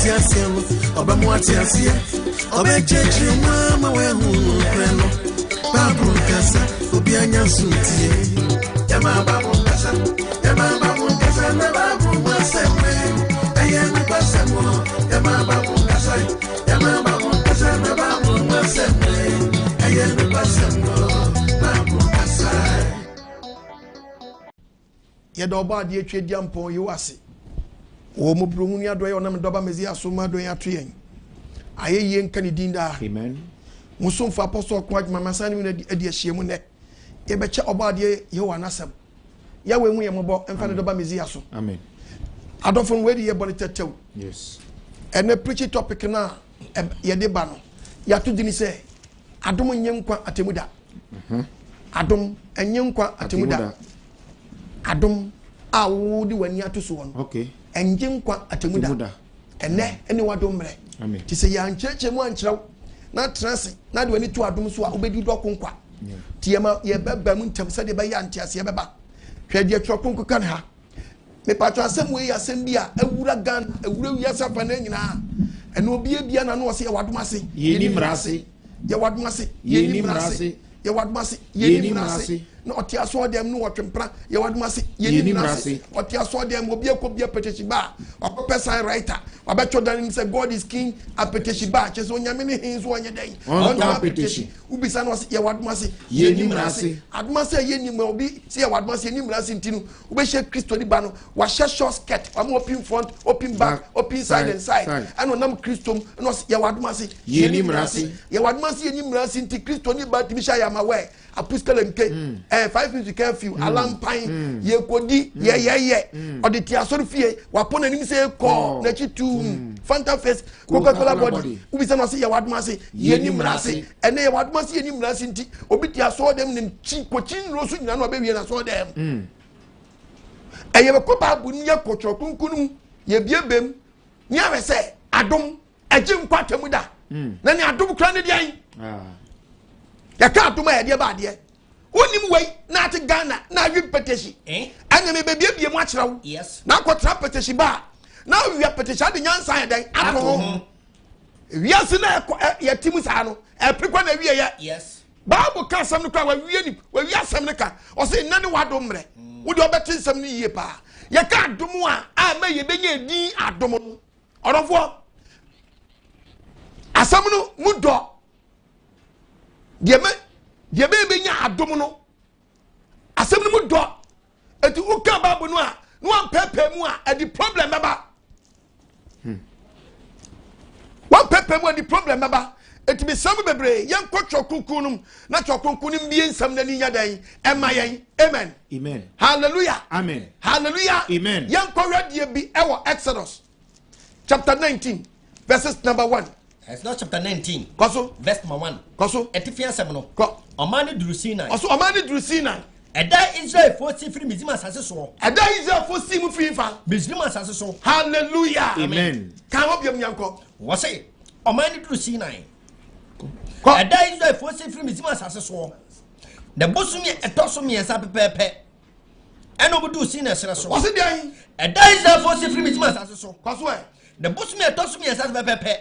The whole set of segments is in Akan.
Tiasiano, Obama Tiasia, Obechechi, Mama, where who Reno, Babu Casa, Obianya Suti, Yamababu Casa, Yamababu Casa, Babu Masame, Ayana Pasamo, Yamababu Casa, Yamababu Casa, Babu Masame, Ayana Pasamo, Babu Casa. Yadoba, dear Chediampo, you are sick. O mo brungu ya doye onam doba mezi asoma doye atoyen aye ye nka ni dinda amen musumfa apostle kwa mama sani mi na edi ahiemu ne ye be che oba de ye wa nasam ya we hu ye mobo emfa ne doba mezi aso amen adofon we de ye body tetew yes ene preach topic na ye de ba no ya to dini se Adom Ngye Nkwa Atemuda Adom Ngye Nkwa Atemuda Adom awu di wani atoso won okay Ngye Nkwa Atemuda ene wadomre amen ti se ya ncheche mu ankyerɛw na trance na de wani to adom so a obedi do konkwa ti ye beba mu ntam se de be ya ntiase ye beba hwɛ de atwa konko kan ha me patwa asem we asem bi a awura gan awura wi asafa na nyina ene obi ebia na no wo se ye wadom ase ye ni mrase ye wadom ase ye ni mrase ye wadom ase ye ni mrase no otiaso dem no wotwempra ye wadom ase ye ni mrase otiaso dem obi ekobia peteshiba opesa writer abacho dan say God is king apeteshiba cheso nyame ne hin so onye den on apeteshi ubisa no ye wadom ase ye ni mrase adom ase ye ni obi say ye wadom ase ye ni mrase ntinu ubehye Kristo ni ba no wa short skirt am open front open back open side and side and onam Kristo no ye wadom ase ye ni mrase ye wadom ase ye ni mrase nti Kristo ni ba tibisha ya mawe apuskala nke 5 minutes curfew alarm pine ye kodi ye odi ti asori fie wapona nim se ko na chitu Fanta face Coca-Cola body ubisa no se ye wadoma se ye ni mrase ene ye wadoma se ye ni mrase nti obi ti aso dem nim chi kochin rosu nyina no obewie na so dem eye be ko babu ni ye kocho kunkunu ye biebem ni awe se Adom Ngye Nkwa Atemuda na ni Adom kra ne dian ya ka Adom ya de ba de onim wei na ate Ghana na wi peteshi anya me bebie mu akyerɛw yes na akotra peteshi ba na wi peteshi ade nyansa ya dan ato wi ase na ya timu sa no prikwa na wi ya yes Bible ka asɛm no kwa wa wi asɛm no ka o se nane wadom mre wo de obeti nsɛm no yie pa ya ka Adom a ma ye benya din Adom no orofo asɛm no mu dɔ de benya Adom no asɛm no mu dɔ eti uka Bible no a no ampepe mu a the problem baba one pepe mu the problem baba eti be sam bebre yen ko twokunkunum na twokunkunum bi ensam na ni nyadan ema yen amen hallelujah amen yen ko radie bi ewo Exodus chapter 19 verses number 1. It's not chapter 19. Koso verse 1. Koso etifia sem no. Ko omani drusina. Koso omani drusina. Eda Israel for si free Misrim asase so. Eda Israel for si mu free fa. Misrim asase so. Hallelujah. Amen. Kan obiam nyanko. Wo say omani drusina. Ko eda Israel for si free Misrim asase so. The bosumi etoso miensa pepepe. Eno budu sina sere so. Wo say dan. Eda Israel for si free Misrim asase so. Koso e. The bosumi etoso miensa pepepe.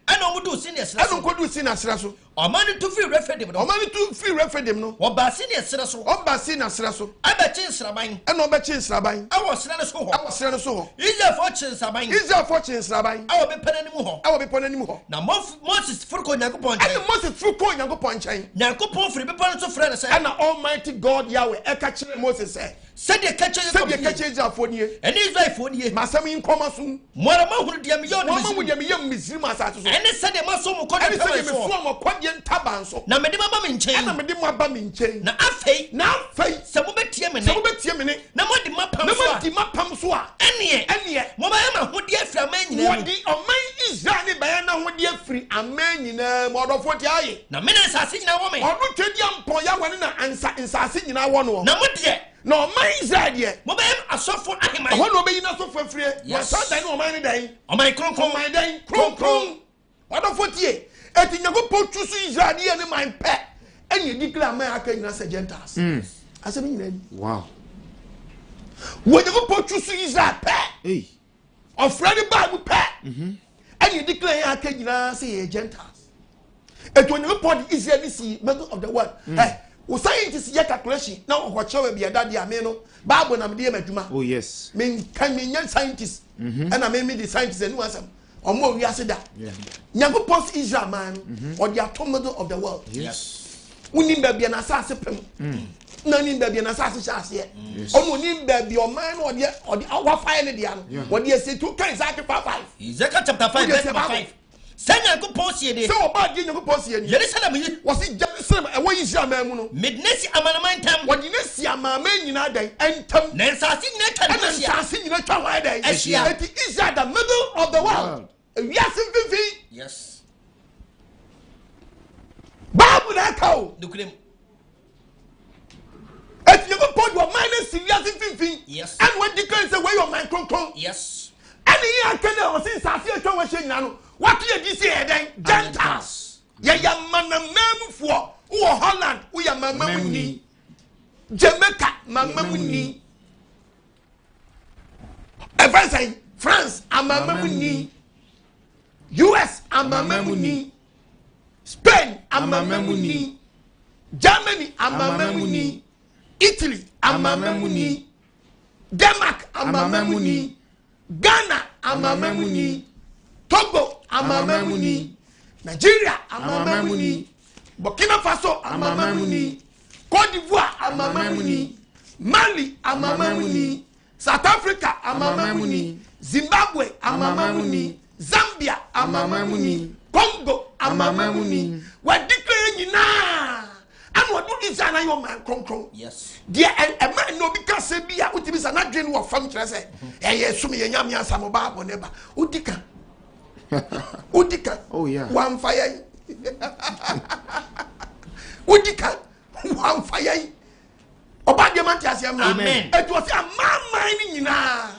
Eno mudu senior sra so. Eno kodu senior sra so. Omani to free referendum no. Omani to free referendum no. Oba senior sra so. Oba senior sra so. Abechi sraban. Eno bechi sraban. Awo sra no so ho. Awo sra no so ho. Israel for chin sraban. Israel for chin sraban. Awo be penanimu ho. Awo be penanimu ho. Na Moses furuko Nyankopon chen. Eno Moses furuko Nyankopon chen. Nyankopon free be pon so frɛ say. And Almighty God Yahweh e ka kire Moses say. Said the catcher Israel for nie. And Israel for nie. Masam in komasu. Mora ma hunu dia me yo. Mama mu dia me yam Misrim asase so. Ene said the maso mo kɔde taban so. Ene mo kɔde taban so. Na me de maba me nkyɛn. Na me de maba me nkyɛn. Na afei. Sɛ mo betie me ne. Na mo de mapam so a. Ene. Mo ba ma hodi afiri aman nyina. Wodi ɔman Israel ne ba ya na hodi afiri aman nyina. Mo dɔfo ti aye. Na me na nsase nyina wo me. Ɔno twedi ampɔ ya wane na nsase nyina wo no. Na mo de no man Israel ye mo be asofo ahemai ho no be yin asofo afire wa sadan no man dan o man kronkron man dan kronkron wadofo tie eti Nyankopɔn tusu Israel ye ne man pe eni declare man aka nyina se Gentiles asem nyina wow wo Nyankopɔn tusu Israel pe ofrani Bible pe and you declare Akena say Gentiles. And when you report Israel see middle of the world, hey, we scientists yet calculation now what shall be a daddy ameno, Bible and Amedia Majuma. Oh, yes. Mean can mean young scientists, and I made me the scientists and was or more we are said that. Yango post Israel man or the atom middle of the world. Yes. We need to be an assassin. None in the assassin yet. Oh, need to be your man or the our fire in the end. What do you say? 2 kinds of 5. Ezekiel chapter 5, verse 5. Send your post here. So about getting a post here. Jerusalem was it Jerusalem? And what is your man? Midness Amanaman Tam. What you see a man in a day and Tom Nensasing Nensasing in a child day. It is at the middle of the world. Yes, Bible echo. Look at him. If you put your mind in serious, yes, and when declares away your mind, yes, and here can I since I feel to watch now. What do you say then? Gentiles. Ya man for Holland, we are Mamma Jamaica, Mamma Advance France, Mamma US, Mamma Spain, Mamma Germany, Mamma Italy, Mamma Denmark, Mamma Ghana, Mamma Togo, Mamma Nigeria, Mamma Burkina Faso, Mamma Cote d'Ivoire, Mamma Mali, Mamma South Africa, Mamma Zimbabwe, Mamma Zambia, Mamma Congo, Mamma. What declaring now? And what do is an iron man come? Yes. Dear, a man no because se be a utilise an adrenaline of fun trase. Eh, so me yamia samoba whatever. Udika. Udika. Oh yeah. One fire. Udika. One fire. Oba diamante asiam. Amen. It was a man mining na.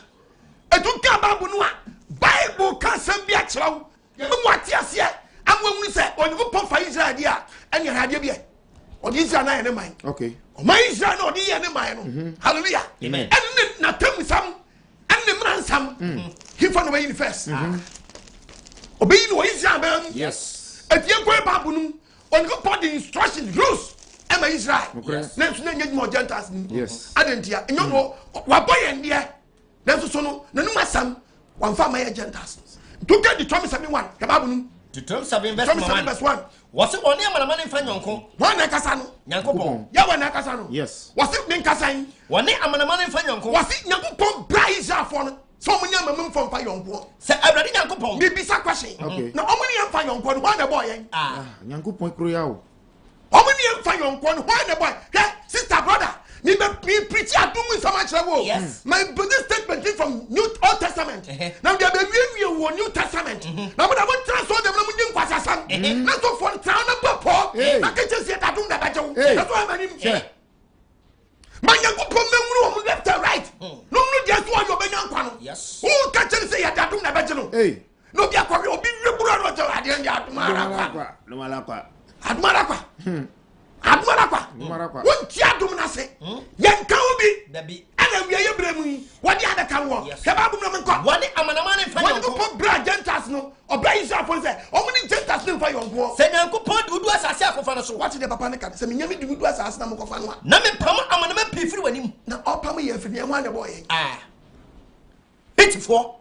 It took a babu no Bible can send be a chow. What yes yet. And when we say on you pop for Israel dia and you had your or this are not mind. Okay. My Israel or the mind. Hallelujah. Amen. And not tell me some and the man some. He found away in first. Obey what Israel. Yes. If you go babunum on go put the instructions rules. Am Israel? Yes. Let's get more Gentiles. Yes. I didn't hear. You know what boy and dear. That's so no masam one family Gentiles. To get the Thomas one. Kababunum. To Tom 7 verse 1. Was it one year man in Fanyanko? One Nakasano. Yanko. Yawa Nakasano. Yes. Was it Minkasan? One year man in Fanyanko. Was it Yanko Braisa for so many young from Fayonko? Say, I already Yanko. Maybe some question. Okay. No, how many young Fayonko? One a boy. Nyanko point Korea. How many young Fayonko? One a boy. Sister, brother. Me preach doing so much trouble. Yes. My Buddhist statement is from Old Testament. Now they are you New Testament. Now but I want to transfer them to Ngye Nkwa. Not so for town of Papa. I can just say that that's why I'm in. Man, you go from left and right. No, just one of Ngye Nkwa. Yes. Who can say that don't have Hey. No, be a quarry or be regular or I didn't get Admarakwa. Admarakwa. What Yadumna say? Yankawi. Debbie. And we are Bremu. What the other can walk? Kababum. One Amanaman in Fanyanko. Brad Gentiles no. Obey yourself for say. How many Gentiles no for your war? Say Yanko Pond would do as a sack of Fanaso. What the Papa can say? Me do as a Snamo of Fanwa. Namin Pama Amanaman pay free when him. Now, all Pama here for the one boy. 84.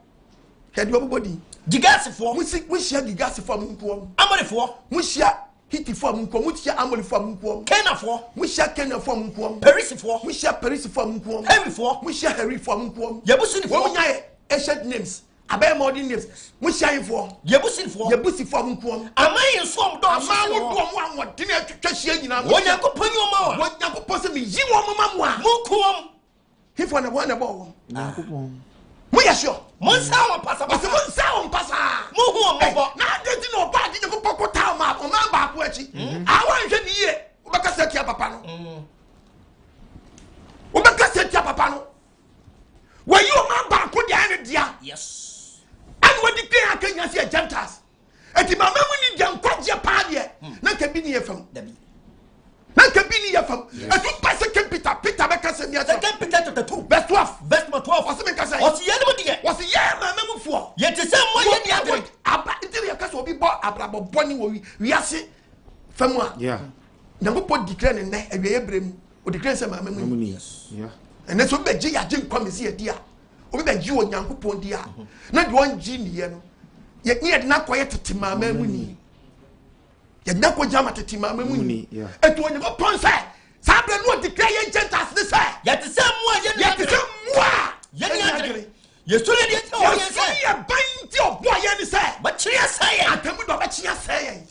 Had your body. Gigas for we share the gas from Amani for we share Hitty from Mko, we share Amoli from Mko, Kena for we share Kenya from Mko, Paris for we share Paris from Mko, Harry for we share Harry from Mko, Yabusin for ancient names, Abel modern names, we share for Yabusin for Yabusi from Mko. Am I in some dogs? I would what dinner to share in our one Yanko Pony, what Yanko possibly you want Mamma, Mokum. He for the one about we are sure. Monsour Passa, Monsour Passa, Mohu, now getting no party to Poco Town map or Mamba Poetry. I want to hear Ubakasetia Papano. Ubakasetia Papano. Were you a man put the energy? Yes. And what declare can you see a Gentiles? And the mamma when you jump quite your party, not can be near from Debbie. Not can be near from a two person Peter Becassin, yes, I can't pretend to 2. Best 12, best 12. What's the Mecassa? What's the other? What's the year, my member for? Yet the same way, boni wo wiase famwa Yeah. Nyankopɔn declare ne nɛ awie ebrem o declare sɛ maame mu ni Yeah. ɛnɛ so be gye ya gye nkwa mesi adi a obi be gye wo Nyankopɔn di a na de on gye niye no ye de na koye tete maame mu ni ye na ko jama tete maame mu ni etu Onyankopɔn sɛ sabre no declare ye gentas ne sɛ ye te sɛ mu a ye ye te sɛ mu a ye ni agere ye so le die o ye sɛ ye ban ti obo ye ni sɛ ba kyerɛ sɛ ye Atemuda ba kyerɛ sɛ ye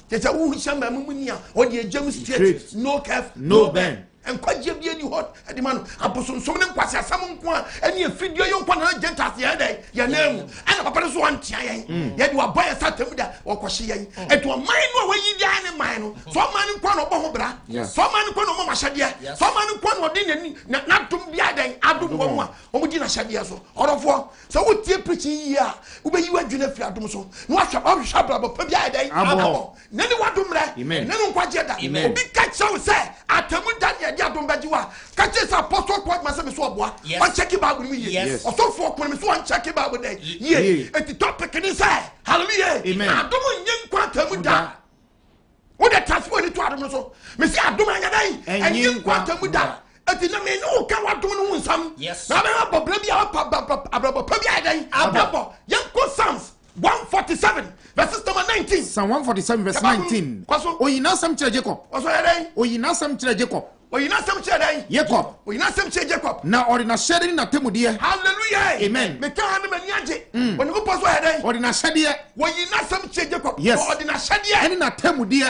Tete wo hia maame mu ni a o de agem straight no curve no bend enkwaje bi ani hot edi ma no abosonsom ne nkwase asam nko a eni afidie yo nko na gentas ye dey ye na mu ana papa no so wantia yen ye de wa boy Atemuda wo kwhye yen eto man no wa yi dia ne man no so man nko na obo ho bra so man nko na omo mahyade so man nko na odi nani na dum bia den adum wo mu a omo di na hyade so orofo so wo tie preach yi a wo be yi wadwuna fi adum so no ahwa bra pa bia den abo nani wadum re nani nkwaje da obi ka chew say Atemuda ne Adom Bajiwa catches apostle quite myself so boa on check Bible me or so for when so on check Bible day ye at the topic can say hallelujah Adom Ngye Nkwa Atemuda what the transfer to Adom so me see Adom Ngye Nkwa Atemuda at the name no can what do some now I have a young Psalms 147 verses number 19 Psalm 147 verse 19 oyina sam kire Jacob oyina sam kire Jacob oyina sam kire Jacob oyina sam kire Jacob na ori na hyede na temude hallelujah amen me kan na mani age oni ko poso hedan ori na hyede oyina sam kire Jacob ori na hyede ani na temude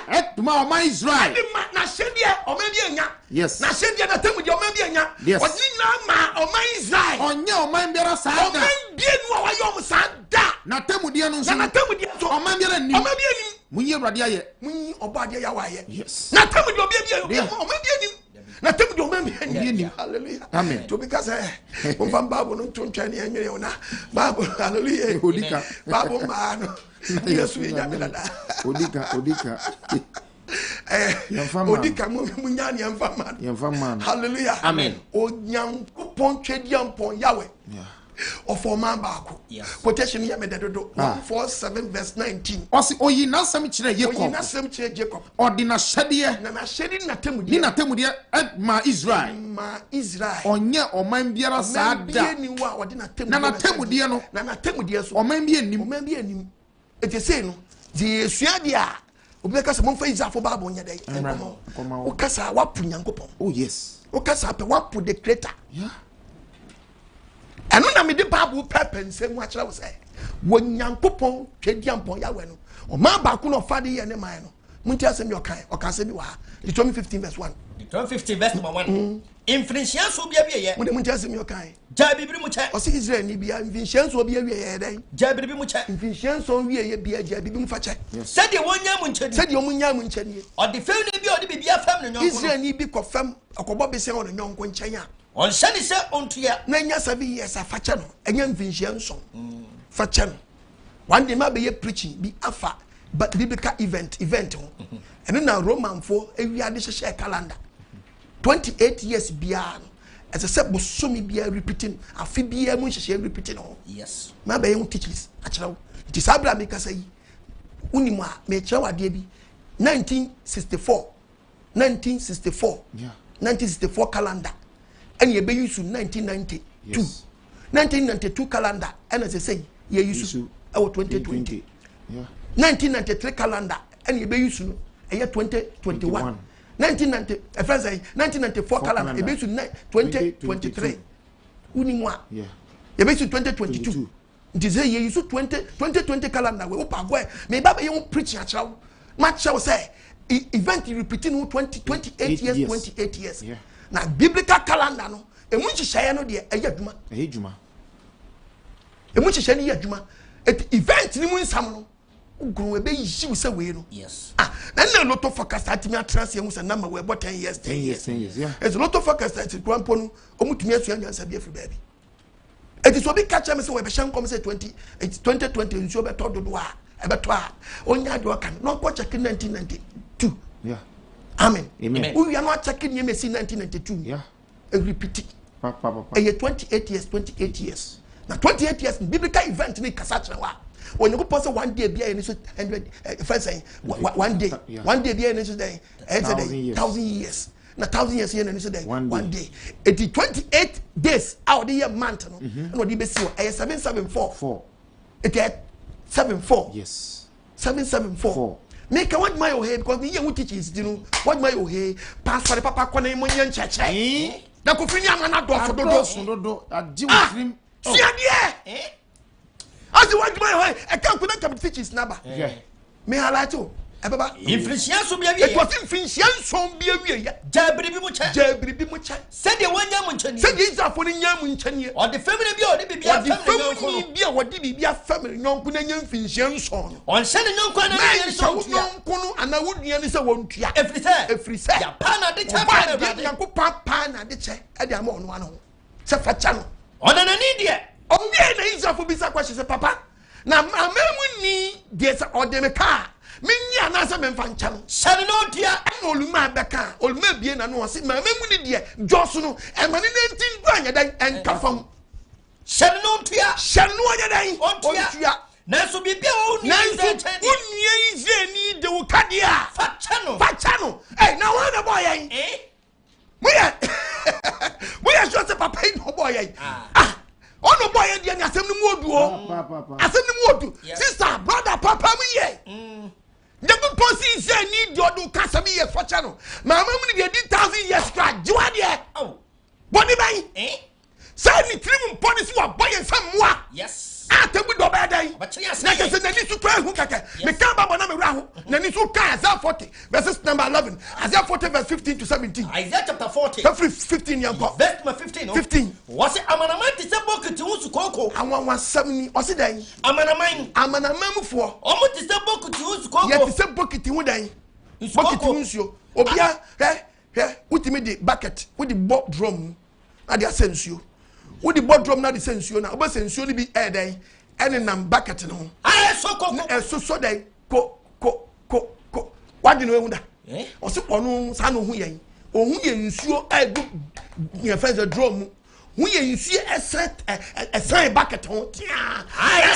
etuma o man Israel ani na hyede o man bi anya yes na hyede na temude o man bi anya oyina ma o man Israel onye o man biara saada o man bi enu wa yo saada na temude no so na temude so o man biara ni o man bi eni munyi awrade aye munyi obade ya wa ye yes na temude obi bi o man bi eni na temude o man bi eni hallelujah amen to because o van Bible no to ntwa ne enwere ona Bible hallelujah odika Bible ma no Yesu nya me dada odika odika mu nya ne yemfa hallelujah amen o Nyankopɔn twediampɔn yawe of a man back. Quotation here, 147 verse 19. Osi oyina sam kire Jacob. Oyina sam kire Jacob. Ordina hyede. Na hyede na temude. Ni na temude ma Israel. Ma Israel. Onye oman biara saada. Bi ni wa ordina temude. Na temude no. Na temude so. Oman bi enim. Oman bi enim. Ete say no. Di esua dia. Obi ka se mo fa Israel fo Bible nya dai. O kasa wapu Nyankopɔn. Oh yes. O kasa pe wapu the creator. Yeah. Eno na me de Bible pepe nsem wa kire wo se wo Nyankopɔn twediampɔn yawe no o ma ba ku no fa de ye ne man no munti asem yo kan o ka se bi wa Deuteronomy 15 verse 1 Deuteronomy 15 verse number 1 Infinitien so bia ye munti asem yo kan ja bibiri mu che o se Israel ni bia infinitien so bia wie ye den ja bibiri mu che infinitien so wie ye bia ja bibiri mu fa che se de wonya mu nche ni se de omunya mu nche ni o de fem ni bia o de bibia fam no nyonko Israel ni bi ko fam akobo be se o no nyonko nchen a on shani se ontua na nya 7 years afache no enya mfinhia nson fache no one day ma be ye preaching bi afa but biblical event ho eno na Roman fo ewiade hyehye calendar 28 years bia no as I said bosomi bia repeating afi bia mu hyehye repeating no yes ma be ye teachers akirawo it is abra me kasa yi unimu a me kira wade bi 1964 yeah 1964 calendar and ye be use 1992 1992 calendar and as I say ye use our 2020 yeah 1993 calendar and ye be use no 2021 1990 friends say 1994 calendar ye be use 2023 unimwa yeah ye be use 2022 it is ye use 2020 calendar we opa go me baba ye preach a chaw match say event repeating 28 years yeah na biblical calendar no emu hihye no de ayaduma emu hihye ne yaduma event ni mu nsam no uguru ebe yishi se we no yes na lot of forecast atimi atrase hu se na ma we 10 years yeah it's a lot of forecast at grandpa no omutumi asua nyansa bi afri baby it is obi catch me say we be shan come say 2020 nso be to dodo a e be to a onya de okan no ko check 1992 yeah amen we are not checking him 1992 yeah repeat it 28 years now 28 years biblical event ni kasachra wa when you go pass one day be any so first saying one day be any so day 1,000 years. Na 1,000 years here na so day one day. It is 28 days out the year month no. And what you be see 774. It is 74. Yes. 774. Make a what my ohe because me young teachers you know what my ohe pass for the papa kwana mo nyan cheche. Na ko fini amana do for do adi wofrim. See there. As the what my ohe I can't connect teachers number. Me highlight you. Ebaba influencia so bia it was influencia so bia wi ya jabiri bi mu cha said the one yam nchani said the izafo ni nyam nchani or the family bi or the bibia family bi or the bibia family nyonko na nyam influncia so on send nyonko na nyam so nyonko no ana wodua ni se wontua efri se ya pa na de cha pa na nyonko pa na de che e de ama ono ano se fa cha no ona na ni de obi na izafo bi sa kwashi se papa na amamu ni de sa odemeka Minya na se memfa ncha no sane no dia na oluma beka oluma bie na no se ma memu ni de joso no e ma ni ntin do anya dan enka fam sane no tua anya dan ontua na so bibia o ni unye ize ni de wo kadia fa cha no na wa na boy yan moya so se papa no boy yan ono boy yan dia ni asem ni mu odu asem ni mu odu sister brother papa mi ye Never posi say need your do kasami ye for channel. Mama muni de 1,000 years cry. Jiwa de. Oh. Boni bay. Say ni trim policy wa boy and some moi. Yes. Atebu do ba dai. But yes. Na kese na ni su kwa hu kaka. Me kan ba bona me ra ho. Na ni su ka Isaiah 40 verses number 11. Isaiah 40 verse 15 to 17. Isaiah chapter 40. 15 yanko. Verse number 15. 15. Was it amanaman ti se bokiti hu su koko. Anwan 70 osi dan. Amanaman fo. Omo ti se bokiti hu su koko. Ye ti se bokiti hu dan. Bokiti hu nsuo. Obia utimi di bucket, with the boat drum na the sensuo. With the boat drum na the sensuo na oba sensuo ni bi dan ene nam bucket no. So dan ko wadi no ehunda. O se pono sa no hu yen. Ohun ye nsuo egu ye fence drum. Hu ye nsuo esan bucket ho.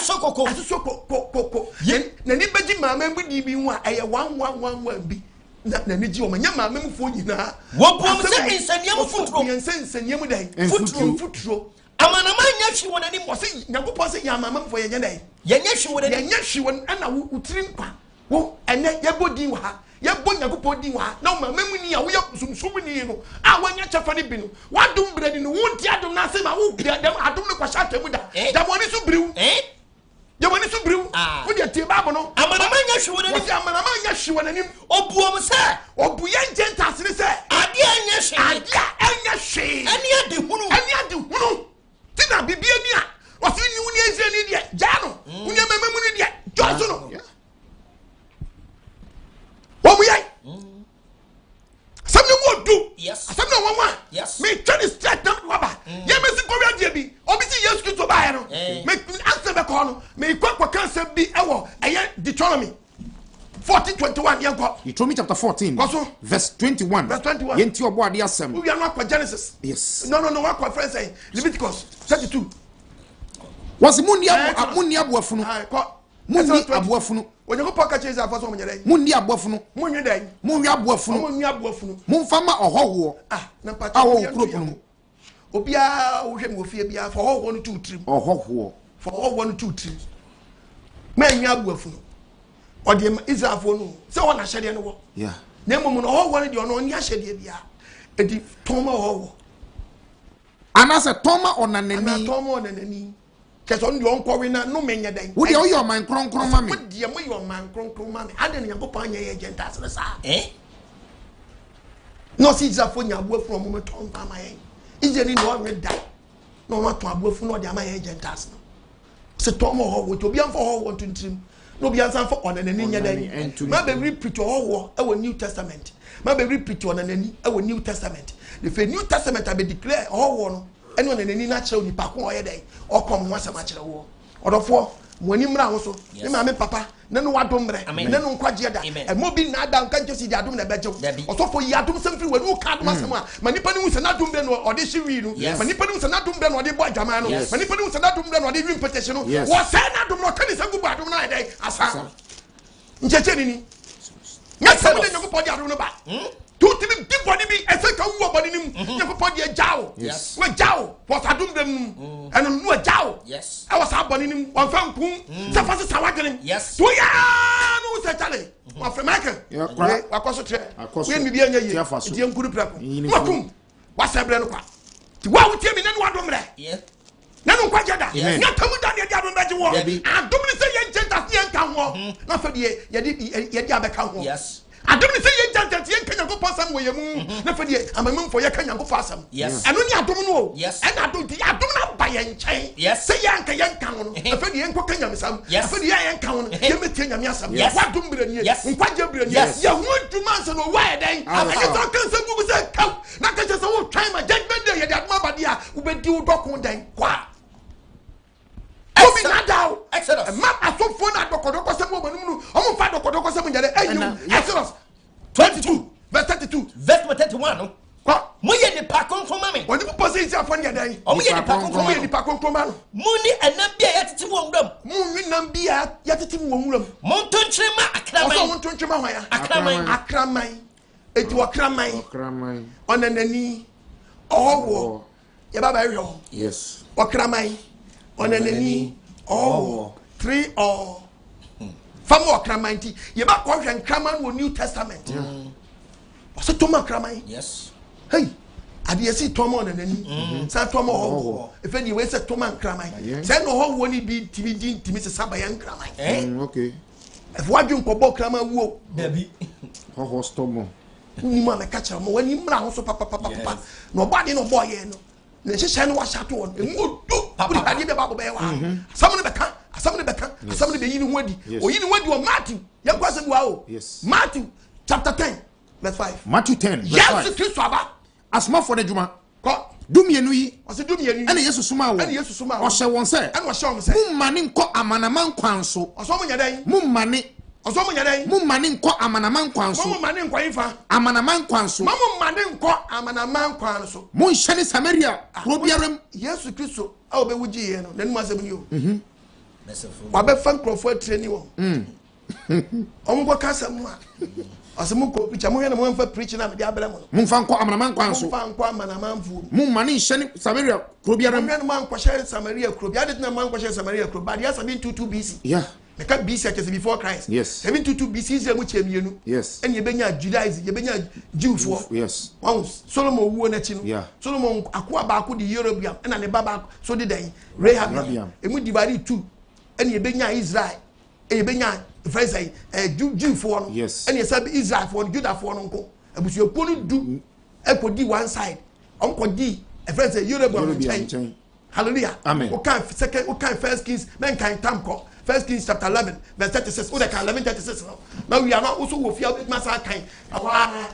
So koko. Na ni beji mama mbudi bi hu a eye 1111 bi. Na ni ji o manya mama mu fo nyina. Wo bom se insaniam futuro. Insaniam dan. Futuro. Amanama nya hwi wonani mo se nyankopɔ se ya mama mu fo ye nya dan. Ye nya hwi wonani. Ye nya hwi won ana wo tirim kwa. Wo ene ye bodin wa ha. Ye bo nyankopɔ din wa ha. Na mama mu ni a wo ye sumsum ni no. A wanya chafa ni bi no. Wadum bredi no wonti adum na se ma wo bia dem adum ne kwasha Atemuda. Da mo ni so briw. Ya woni so briw. Wo de tie babo no. Amanama nya hwi wonani. Wo amanama nya hwi wonani. Obuom se. Obuye njentas ni se. Ade anya hwi. Ade anya hwi. Ani ade hunu. Tina bibia ni a. O se ni woni eze ni de. Ja no. Woni mama mu ni de. Jozo no. Obuye. Samne mo do. Yes. Samne wonwa. Yes. Me tell straight down waba. Ye me si ko wi bi. Obi si Yesu Kristo ba ye no. Me answer be ko no. Me kwa cancer bi ewo eye Deuteronomy 14:21 yanko. Deuteronomy chapter 14 verse 21. Yenti obo ade asem. We are not kwa Genesis. Yes. No what kwa friend say Leviticus 32. Was munni abuafunu. Munni abuafunu. Onye ko ka cheze afaso munye dai. Munni abuafunu. Munye dai. Munni abuafunu. Munni abuafunu. Munfama ohowo. Na pata. Awo kuropunu. Obia wo hwem wo fie bia for ohowo no 2 trim. Ohowo. For ohowo no 2 trim. Menwa abuafunu. Ode Israelfo no se wona hyede no wo. Yeah. Na mmom no ohowo no de ono oni hyede bia. Edi toma ohowo. Anase toma onanani. Ana toma onanani. Keso ndi onkowe na no menye dan. Wo de oyo man kronkron ma me. Wo de mo yo man kronkron ma me. Ade ne yakopɔ anya ye gentas ne sa. No si Israelfo nya abuafunu mo meton pa ma ye. Israeli no we die. No ma to abuafunu no de ama ye gentas no. Se toma ohowo to bia mfa ohowo tuntrim. No be answer for onanani nya dan. Ma be repeat ohowo e wo New Testament. Ma be repeat onanani e wo New Testament. The New Testament I be declare ohowo no ene onanani na kire oni pa ko oye dan. Okom ho asama kire wo. Odofo Mwani mra hoso. Ni maame papa. Nenu wadom mre. Nenu nkwaje da. E mo bi na da nka nche si di adom na beje. Osofo yi adom semfiri we no ka adom asem a. Manipa ni hu se na adom be no ode hyewi no. Manipa ni hu se na adom be no ode bo adwaman no. Manipa ni hu se na adom be no ode win petition no. Wo se na adom no kan se gugu adom na dai asa. Ncheche ni. Nya sabu de nyoko podi adom no ba. Tu ti bi body bi ese ka wo body nim. Nyoko podi e jao. We jao. Was adom dem. Eno no jao. Yes. I was abon nim on fam pum. Sa fa sa wadren. Yes. To ya no se chale. Wa from Michael. Wa koso tre. We mi bi anya yi. Ti enkuru prako. Makum. Wa sebre no kwa. Ti wa wutie mi nanu adom re. Yeah. Nanu kwa jada. Nya tamuda ne dia adom beje wo. Adom ni se ye jenta se ye nka ho. Na fa de ye di abeka ho. Yes. Adom ni se ye jenta se ye nka nyanko pasam wo ye mu. Na fa de amamem fo ye ka nyanko pasam. Yes. Eno ni adom no. Yes. And adom di adom na ba ye nchen. Yes. Say yanka yanka no. Na fa de enko ka nyamsam. Na fa de yanka no. Ye metie nyame asam. Wa dom bre ni. Nkwaje bre ni. Ye hu ntuma nso no wa ye den. Ake so kan se gugu se kaw. Na ka se wo try ma judgment day ye de adom ba dia. Wo be di wo dokun den kwa. Obi na daw. Exodus. Ma asofo na dokodoko se mo banum no. Omo fa dokodoko se mo nyare ayu. Exodus 22 verse 32. verse 31 no. Kwa Moye ni pa konfo mame. oni po se isi afon ya dan. Omoye ni pa konfo. Omo ye ni pa konfo ma no. Muni enam bia yatete wo ndam. Mu wi nam bia yatete wo nwuram. Monto nkyerema akraman. Oso wonto ntwema hwan ya. Akraman. Eti wo akraman. Onanani. Owo. Ye baba hwe. Yes. Okraman. Onanani. Owo. 3 or Famo akraman ti. Ye ba ko hwe nkraman wo New Testament. Oso toma akraman. Yes. Hey, ade si tomo na nani. Sa tomo ho. Efe ni we se toma nkraman. Say no ho woni bi timi se saba yan nkraman. Okay. If wadun ko bo kraman wo. Dabi. Ho stomo. Ni ma na ka cha mo wani mra ho so papa. No body no boy no. Na hyehyɛ no wa shato on. Emu do. Buri ade be ba bo be wa. Asam ne beka. Asam ne be yi ni ho adi. Oyi ni ho adi o Matthew. Yan kwa sem wa o. Yes. Matthew chapter 10 verse 5. Matthew 10 verse 5. Yes, Christ aba. Asma for the juma. Ko Dumienu yi. o se dumienu. Ene Yesu suma wo. Ene Yesu suma wo. O hye won se. Ene o hye won se. Mummane nkɔ amanaman kwan so. O so mo nyadan. Mummane. O so mo nyadan. Mummane nkɔ amanaman kwan so. Mummane nkɔ ifa. Amanaman kwan so. Mummane nkɔ amanaman kwan so. Mon hyɛ Samaria. Kuro biaram. Yesu Kristo a obewuji ye no. Nanu asem ni o. Wa be fan crofo training wo. Omgo kasa mu a. Asemu ko preacher mo hwe na mo fa preach na me dia bele mo. Mun fa nkɔ amanaman kwan so. Mo fa nkɔ amanaman fu. Mummane hyɛ Samaria. Kuro biaram. Mo man nkɔ hyɛ Samaria kuro. Bia de na man nkɔ hyɛ Samaria kuro. Ba dia 722 BC. Yeah. Meka BC just before Christ. Yes. 722 BC Israel mu chemienu. Yes. And ye benya Judaize, ye benya Jewfo. Yes. Wow, Solomon wuo na chi no. Yeah. Solomon akwa ba ko di Yerobiam, na ne baba so di dan Rahab. Emu divide 2. And ye benya Israel. Ye benya Friends Jewfo no. Yes. And ye sabi Israel for Judah for no nko. Abusuakuo no du ekodi one side. Onkodi friends Yerobiam. Hallelujah. Amen. Okay, First Kings, men kind tamko. 1 Kings chapter 11 verse 36. Oh, 11:36 now. Now we are not also with you with Massa kind.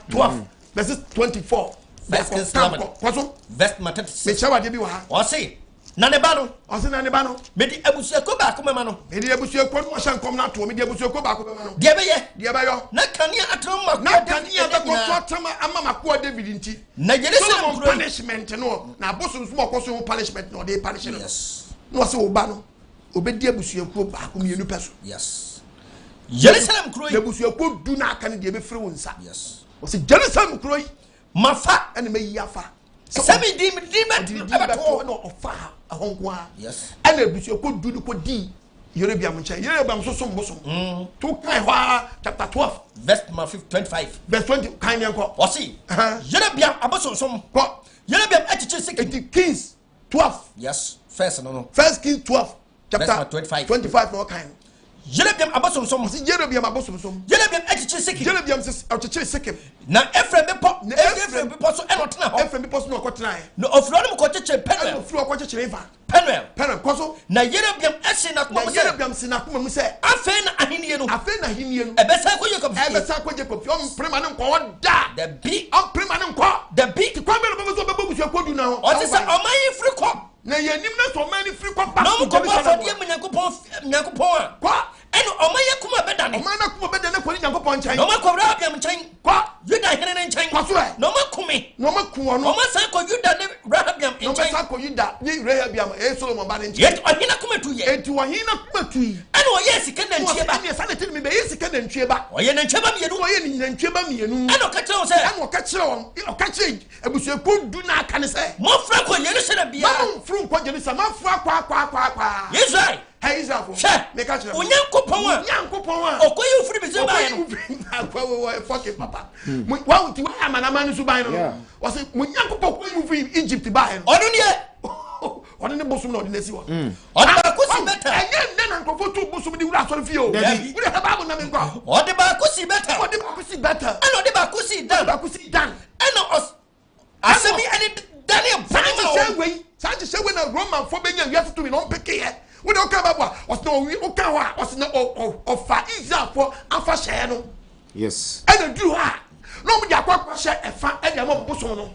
12 verses 24. 1 Kings 11. Verse 36. Me chawa de bi wa. O say, na ne ba no. O say na ne ba no. Me di abusuako ba ko mema no. Me di abusuako no hye nkom na to me di abusuako ba ko mema no. De be ye. De be yo. Na kania atrom ma. Na kania be ko totama ama mako David nti. Na Jerusalem punishment no. Na bosom so ko punishment no dey punish no. Yes. No say oba no. Obedi abusuako ba ko mienu peso. Yes. Jerusalem kuro yi. Abusuako du na aka ne de be free wonsa. Yes. O say Jerusalem kuro yi. Mafa Ene me yi afa. Sabi di beto no ofa ahonko a. Yes. Ene abusuako du ko di Yerobiam nche. Yerobiam so som bosom. To kai hwa chapter 12 verse 25. verse 20 kan yanko. O see. Yerobiam abosom ko. Yerobiam achiche second Kings 12. Yes. First no. First Kings 12 chapter 25 no kan. Yerobiam abosom Si Yerobiam abosom. Yerobiam achiche second. Yerobiam says achiche second. Na Ephraim be pop. Ephraim be pop so e no tena ho. Ephraim be pop no akotena. No ofro no ko cheche Penuel. Ofro ko cheche Eva. Penuel koso. Na Yerobiam ase na kuma se. Yerobiam se na kuma mu se. Afei na ahenie no. Ebesa ko Jacob. Ebesa ko Jacob. Om prema ne nko da. The big. Om prema ne nko. The big. Ti kwa me no be so be busu akodu na ho. O ti se oman yi free ko. na yenim na so mani free kwa back no ko ba for die Nyankopɔn a kwa eno ɔmayɛ kuma bɛda ne ɔman na kuma bɛda ne kwani Nyankopɔn nkyɛn no makɔ Rahabiam nkyɛn kwa Yuda hene ne nkyɛn kwa so no makume no maku ɔno ɔmasa kɔ Yuda ne Rahabiam nkyɛn no masa kɔ Yuda ne Rahabiam Solomon ba ne nkyɛn yet ɔhene kuma tu yɛ enti ɔhene kuma tu yi ɛna ɔyɛ sika na ntwie ba ne sa ne tin me be sika na ntwie ba ɔyɛ na ntwie ba mienu ɔyɛ ne ntwie ba mienu ɛna ɔka kyerɛ wo sɛ ɛna ɔka kyerɛ wɔn ɔka kyerɛ abusuaku du na aka ne sɛ mofra kɔ Yerusalem bia mfru nkɔ Jerusalem mafra kwa Israel hey Israel for me ka kyerɛ Onyankopɔn a ɔkɔyɛ ufiri bi sɛ ba no akwa fucking papa wa uti wa amana su ban no was Onyankopɔn kɔ ufiri Egypt ba no ɔno ne ɔno ne bosom na ɔde nasi wɔ ɔde ba kosi beta ɛnyɛ nne na nkɔfo tu bosom di wura asɔre fie o wura ha ba na me nkɔ ɔde ba kosi beta ɛna ɔde ba kosi dan ɛna asɛmi ɛne Daniel Santi when a Roman for being you have to be non picky. We don't come about was no Okawa was no of Israel for Alpha Shano. Yes. And a do her. No, we are share a fan and a more bosono.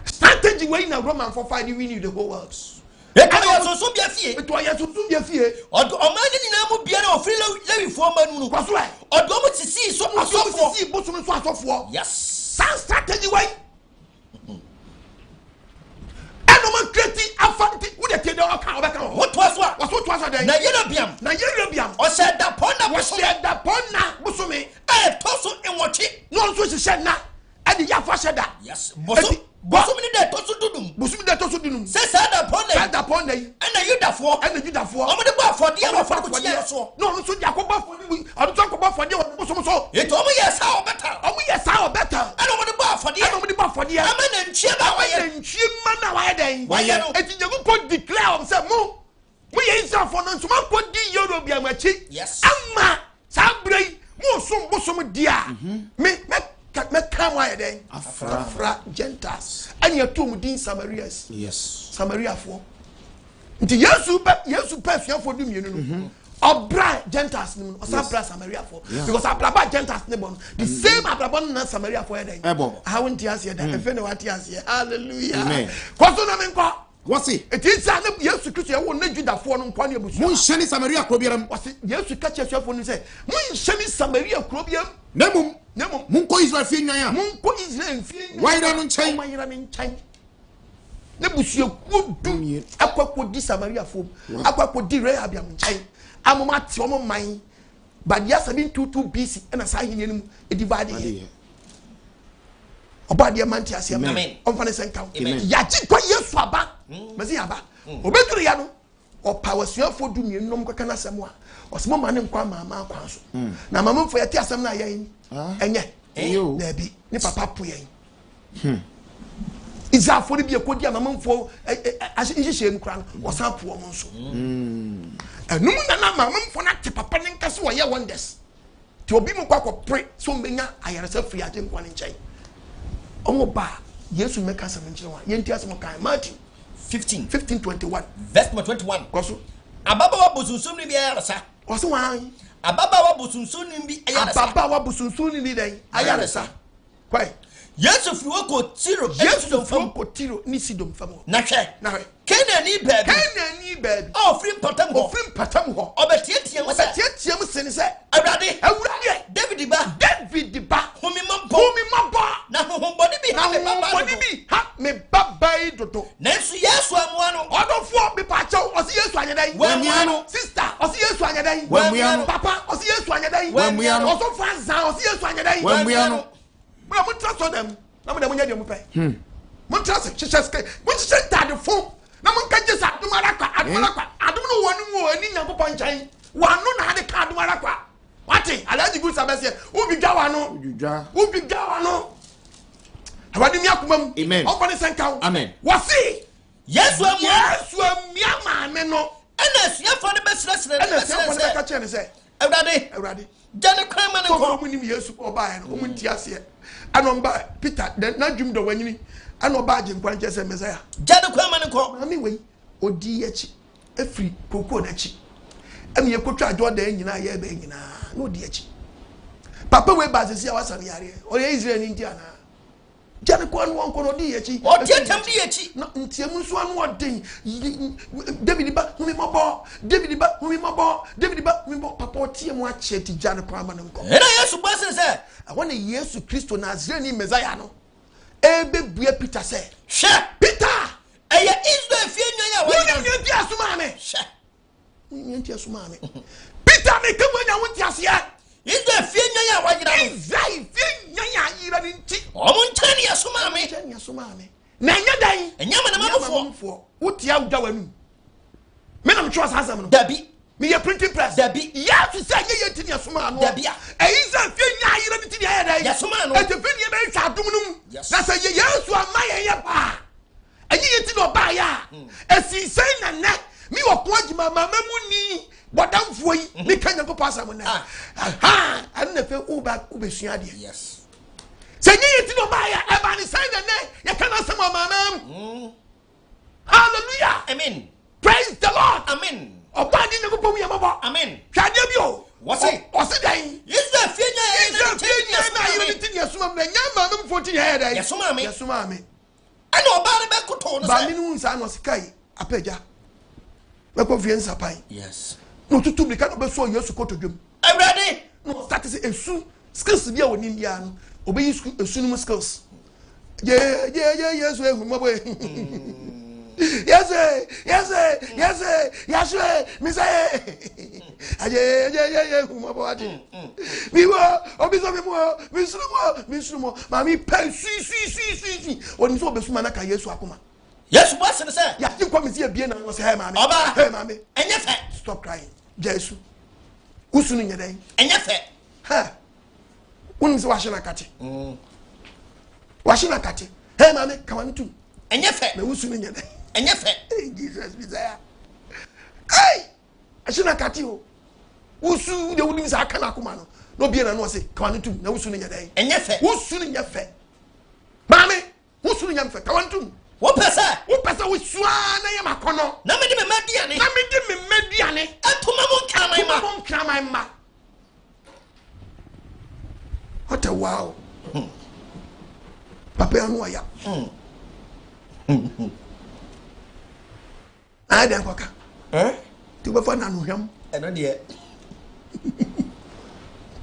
Strategy way in a Roman for fighting we need the whole world. So be a fee. It was to be a fee. Or do a man of free levy for man. What's right? Or do to see so much to see bosono of war. Yes. Some strategy way. What was na Yerobiam o said that ponna busumi toso enwochi no so se na e di yafa se da yes busumi ni de toso dudum say that ponna yi na Judafo o mo de ba afode e afode ko tie so no so di akoba afode o so akoba afode o busumi so e to mo yes how better and o mo de ba afode e ama na ntwie ba wa ye e ti Nyankopɔn declare say we are Israel for no man put the European machi. Yes. Amma Sabri, more some bosom dear. Me come why then. Afra Gentiles. And your tomb din Samarias. Yes. Samaria for. Nti Yesu person for them you know. Obra Gentiles no or Sabra Samaria for. Because Abra Gentiles no the same Abra na Samaria for then. How won't you hear that? If you know what you hear. Hallelujah. Amen. Kwaso na menko. What's it? It is an Yesu Christ. I won't need that for no Kwani Bush. Mun Shani Samaria Crobium. Was it Yesu catch yourself when you say, Mun Shani Samaria Crobium? Nemum, Munko Israel Fina, Munko Israel. Why don't change my running change? Nebusia would do you. Aqua could di Samaria for Aqua could di Rehabiam change. I'm a match on mine. But yes, I've been too busy and assigning him a divided. About the Amantias, Amen. On Fanny Count. Yachi, quite yes, Faba, Maziaba, Obeturiano, or Power Sir for doing you no Cana Samoa, or small man in Quama Council. Now, Mamma for a Tiasam Nayan, and yet, you, there be Nipa Papuyan. Is that for the be a good Mamma for as Egyptian crown or some poor monso. And no Mamma for not to Papa and Casua wonders. To be more pray, so many I had a free at him one in chain. Oba Yesu make us mention one. Yenti asemo kan Matthew 15:21 verse 21. Koso Ababawa bosunsun ni bi ayaresa. Koso wan. Ababawa bosunsun ni bi ayaresa. Ababawa bosunsun ni bi den ayaresa. Kwai. Yesu fiwo ko tiro. Yesu fiwo ko tiro ni sidom famo. Na hwe. Kenani baby. Oh, free patam ho. Obetiatia mo sene se. Awurade. David ba. Humi mabo. Na homboni bi ha me babai dodo. Nansu Yesu amoa no. Odofo be pa chew osi Yesu anyedan. Wamuano. Sister osi Yesu anyedan. Wamuano. Papa osi Yesu anyedan. Wamuano. Oso Franza osi Yesu anyedan. Wamuano. Bra mo trust them. Na mo dem nya dem pe. Mo trust chicheske. Mo chiche dad fo. Na mo nka jesa adumarakwa adum no wonu wo ani Nyankopɔn nkyɛn. Wanu na ade ka adumarakwa. Wati alaji gu sabese ubi gawa no. Awadi mi akumam. Amen. Okwani senkaw. Amen. Wasi Yesu amia maame no. Ena suafo ne besresre. Ena suafo ne ka kye ne se. Awurade. Jane krama ne ko. Omo nim Yesu obae no. Omo ntiase. Anomba Peter na dwum do wanyini. Anoba Ngye Nkwa nche se Messiah. Jane krama ne ko. Mami wei odi echi. Efri koko na echi. Emi ekotwa adwo da nyina ye ba nyina. No di echi. Papa we ba sisi awasani yare. O ye Israel ni ntia na. Jane kwa no nkono di echi o tietam di echi na ntiemu nso anu odin David ba humi mabo David ba humi mabo David ba humi mabo papa otiemu a cheti jane kwa ma nko era Yesu bose se awon Yesu Kristo Nazareni Messiah no ebe bua Peter se she Peter eye Israel fie nwan ya wa ni nti asuma me she ni nti asuma me Peter me kemu nya wonti asia Israel fie nwan ya wa gina no Israel fie nwan ya yira ni nti o mo nchani asuma me nchani asuma me na nya dan enyama na mabofo wotia uda wanu me na mtwa asasam no dabi me ye printing press dabi ya tu say ye ntini asuma no dabi a Israel fie nya yira ni nti ya dan yasuma no e te fie ni be twa dum num na say ye Yesu amaye ye ba enyi ye ti no ba ya esisai na na mi wo ko agima mama mu ni bodamfo yi mi kanya ko pasam na ha an na fe uba ubesua de yes say ye ti no ba ya e ba ni sai na na ye kana sam mama hallelujah amen praise the Lord amen oba di ne ko pom ye mabo amen hwade bi o wose dan Israel fie Israel fie nya na yiri ti ne asuma me nya mama mu 14 ya dan yasuma me ana oba ne be koto no ba mi nu nsa no sikai apeja we ko vie nsa pai yes no tutu bi ka no be so Yesu koto dwem awrade no start say esu skills bi a woni ndia no obeyi esu no skills ye Yesu ehun mo boy yes mi say ye ehun mo boy mi wo obi so mi mo mi suru mo ma mi pe si woni so obesuma na ka Yesu akoma Yesu boss ne say ya ti kwa mi si ebie na no say hey mama hey mama enye fe stop crying Jesu usunu nyeden enye fe ha woni se washina kate washina kate hey mama kawani tu enye fe na usunu nyeden enye fe Jesus Messiah hey ashina kate o usu de woni sa aka na akoma no bie na no say kawani tu na usunu nyeden enye fe usunu nya fe mama usunu nya fe kawani tu wo pesa wo sua na ye makono na me de me mediane atuma mo kraman ma what a wow papa anu aya Adom Ngye Nkwa ti be fa na no hwam eno de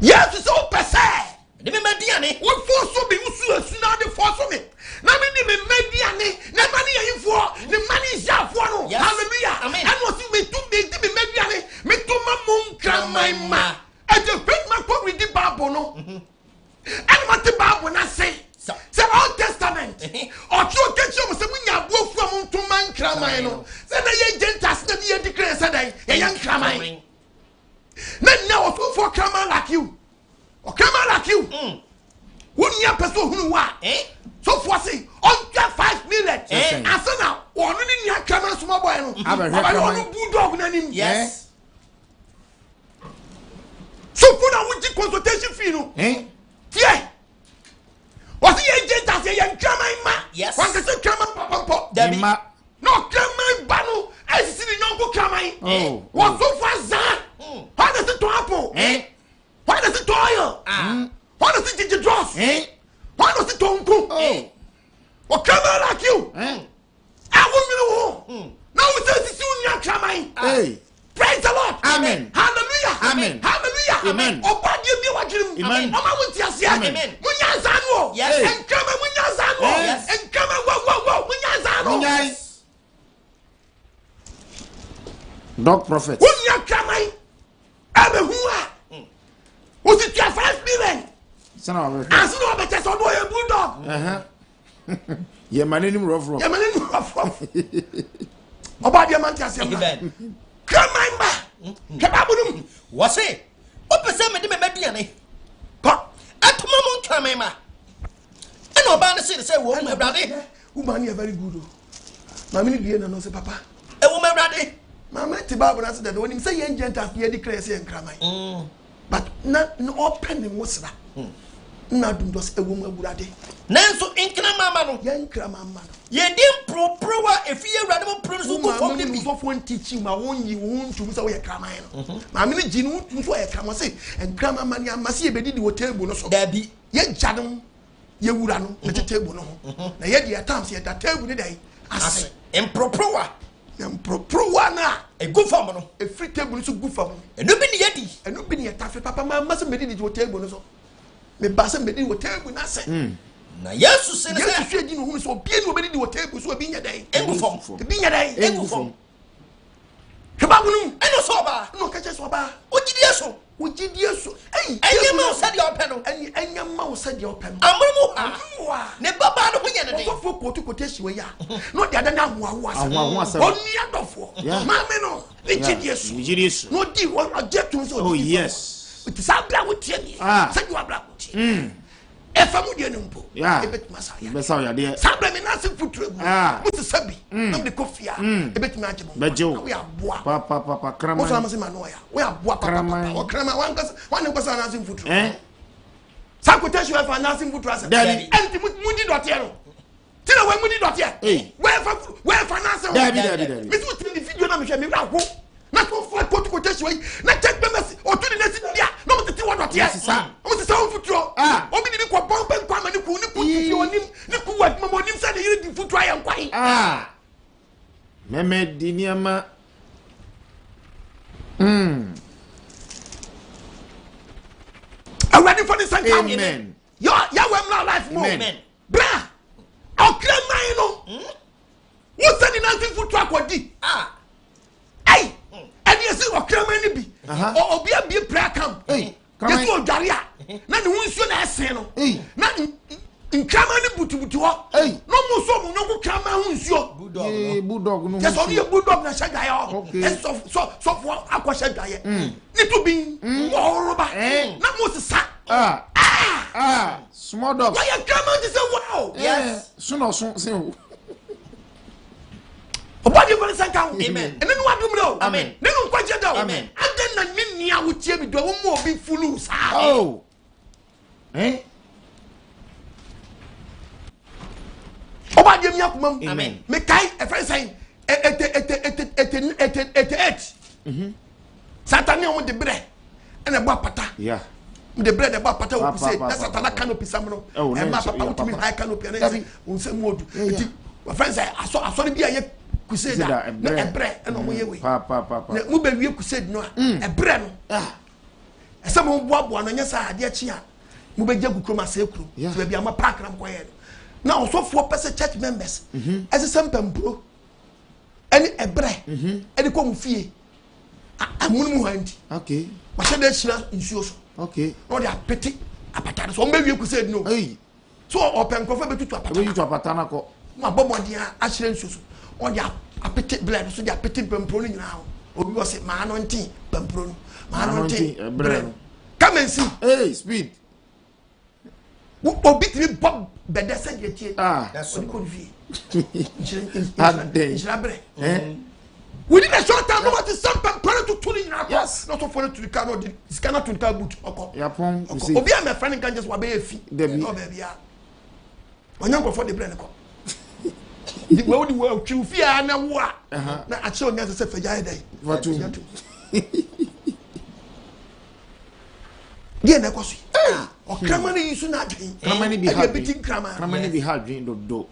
yes so pesa de me mediane wo force be usu na de force me na me di me mediane na mani yefo ne mani jafo no hallelujah amen and was me to be di me mediane me to ma mon kraman ma e de fit ma ko read the Bible no and ma the Bible na say Old Testament or true ketcho mo se munya bofu am to man kraman no say na ye gentas na ye declare say dai ye yan kraman na was for kraman like you or kraman like you wunya person hunu wa so for say on 5 million asana onu ni nya kraman small boy no aba onu bulldog na nim yes so for na wuji consultation fee no tie was ye gentas ye yan kraman ma yes wan ka say kraman papa Dabi no kraman ba no asisi ni nyonko kraman was so for zan how does it to happen why does it to oil why does it to dross why does it to unku what kraman like you I won't know now we say this unya kraman praise the Lord Amen. Hallelujah Amen. Hallelujah Amen. oba die bi wajirim Amen. mama wonti asia Amen. munya zanu Yes. and kraman munya zanu Yes. and kraman wow munya zanu Yes. Dog prophet. munya kraman abe huwa o ti 5 million Sana wa. asu no be tese odo ye bulldog Ye manenim rough. ye mani no afọ oba die man ti asia amen kraman ba kebabunum wose o pesa me de me mediane ko atuma mo kraman ma ena oba ne say wo mu awrade woman you very good o mama ni bie na no say papa e wo mu awrade mama ti Bible na say that when him say ye gentle ye declare say kraman but na no open the musra na dum dos e wo mu awurade nanso inkra mama no ye kraman ma no ye dim pro wa efiye awrade mo pro so ko fom de bi so for teaching ma won yi won tum say we kraman no mama ni gi no tum so ye kraman say kraman ma ni amase ye bedidi wo table no so dabi ye jadum ye wura no na table no na ye dia times ye da table ni dai ase improprowa na e go fam no e free table so go fam enu bi ni yedi enu bi ni tafe papa ma se medi di table no so me ba se medi wo table na se na yesu se yesu hwe di no hu so bie ni obedi di wo table so bi nya dai e go fam bi nya dai e go fam heba bunu eno so ba no ka che so ba ogidi eso enye ma usadi ope no enye ma usadi ope no amrumu ha ne baba no hunya ne de so fo kotu koteshi we ya no de ada na ho asa oni adofo ma me no egidi eso no di wo ajetu so oh yes it is abla wotie ni say you abla wotie efamu de ne mpo ebet masaya besa ya de sabra me na se futuro muti sabi na de kofia ebet ma agemo we aboa papa krama mo so amase ma no ya we aboa papa o krama wan nkwasa na se futuro sakoteshi we fa na se futuro asa enti mundi dote no tira we mundi dote we fa na se dabi mi so tiri video na me hwe me ra ho na so fo koteshi we na check be mesi o tu ni na si dia na mo tete wa dote o mo se sa futuro o mi ni ko bon ben kwa ma ni ku ti onim ni ku wa mo nim sa de yiri di futuro ya nkwan meme di niama ready for the second amen ya we na life mo amen bra o kra man no wo se ni na futuro akodi ai and you see o kra man ni bi obi abi prayer camp yesu odware a na ne hunsuo na esen no na nkrama ni butubutu ho no mo so mo nyoku krama hunsuo bulldog no yes only bulldog na shagaye ho so for akwasha gaye ni to bin oroba na mo sisa small dog why you krama to say wow yes suno sun obadi ko san kan amen ene no wadum do amen ne no kwaje do amen adan na ni a wotie bi do wo mo obi fulu sa obadi mi akumam amen me kai e friend say satani o de bre ene bo apata yeah de bre de bo apata o say na satana canopy samno e ma papa utimi high canopy na say unsem modu enti friend say aso bi aye kuseda na ebre eno mo yewe papa na mu be wie kused no ebre no ese mo boabo no nyesa ade achi a mu be jagu kroma se ekru so be ama park na ko ye na osofo pese church members ese sempempro eni ebre eni ko mu fie amunmu handi okay ma se de hira nsuo so okay no de apeti apata so mbe wie kused no so open kofa betutu apata na ko ma bomodia a hira nsuo so on dia apeti blood so dia apeti pempro ni nyina obi wo se ma no ntin pempro no ma no ntin bread come and see speed obi ti bob bedese de tie that's on ko vie and bread within a short time what is some pempro to tuni nyina yes not for to the car no this cannot to the boot oko yapon you see obi am friend can just wa be fi no baby a onyan ko for the bread ko di wo di wo twufia na wo a na a che onya se fagya dai watu die na kwaso o krama ni isu na adwen krama ni bi ha bitin krama ni bi ha adwen do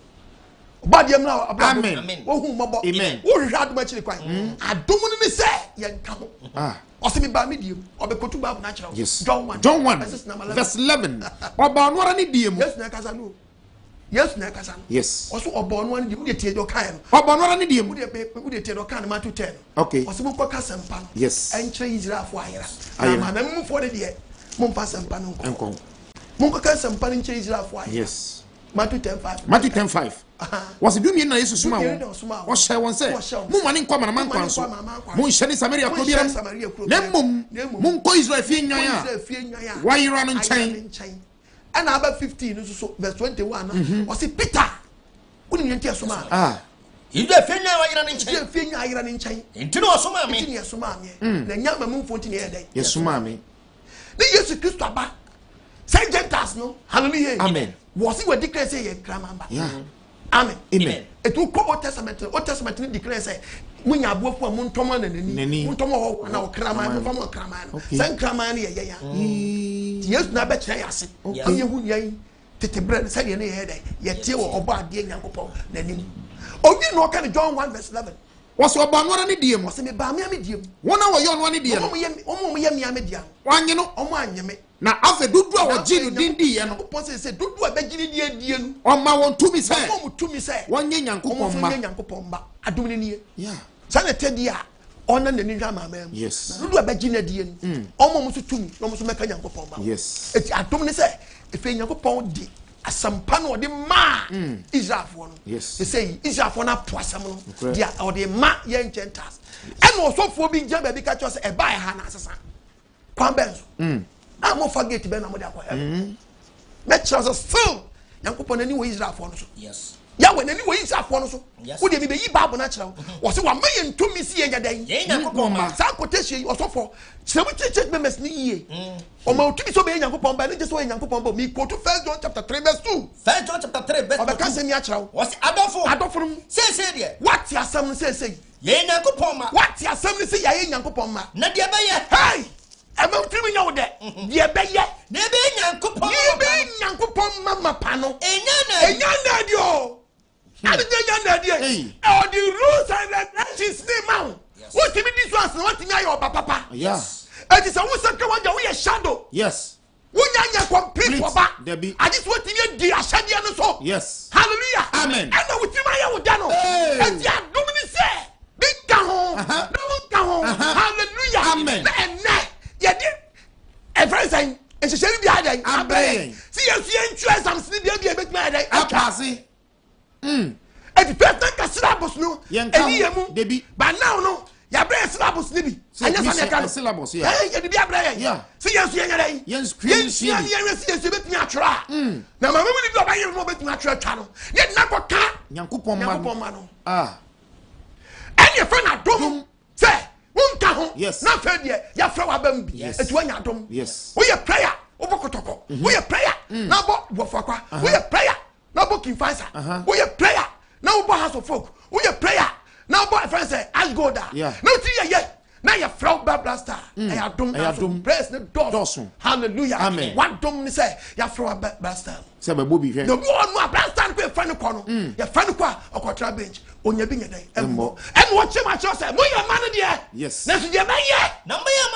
obadi am na amen wo hu mobo amen wo hwehwe adom akiri kwan adom ni se ye nka ho o se mi ba mi diem obekotu ba na kira John 1 verse 11 oba onwara ni diem yes na kasa no yes also obo no an di mu de tie do kan obo onwara ni diem mu de tie do kan ma to 10 okay also mu ko kasa mpa no yes enkyere Israel fo ayera na ma mu fo de mu mfa sampa no nko mu ko kasa mpa no enkyere Israel fo ayera yes Matthew 10:5 was dumi na Yesu suma wo hye won se mu mane nkwa mana mankwa so mu hye ni Samaria ko biara na mum mu nko Israel fie nwan a wa yira no nchen and about 15 so verse 21 o se Peter woni nti asoma Ide fenya wa yira ni nchen ide fenya yira ni nchen ntino osoma me ntino asoma me na nyama mu mfo ntino ye dai yesuma me ni Yesu Kristo aba say Gentiles no hallelujah amen was he declare say ye kramamba yeah amen amen it will come Old Testament ni declare say munya abofu mu ntomo na nani mu ntomo ho na okrama mu famo okrama no say okrama na ye ya Yesu na be kire yase ye hu yan tete bread say ye na ye dey ye tie wo oba ade Nyankopon nanim obi no ka John 1:11 was oba no ne die mo se me ba me diem wona wo yo no ne die omo ye me dia wanye no omo anyeme na afa dudu a wo gi no din die no Nyankopon say dudu a be gi ni die nu oma won tumi say omo tumi say wanye Nyankopon ma adum ni nie yeah sa na tedi a ona na ni hwa mama yes dudu a be gi na die nu omo mo so tumi omo so meka Nyankopon ma yes eti adum ni say efe Nyankopon di asampa no de ma Israelfo no yes they say Israelfo na po asam no dia o de ma ye enchantas and osofo bi gyan ba bi ka cho say e ba e ha na asesa kwan benzo am forget be na mo de akwa me cho still Nyankopon ani wo Israelfo no so yes ya we nani wo Israelfo no so wo de bi be yi Bible na kira wo se wa ma ye ntumi si ye nyadan ye Nyankopon ma sa quotation osofo se wo church members ni ye o ma otumi so be Nyankopon ba ni je so ye Nyankopon ba mi quote 1 John chapter 3 verse 2 1 John chapter 3 verse 2 o be ka se mi a kira wo se adofo say de what ya sam say ye Nyankopon ma what ya sam say ya ye Nyankopon ma na de ba ye hey e ma otumi nya wo de be ye na be Nyankopon ye be Nyankopon ma pa no enya na di o ade enya na di e the rules and regulations ni ma what me this one what me ayo papa yeah it is a wo say wanja wo ye shadow yes wunya complete for ba I just want to di ashade no so yes hallelujah amen and we ti ma ye wo da no and ya domini say big ho no ho hallelujah amen and ye di e friend say e se sheri bi adan amen see you interest am see dey be ma adan apasi and the first ka syllabus no eni yemu debi but now no ya bre syllabus ni bi anya fa ne ka syllabus yeah eh ye bi abre yeah see yes ye nyare yes screen see yes betimi atwra na mama we ni oba ye no betimi atwra twa no ye na ko ka Nyankopon ma no ah any friend adom say won ka ho yes na fa de ya fra wa bam bi etu anya adom yes we ye prayer obokotoko we ye prayer na bo bofakwa we ye prayer na bo kinfansa we ye prayer na bo house of folk we ye prayer now boy friend say ask go da no ti ye na ya frau blaster I adom praise the doors hallelujah amen one dom ni say ya frau blaster say be bobi hwe no no blaster ko friend ko no ya friend ko akotra bench onya bi nyadan embo and what you match say mo ya man there yes na so je ba ye na mo ya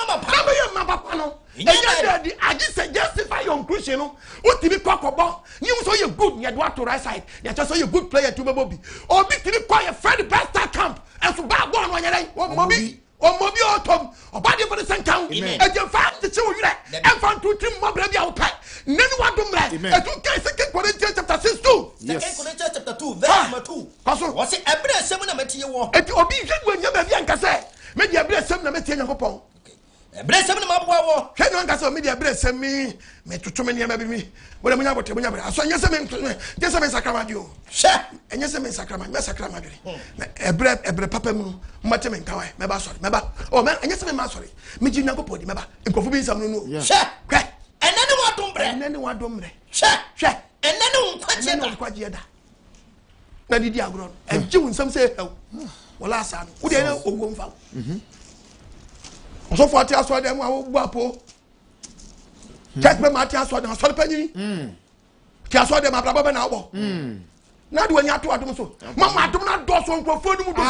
mama pa no enya dey I just justify your inclusion no o ti bi kwakobo you so you good you do to right side you just so you good player to bobi obi ti bi kwa your friend blaster camp and so ba go no nyadan o mobi o tom obade for the senkan e je fa ti che wo yire e fa to tim mo bra bia wo pa nani wa dom ra e tu kai second Corinthians chapter 6:2 second Corinthians chapter 2 verse 2 kaso wo se ebre sem na metie wo e ti obi hwe nya ba bia nka se me di ebre sem na metie Nyankopon ebre sem na maboa wo hwe no nka se me di ebre sem me tutu me niam ba bi mi bo munya bote munya bra aso nya se me sakramadio she enya se me sakramadio na ebre papa mu mmate me nka wa me ba sorry me ba o me enya se me ma sorry me ji Nyankopon di me ba nkofo bi nsam no she hwe enene wa dombre she enene nkwaje da na didi agro en ji wunsam se hew wala asa no wo de na owo mfa so for tia so dem awo bu apo check me ma tia so dem so panyini tia so dem abrabo be na wo na de wani ato adom so mama adom na do so nkofo ni mu do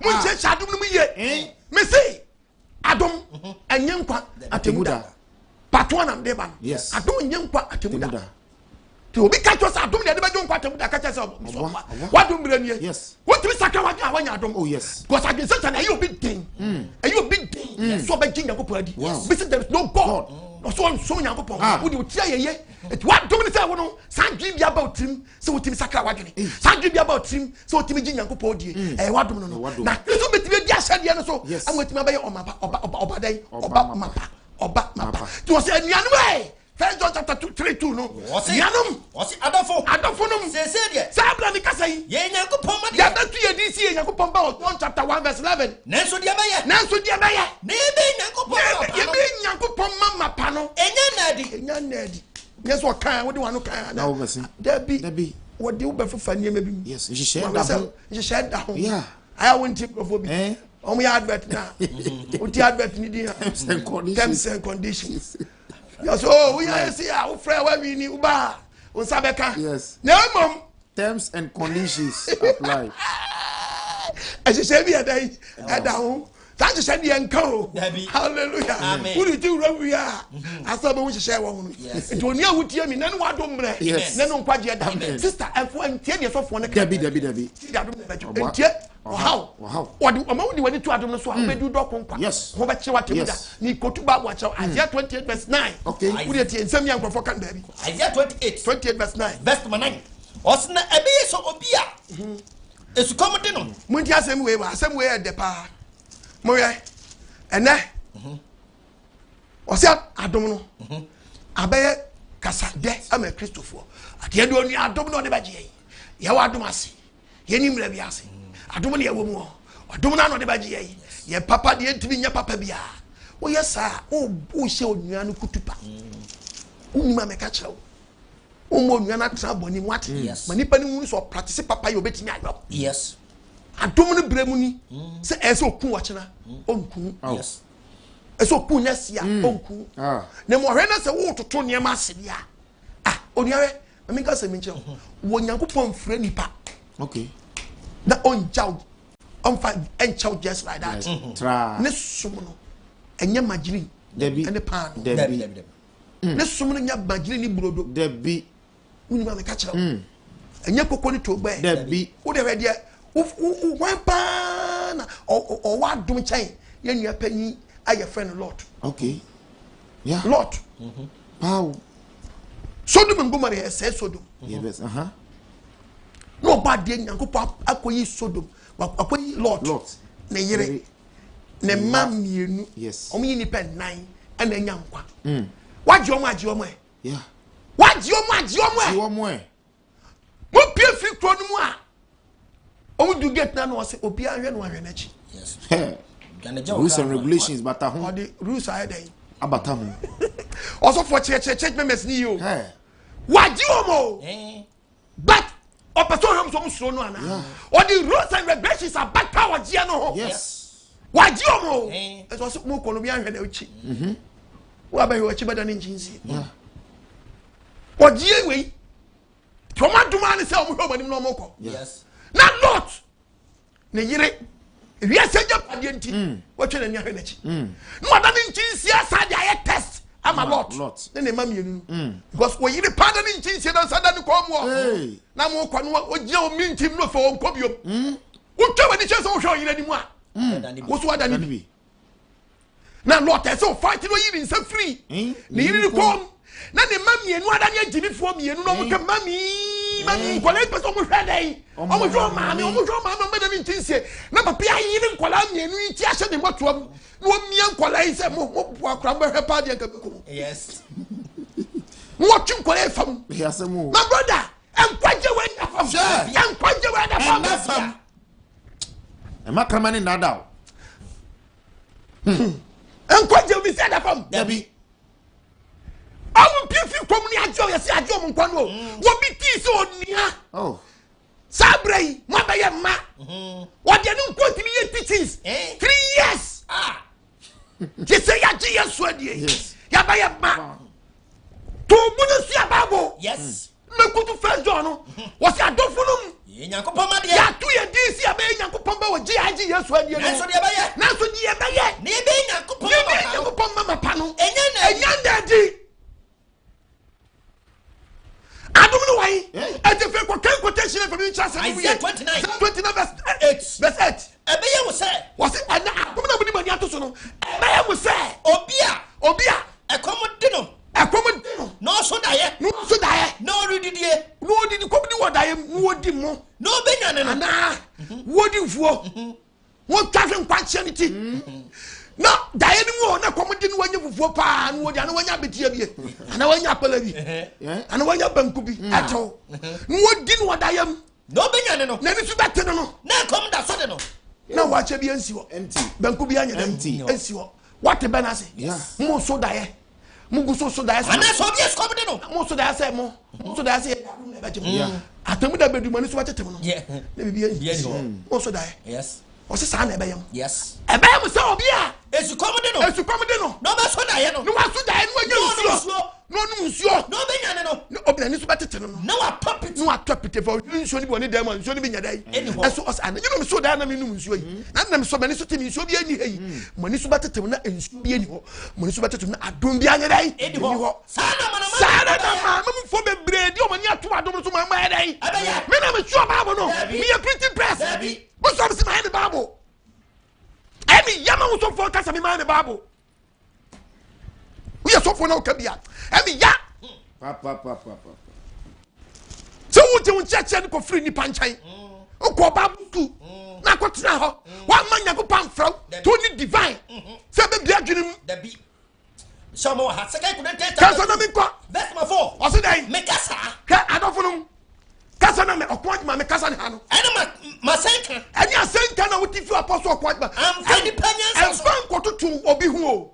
mu nche cha adom ni mu ye me say adom Ngye Nkwa Atemuda patron am de ban Adom Ngye Nkwa Atemuda ti obi ka cho sa adom de be Nkwa Atemuda ka cha sa wadom bra nie what we saka wanya adom oh yes because again Satan are you big thing are you big thing so be king Nyankopon adi because there is no God so Nyankopon wo de otia yeye it wadom ni say wo no sanji bia ba otim so otim sakra wadwene sanji bia ba otim so otim gi Nyankopon odi wadom no na so betime di asade no so amotime ba ye oba dai oba mapa to say nianu e 1 John chapter 3:2 no nianum wasi adofo no se de sabla ni kasai ye Nyankopon ma de ya betu ye di si Nyankopon ba John chapter 1 verse 11 nanso dia ba ye ne be Nyankopon mapa no enya nadi yes what kan wo de wano kan na wo mesi dabi wo de wo be fufa niam bi yes je share da ho yeah I want to go be omo ya advert na o ti advert ni di terms and conditions yes oh we are see how friend we ni uba Unsabeka. Yes. No, mom. Terms and conditions apply. As you say, we are there. That is Ngye Nkwa. Hallelujah. Amen. Who do you think we are? I said, we should share one. It will near with you. None of them. Yes. None of them. Sister, and for 10 years of one. Debbie. How? What do you want to Adom so how do dog Nkwa? Yes. Ngye Nkwa Atemuda. Ni kotuba watch out. Isaiah 28 verse 9. Okay. Who do you think Ngye Nkwa for can baby? Isaiah 28 verse 9. verse 9. Osna ebe so obia. Esu komode no. Munti asem we de pa. Moye. Ene. Osia Adom no. Abaye kasa de ama Christopher. Ade ade oni Adom no de baje yi. Ye wa Adom ase. Ye ni mra bi ase. Adom ne ye wo mu. Adom na no de baje yi. Ye papa de ntimi nya papa bia. Wo yesa o hye onua no kutupa. Unima me ka chewo. Omo onua na tra boni mu ate. Manipa ni hu so practice papa ye obetimi ayo. Yes. Adom no bremu ni se ese okun wo chena onku. Yes. Ese okun na sia onku. Na mo hwe na se wo toto ne ma ase bia. Ah, onuawe, me ka se mi nche. Wo Nyankopon frɛ nipa. Okay. Na onjaw. Fa enchaw just like that. Tra. Ne sum no. Enye magiri. Debbie. Ene pan. Debbie. Ne sum no nya magiri ni brodo. Debbie. Unima me ka kire. Enye kokko ni to gbe. Debbie. Wo de we de wan pa na o wa dum chen ye nua pani aye friend Lord. Okay. Yeah. Lord. Wow. Sodom ngoma re say Sodom. Yes. No bad de Nyankopon akoyi Sodom. Akoyi Lord. Ne yire. Ne mam mienu. Yes. Omo yi ni pen 9 ana Ngye Nkwa. Waji omo e. Yeah. Waji omo e. Mo pie fi kro no mu a. Omo do get na no say obi anhwe no anhwe na chi. Yes. Rules and regulations but or the rules are there. Abata ho. Also for church members ni yo. Waji omo. But person him so no ana. Or the rules and regulations are back power gia no ho. Yes. Waji omo. It was mo kono bi anhwe na uchi. Wo abaye wo chi bada ni nchinsi. Waji we. Tomaduma ni se omo hwe manim no moko. Yes. Na not ne yire wi aseja pade nti watwe na ni ahwe na chi no ada ni nchinsi asade aye test ama lot ne ma mienu because wo yire pade ni nchinsi na sada ni ko mo na mo ko no oje o mintim no fa won ko biom wo twa ni chese wo hwe yire ni mu a wo so ada ni bi na lot e so fight no yire nsa free ne yire ni ko na ne ma mienu ada ni agirifo mienu no mo ka mami kwala person mo hwe dai omo jo maami mbeda mi ntinsie na papa ayire nkwala mienu ti ahye ne motoam no mia nkwala yi se mo bo akra mbo hwe pa de nka beko. Yes. Mo tun kwala fam. Yes mo. My brother, enkwaje we na fam. Enkwaje we na fam. E makama ni nada. Enkwaje we se na fam. Debbie. Awu pifi komuni ajo ya se ajo mo nkwa no. Wo bi ti se onia. Oh. Sabrei, mo ba ye ma. Wo de no continue ye teachings. 3 years. Je say ya ji yesu adie. Yes. Ya ba ye ma. To bunu si ababo. Yes. Me kutu first John no. Wo si adofunum. Ye Nyankopon ma de. Ya tu ye di si abe Nyankopon ba wo ji aji yesu adie no. Na so de ba ye. Na so di ye ba ye. Ne be Nyankopon mama pa no. Enya na di. Adom no why? Ete fe ko kan quotation from Isaiah Isaiah 29 verse 8. Ebe ye wo se. Was it ana adom na bodi mani ato so no. Ebe ye wo se. Obia. Ekomode no. No so daye. No rididie. No didi ko bi wo daye wo di mo. No benya ne no. Ana wo di fuo. Wo twafe nkwanche ne ti. No daye ni wo na komodi no wanya fufuo pa no wo dia no wanya betia bie. Ana wanya apala bi. Ana wanya banku bi. Ato. No wo di no daye m. No benya ne no. Na ni su bete no. Na kom da so de no. Na wa che bi ansi wo. Empty. Banku bi anya empty. Ansi wo. What be na say? Mo so daye. Mo gu so daye. Ana so bi eskom de no. Mo so daye say mo. So daye say Atemuda bedu mani so wachetem no. Yeah. Na bi ansi. Mo so daye. Yes. ɔse saa na ɛbɛyɛ yes ɛbɛyɛ mo sɛ obi a esukomde no no ba so da ye no no wa so da ye no anya nsuo no no nsuo no be nyane no obina ni so betete no na wa topit for nsuo ni bi oni dan ma nsuo ni bi nya dai ɛso ɔse ana you know so da na me num nsuo yi na na me so mani so te me nsuo bi ani yi mani so betete na nsuo bi ani hɔ mani so betete na adom bi anya dai ani hɔ sana ma me fo bebre di o mani ato adom so ma ma dai me na me sure bible no me a printing press mo so se ma the bible Emi yama wo so for kasa me man the Bible. We are so for no kabia. Emi ya. Pa. So wo je wo church ni ko free ni panchan. O ko Bible school. Na ko tena ho. Wa man Yakobon from to ni divine. Se be bia dwene da bi. So mo ha second Corinthians kasa na me kwa. Verse 4. O se dai. Me kasa. Ka adofo no. Kasa na me okwa ma me kasa ne ha no. Ene ma senka. Ene asenka na wo ti fi apostle okwa ma. Am fa di panyansa. Am fa nkototo obi hu o.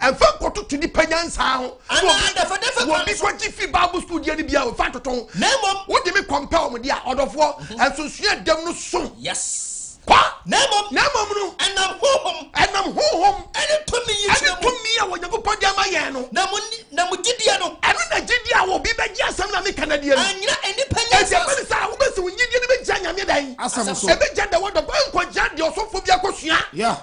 Am fa nkototo di panyansa ho. Ana dafa wo bi ko ti fi Bible school dia ni bia o fa toton. Na mom wo di me compare mo dia odofo enso sua dem no so. Yes. Kwa na mom no. Enam hohom. Ene to me yi ene to me a wo Yakobon dia ma ye no. Na mo gidia no. Eno na gidia wo bi be gi asam na me Canadian. Anyina eni panyansa. E be sa wo be se wo gidia ni be gya nyame dan. Asam so. E be gya the word of God ko gya de osofo bia ko sua. Yeah.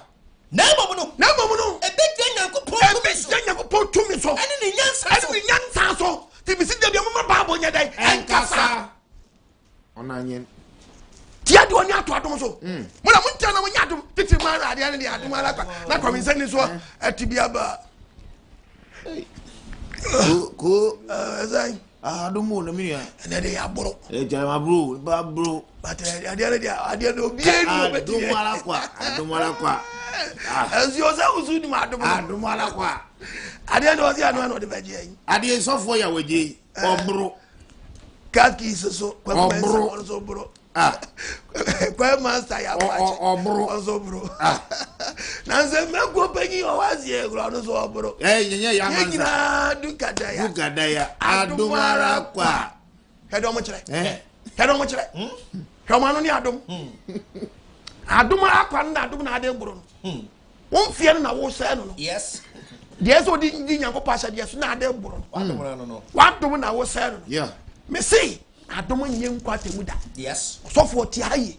Na mom no. E be gya Yakobon. E be gya Yakobon to me so. Ene ni nyansa so. Ti bi si de bia mo Bible nya dan. Enkasa. Onanyen. Tia de oni ato adom so. Mo na mo ntia na mo nya adom. Titi ma ra ade ne adom ala kwa. Na kwa mi sani so atibia ba. Ko Ezai. Adomo na mi ya. Ene de ya boro. E jama bro. But ade obi enu obeti. Adomo ala kwa. Ezi o sa usu ni ma adom. Adomo ala kwa. Ade no si anu anu de beje yin. Ade sofo ya weje obro. Kaki so kwa mensa so bro. Kwa master ya kwachi. Obro. So bro. Na nze mego penyi o wazi e gro no so obro. Nyenye ya manza. Nyina dukadaya. Adomo ala kwa. Hedo mo kire. Hedo mo kire. Hwama no ni adom. Adom akwa na adom na ade gboro no. Won fie no na wo se no no. Yes. Yes o di Nyankopon asha de so na ade gboro no. Wadom na wo se no. Yeah. Me say Adom Ngye Nkwa Atemuda. Yes. So for ti haye.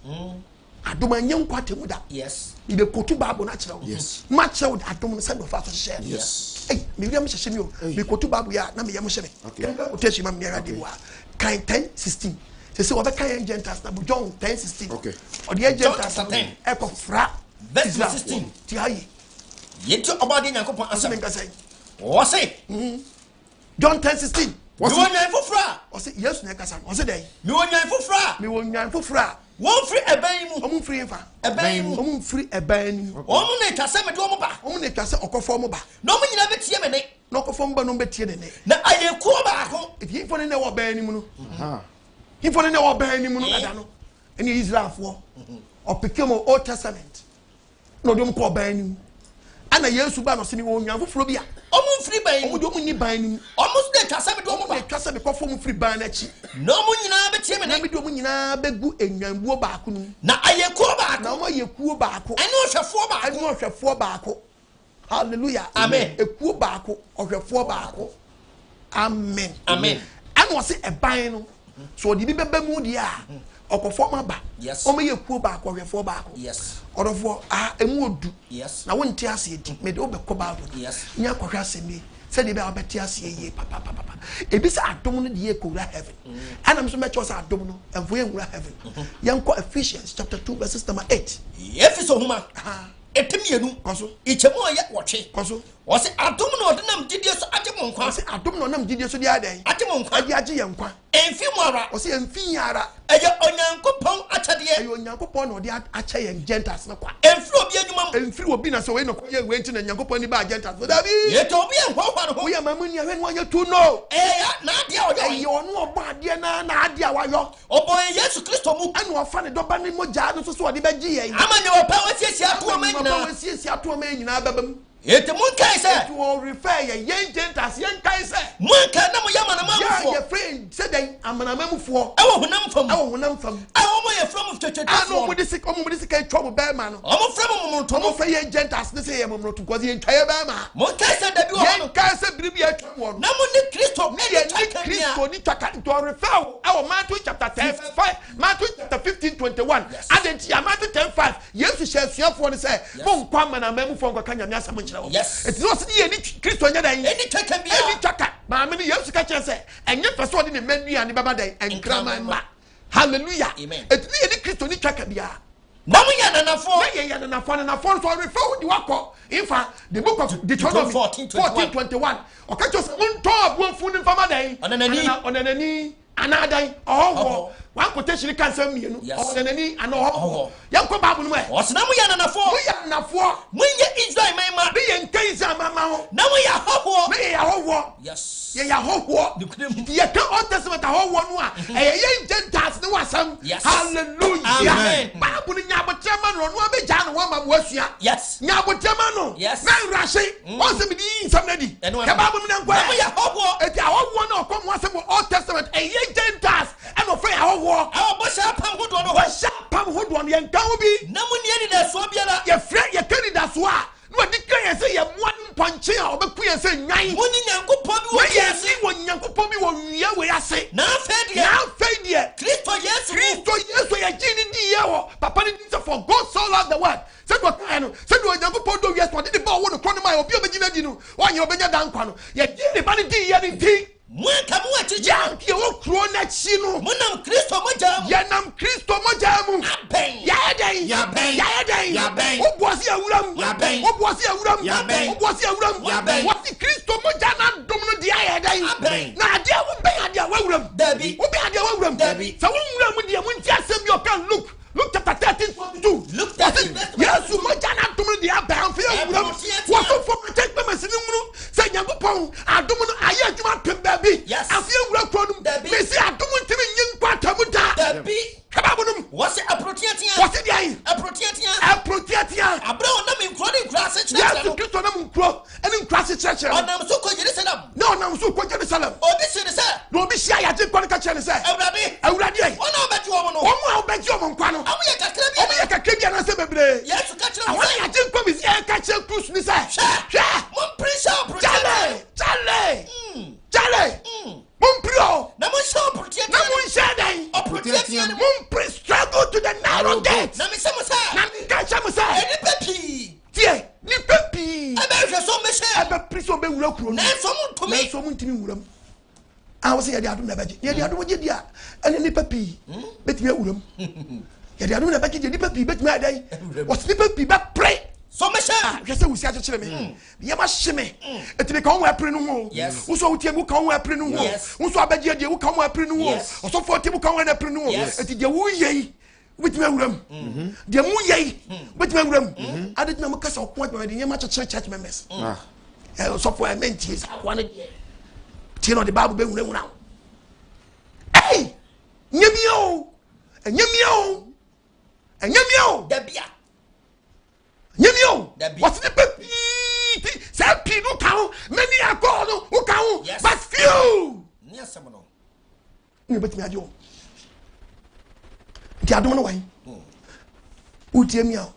Adom Ngye Nkwa Atemuda. Yes. Ibe kotu Bible na kire wo. Yes. Ma kire wo Adom no se do fa so share. Yes. Hey, me wi am hye mi o. Me kotu Bible ya na me yam hye me. Okay. O te hye ma me ya de wa. Kan 10:16. Se we be kan Gentiles na John 10:16. Okay. O de Gentiles 10. E ko fra verse 16. Ti haye. Yeti obade Yakobon asem. Me nka say. O say. John 10:16. What's your name for fra? O say yes na kasa. O say dai. Me wonyan for fra. Me wonyan for fra. Won free eban mu. Omu free fa. Eban mu. Omu free eban ni. Omu na kase me do omu ba. Omu na kase okofo mu ba. Na omu nyina betie me ne. Na okofo mu ba no betie ne ne. Na ayeku ba ko. If you for ne wo ban ni mu no. He for ne wo ban ni mu no ada no. Eni Israel fo. Opekemo Old Testament. No dum ko ban ni mu. Ana Yesu ba no se ni wo nwan foforo bia. Omu free ban. Omu do omu ni ban ni. Omu de kase me do omu ba. De kase me kofo mu free ban na chi. Na omu nyina betie me Na ne. me do omu nyina begu enwanbuo ba ko no. Na ayeku ba Na ko. omu yekuo ba ko. Ene ohwefo ba ko. Ene ohwefo ba ko. Hallelujah. Amen. Ekuo ba ko, ohwefo ba ko. Amen. Amen. Ana wo se eban no. So odi bi beba mu dia. Okofo ma ba. Yes. O me yekuo ba ko, ohwefo ba ko. Yes. Odofo emu odu. Yes. Na won ti ase edi. Me de obekọ Bible. Yes. Nya kwahwa asemi. Se de be obeti ase ye papa. Ebi se adom no de ye kowura heaven. Ana mso mecho se adom no enfo ye nwura heaven. Yanko Ephesians chapter 2 verse number 8. Efeso huma. Etemienu. Koso. Ichemu aye woche. Koso. O se adom no odinam gidie so Adom Nkwa. O se adom no nam gidie so de adan. Adom Nkwa. Ade age ye nkwa. Enfi mu ara. O se enfi ara. Eye Onyankopon achade. Ayo Nyankopon no de ache ye Gentiles na kwa. Enfi obi adwuma. Enfi obi na so we no ye we nti na Nyankopon ni ba Gentiles. So da bi. Ye to obi enhwa no ho. We mamuni ahwe no anya tu no. Na ade a oyo. Ayo no obo ade na ade a wayo. Obo Yesu Kristo mu. Ana ofa ne doba ne moja no so so ode beji ye. Amanye opa wasiesia to ma nyina. Wasiesia to ma nyina babam. It will refer ye young Gentiles, young Kaiser. Munka na mo yama Yeah, your friend said they am an amem for. I won't from. I won't from. I want from church. I know with this trouble bear man. I'm from Tomo for ye Gentiles, they say I'm not to cause the entire Bama. Munka said that you young Kaiser Bibia one. No one Christo, Christo, Nitaka to refer our Matthew chapter 10, 5, Matthew chapter 15, 21. And then Matthew 10, 5. Yes, we shall see up for the say, Fong Quam and a memo from Kanya. Yes. It's not any Christo any check can be any chaka. Mammy, you have to catch and say, and yet persuade in the menu and the Baba Day and Grandma. Hallelujah. Amen. It's any Christo ni chaka bia. Now we are enough for and a phone so refer the wako. In fact, the book of Deuteronomy 14:21. Okay, just one top one food in Fama Day on an knee. Another one potentially cancel me, or any and all. Young Babu, what's now we are enough for? We are enough for. When you Israel, my mother, be in case I'm a mamma. Now we are hot. May I walk? Yes, ye are hot. You can't Old Testament a whole one. A young Gentiles no some. Yes, hallelujah. Amen. Babu Nyabu Chairman, one be Jan, one was ya. Yes, Nyabu Chamano. Yes, man, Rashi. Once a bit somebody. And when Babu Ngye Nkwa, we are hot. It's our one or come once more Old Testament. A young Gentiles. I'm afraid our war. Our Bosha Pam Hood one over Sharp Pam Hood one, young Gaubi. No one needed a Swabiana. Your friend, your Kenny, that's why. No, declare say you one punch or the queer say nine. One young Poppy, yes, one young Poppy will hear where I say. Now, fed yet. Christo, yes, we are Jenny Dio. Papa needs for God so loved the word. Said what I know. Said what young Podo, yes, what did the ball want to crown my opinion? Why you're Benya Danquano? Yet, the vanity, anything. Mwaka mwachi jam ki o kro na chi no munam Kristo mojamu ya nam Kristo mojamu aben ya den obuasi awuram wati Kristo mojana dom no dia ya den na ade wo ben ade awuram dabi wo ben ade awuram dabi sa wo wuram dia munti asem bi o kan Luke chapter 13:42. Look at it. Yes, you might not do the above. What for take them as you say, Yankupon, I don't know. I yet you baby. Yes, I feel well from the baby. I don't want to be Ngye Nkwa Atemuda. What's it a protein? What's it? A protein. A brown name including classes. Yes, you get on them and in classes. I'm so called Jerusalem. No, I'm so called Jerusalem. Oh, this is the no be shy. I take one catch and say, already. One more bet you on Quano. I'm like a Caribbean and say, yes, catch it. I want to take from his air catch a cruise. One prince, Charlie. Mumpro, Namusha, Namusha, Opportunity, Mumpri struggle to the narrow gate. Namisamusa, Namikachamusa, Nipepi, dear, Nipepi. I bet so much. I bet Priso be Roku, someone to me. I was here, the Adom Ngye Nkwa, the Adom Ngye Nkwa, and the Nipepi, bet me a room. The Adom Ngye Nkwa, the Nipepi, bet me a day. What's Nipepi, but pray. So much, just we see a chimney. Yamashime, it may come where Prenu. Yes, who saw Timu come where Prenu. Yes, who saw Badia, you come where Prenu. Yes, or so for Timu come where Prenu. Yes, it is the Wuye with my room. The Muye with my room. I didn't know because of what my dear much church members. So for a mentees, I wanted Tino the Bible being now. Hey, Yamio, and Yamio, and Yamio, Debia. What's the baby? Some people count, many are gone who count, but few. Yes, someone. You bet me, I do. I don't know why. Who tell me out?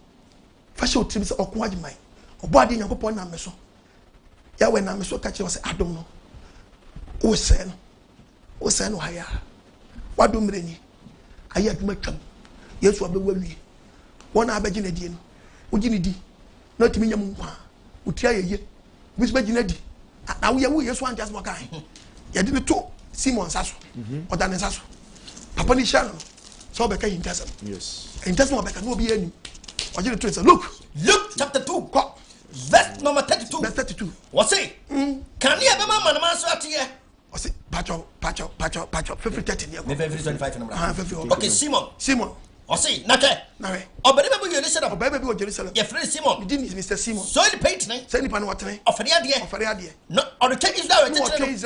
Fashion trips or quite mine. Or body and upon a meso. Ya when I'm so catching us, I don't know. Oh, sen. Oh, sen, higher. What do me? I had to make them. Yes, what will we? One Aberdeen. Ujinidi not me nyampa utia ye which beginadi na we yeso an just mokai ye de to Simon saso oda ne saso papa ni sha so be ka intesa yes intesa no be ka no be ani ojire to say look chapter 2 verse number 32 what say can you be man man so atiye o say pacho 50 30 ne ko 25 number okay Simon o say nake Obedi be Jerusalem. Obedi be Jerusalem. Your friend Simon. You didn't Mr. Simon. So the patron. Send nipa no watene. Ofere ade. No, or the king Israel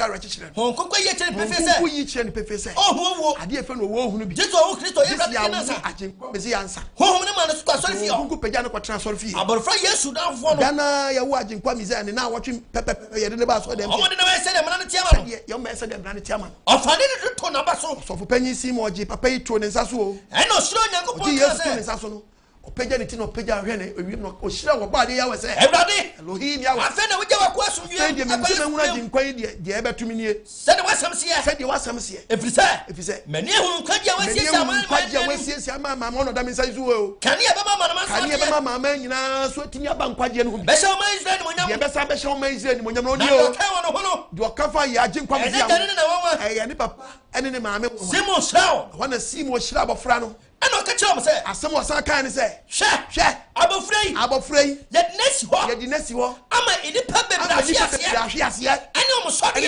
rechichire. Hon kokwa ye chere pefe se. Who yi chere ni pefe se. Oh, ade fe no wo hunu bi. Jesus o Kristo ye bra ke na sa. Ajenkwa bezi ansa. Hon ne ma no so asori fi o. Kunku peja no kwatra asori fi. Aborfa Yesu dan fo no. Dana ya wo ajenkwa miza ne na wotwe pepe ye de ba so dem. O mo de na we se dem na tiama no. Ye me se dem na tiama. Ofane ne to na ba so. So for penyi Simon oje papa yi to ne nsa so o. E no suro Nyankopon ka se. Ne nsa so no. Opeja ni ti no peja hwe ne ewim no ohira wo ba de ya we se. Ewrade. Elohim ya we. Afa na wo je wa ko asumwie. Se de me se hunu ajenkwa yi de ebetumi nie. Se de wasam se ye. Se de wasam se ye. Efrise. Mani ehun kwaje wasiesia ma. Kwaje wasiesia ma ma no da me nsa so o. Kani e be ma ma so. Kani e be ma ma nyina so tini aba nkwaje no. Be se o ma Israel mo nyam. Ye be sa be se o ma Israel mo nyam no ni o. Ka wono hono. Do ka fa ya ajenkwa mo dia. Ene na wo ma. Eh ya ni papa ene ne maame. Simon Shaw. Wana Simon shira abofra no. Eno ka kire o se. Asem o san kan ni se. Hwe. Abofra yi. Ye dinesi ho. Ama enipa bebra hwe ase. Ene o mo so de.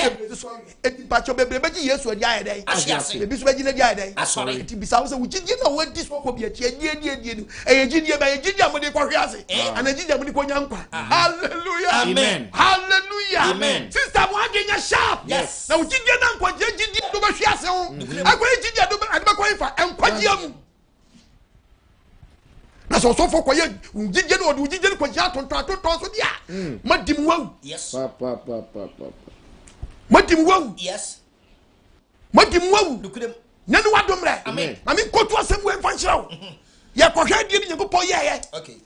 Enipa cho bebre beji Yesu adi ayedai. Ebi so beji na di ayedai. Asori. Ti bisa wo se wujiji na wo di so ko bi ati die. Eyejidi ba yejidi amode ko hwe ase. Anajidi amode ko nyankwa. Hallelujah. Amen. Hallelujah. Amen. Sister mo agenya sharp. Yes. Na wujiji na nkwa jejidi do ba hwe ase ho. Akwa ejidi ado ba ko ifa enkwaji amu. Na so for kwa ye ujije no de ujije ko ja tonton so dia madim wawu. Yes. Madim wawu. Yes. Madim wawu. Lukudem. Nyane wadomre. Amen. Na me kotu asem we mfa nhyira wo. Ye ko hwa die bi Nyankopon ye. Okay.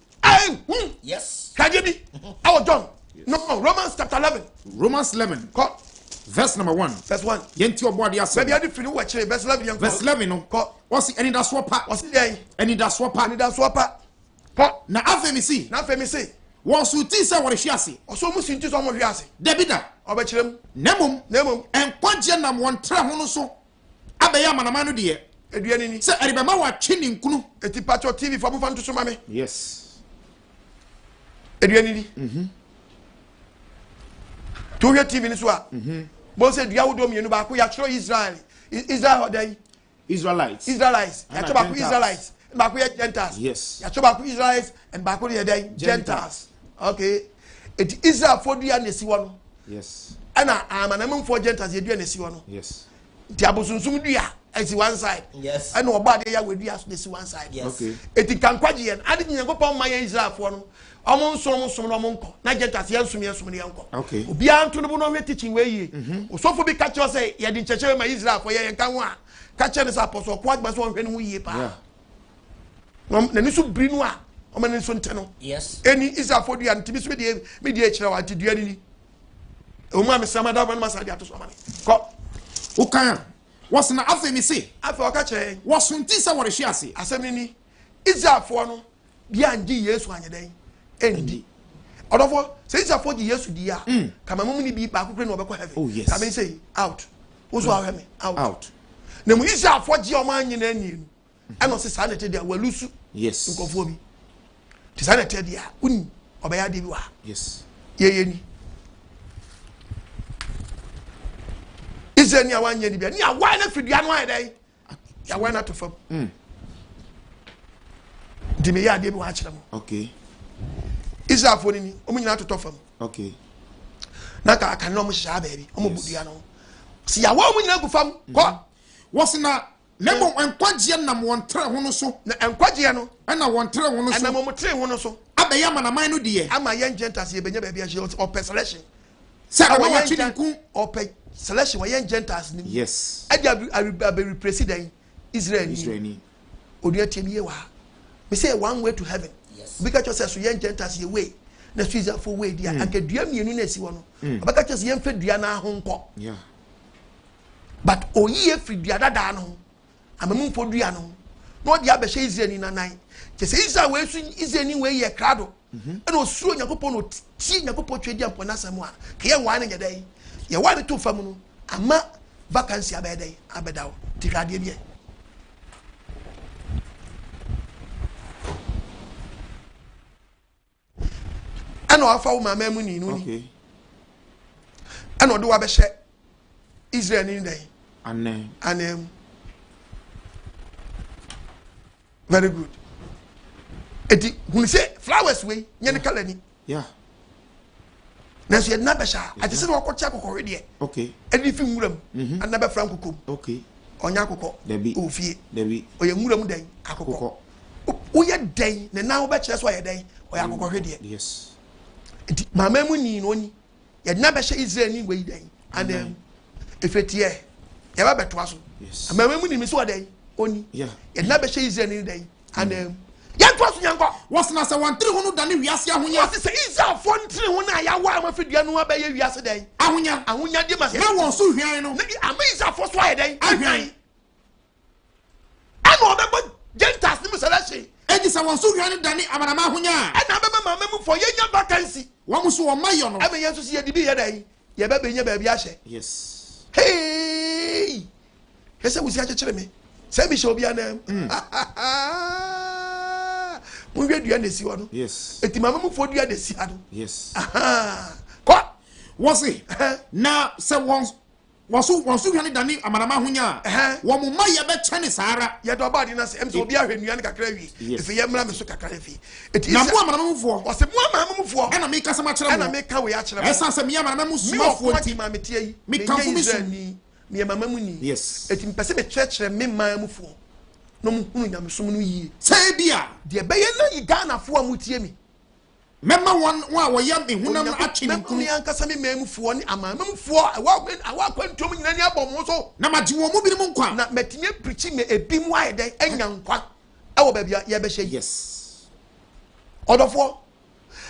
Yes. Hwa die bi. Our John. No, Romans chapter 11. Romans 11. Verse number 1. Verse 1. Yenti obodi asa. Baby adi fini wa kire verse 11 Verse 11 no. What's any da swapa? What's dey? Any da swapa? Any da swapa? Na afemisi. Na afemisi. Won su ti se wore hwiase. Oso mu sinti so mo hwiase. Debida. Oba kirem. Nemum. Enkwaje nam won tra ho no so. Abeya manama no de. Eduani ni. Se eribema wa twe ni nkunu. Eti pacho TV for mfa ntuso mame. Yes. Eduani ni. Tuwe TV ni so a. Bo se dua wodo mienu ba ko ya kiro Israel. Israel hodai. Israelites. Ya to ba ko Israelites. Ba ko ya Gentiles. Yes. Ya to ba ko Israelites and ba ko ya dai Gentiles. Okay. It Israel for dua na si wono. Yes. Ana amanam for Gentiles ye dua na si wono. Yes. Ti abosunsum dua esi one side. Yes. Ana oba de ya we dua so si one side. Yes. Okay. Eti kankwaje yen ade Nyankopon ma ya Israel for no. Omo nsom no mo nko na Gentiles ye nsum ne yanko. Okay. Obi anto no no teaching we yi. Osofo bi ka che say ye di ncheche ma Israel for ye nka ho a ka che ne sa apostle kwa agba so hwe ne ho yie pa. Na ni so biri no a o ma ne so nte no. Yes. Eni Israel for dua ntibi so me die kire wa ti dua ni. O ma me sama da ba ma sa dia to so ma ne. Ko Ukan. What's na afemisi? afa o ka che. Wasunti se wore hwiase. Asem ni Israel for no bia ngi Yesu anyedan. Endi. Odofo say Israel for the Yesu dia. Kama mum ni bi ba kokre no obekọ heaven. Oh yes. Kama say out. Oso awe me Out. Na mu Israel for gi o man nyina ani nu. Eno se sa na te dia walusu. Yes. Nkofo bi. Ti sa na te dia uni obeya de bi wa. Yes. Ye ni. Israel ni awanya ni bia. Ni awa na fidua no ayi dai. Ya wa na to fam. Di me ya de bi wa kire mo. Okay. Israel for ni omu nyina to fam. Okay. Na ka aka no mo hia ba bi. Omo budua no. Si ya wa omu nyina gu fam. Ko What's na Nemo enkwaje nam won tre ho no so. na enkwaje no. Na won tre ho no so. Na mo tre ho no so. Abeya manaman no de. Ama yen Gentiles ye benya ba bia she or selection. Say na wa chiniku or selection wa yen Gentiles ni. Yes. Adi abi president Israel ni. Odia tiemi ye wa. Me say one way to heaven. Yes. Because you say so yen Gentiles ye way. Na so Israel for way dia ankadua mienu na si wo no. Abaka che yen fedua na ho nko. Yeah. But oyi efidua dada no. Amamu fodua no. No dia be she Israel ni nanan. Che say Israel we su Israel ni we ye krado. And osuro Nyankopon no ti Nyankopon twedi ampo na samu a. Ke ye wan nya dai. Ye wan to fam no. Ama vacancy abedai abedawo. Tikade bie. Ano afa wo mama mu ni no ni. Okay. Ano do wa be hye Israel ni dai. Amen. Very good. eti hun say flowers we nya ne color ni yeah na so ye na be sha ati se wo ko tia kokore de okay edi fi nwuram ana be frank kokom okay onya kokko debi ofie debi oye nwuram den akokko oye den ne na wo be kire so oye den oye akokko hwede yes eti mama mu ni no ni ye na be sha Israel ni we den and efetie ye ba beto aso yes mama mu ni mi so oden oni yeah ye na be sha Israel ni den and yanto aso nyanko wasna se wan 300 dane wiase ahonya wasi se Israel fo ntire ho na ya wa amafidua no abaye wiase den ahonya de ma se na won so hwan no ama Israel fo so aye den ahwan ano obebo gentas ni musalashi eji se won so hwan dane amanama ahonya ana baba mama mu fo yenya vacancy wo muso wo mayo no ama yenso se ye dibi ye den ye ba benya ba bi ahye yes hey hese wusi akekere me se mi she obi anam mun we dua na si wo no yes eti mama mu fo dua na si ado yes ko wose na se won wasu hwan dane amanama ahonya wo mo maye be chane saara ye do ba di na se em so obi ahwenua ne kakra wi efi ye mra me so kakra efi eti na mo amanama mu fo wose mo amanama mu fo ana me kasa ma kire mo ana me ka we a kire mo esa se me amanama mu suma fo ti ma me tie yi me kan fu mi so ni me mama mu ni yes eti mpese me kire me man mu fo no mu hunu nyame som no yi sai bia de be ye na yi Ghana fo a mu tie mi mema won wa wo yam ehunam achi ne nkunu me ankasa me man mu fo ni amama mu fo awa kwantom nyina ni abom so na maji wo mu bi mu nkwa na metinye preach me ebi mu aye den enya nkwa e wo ba bia ye be hye yes odofo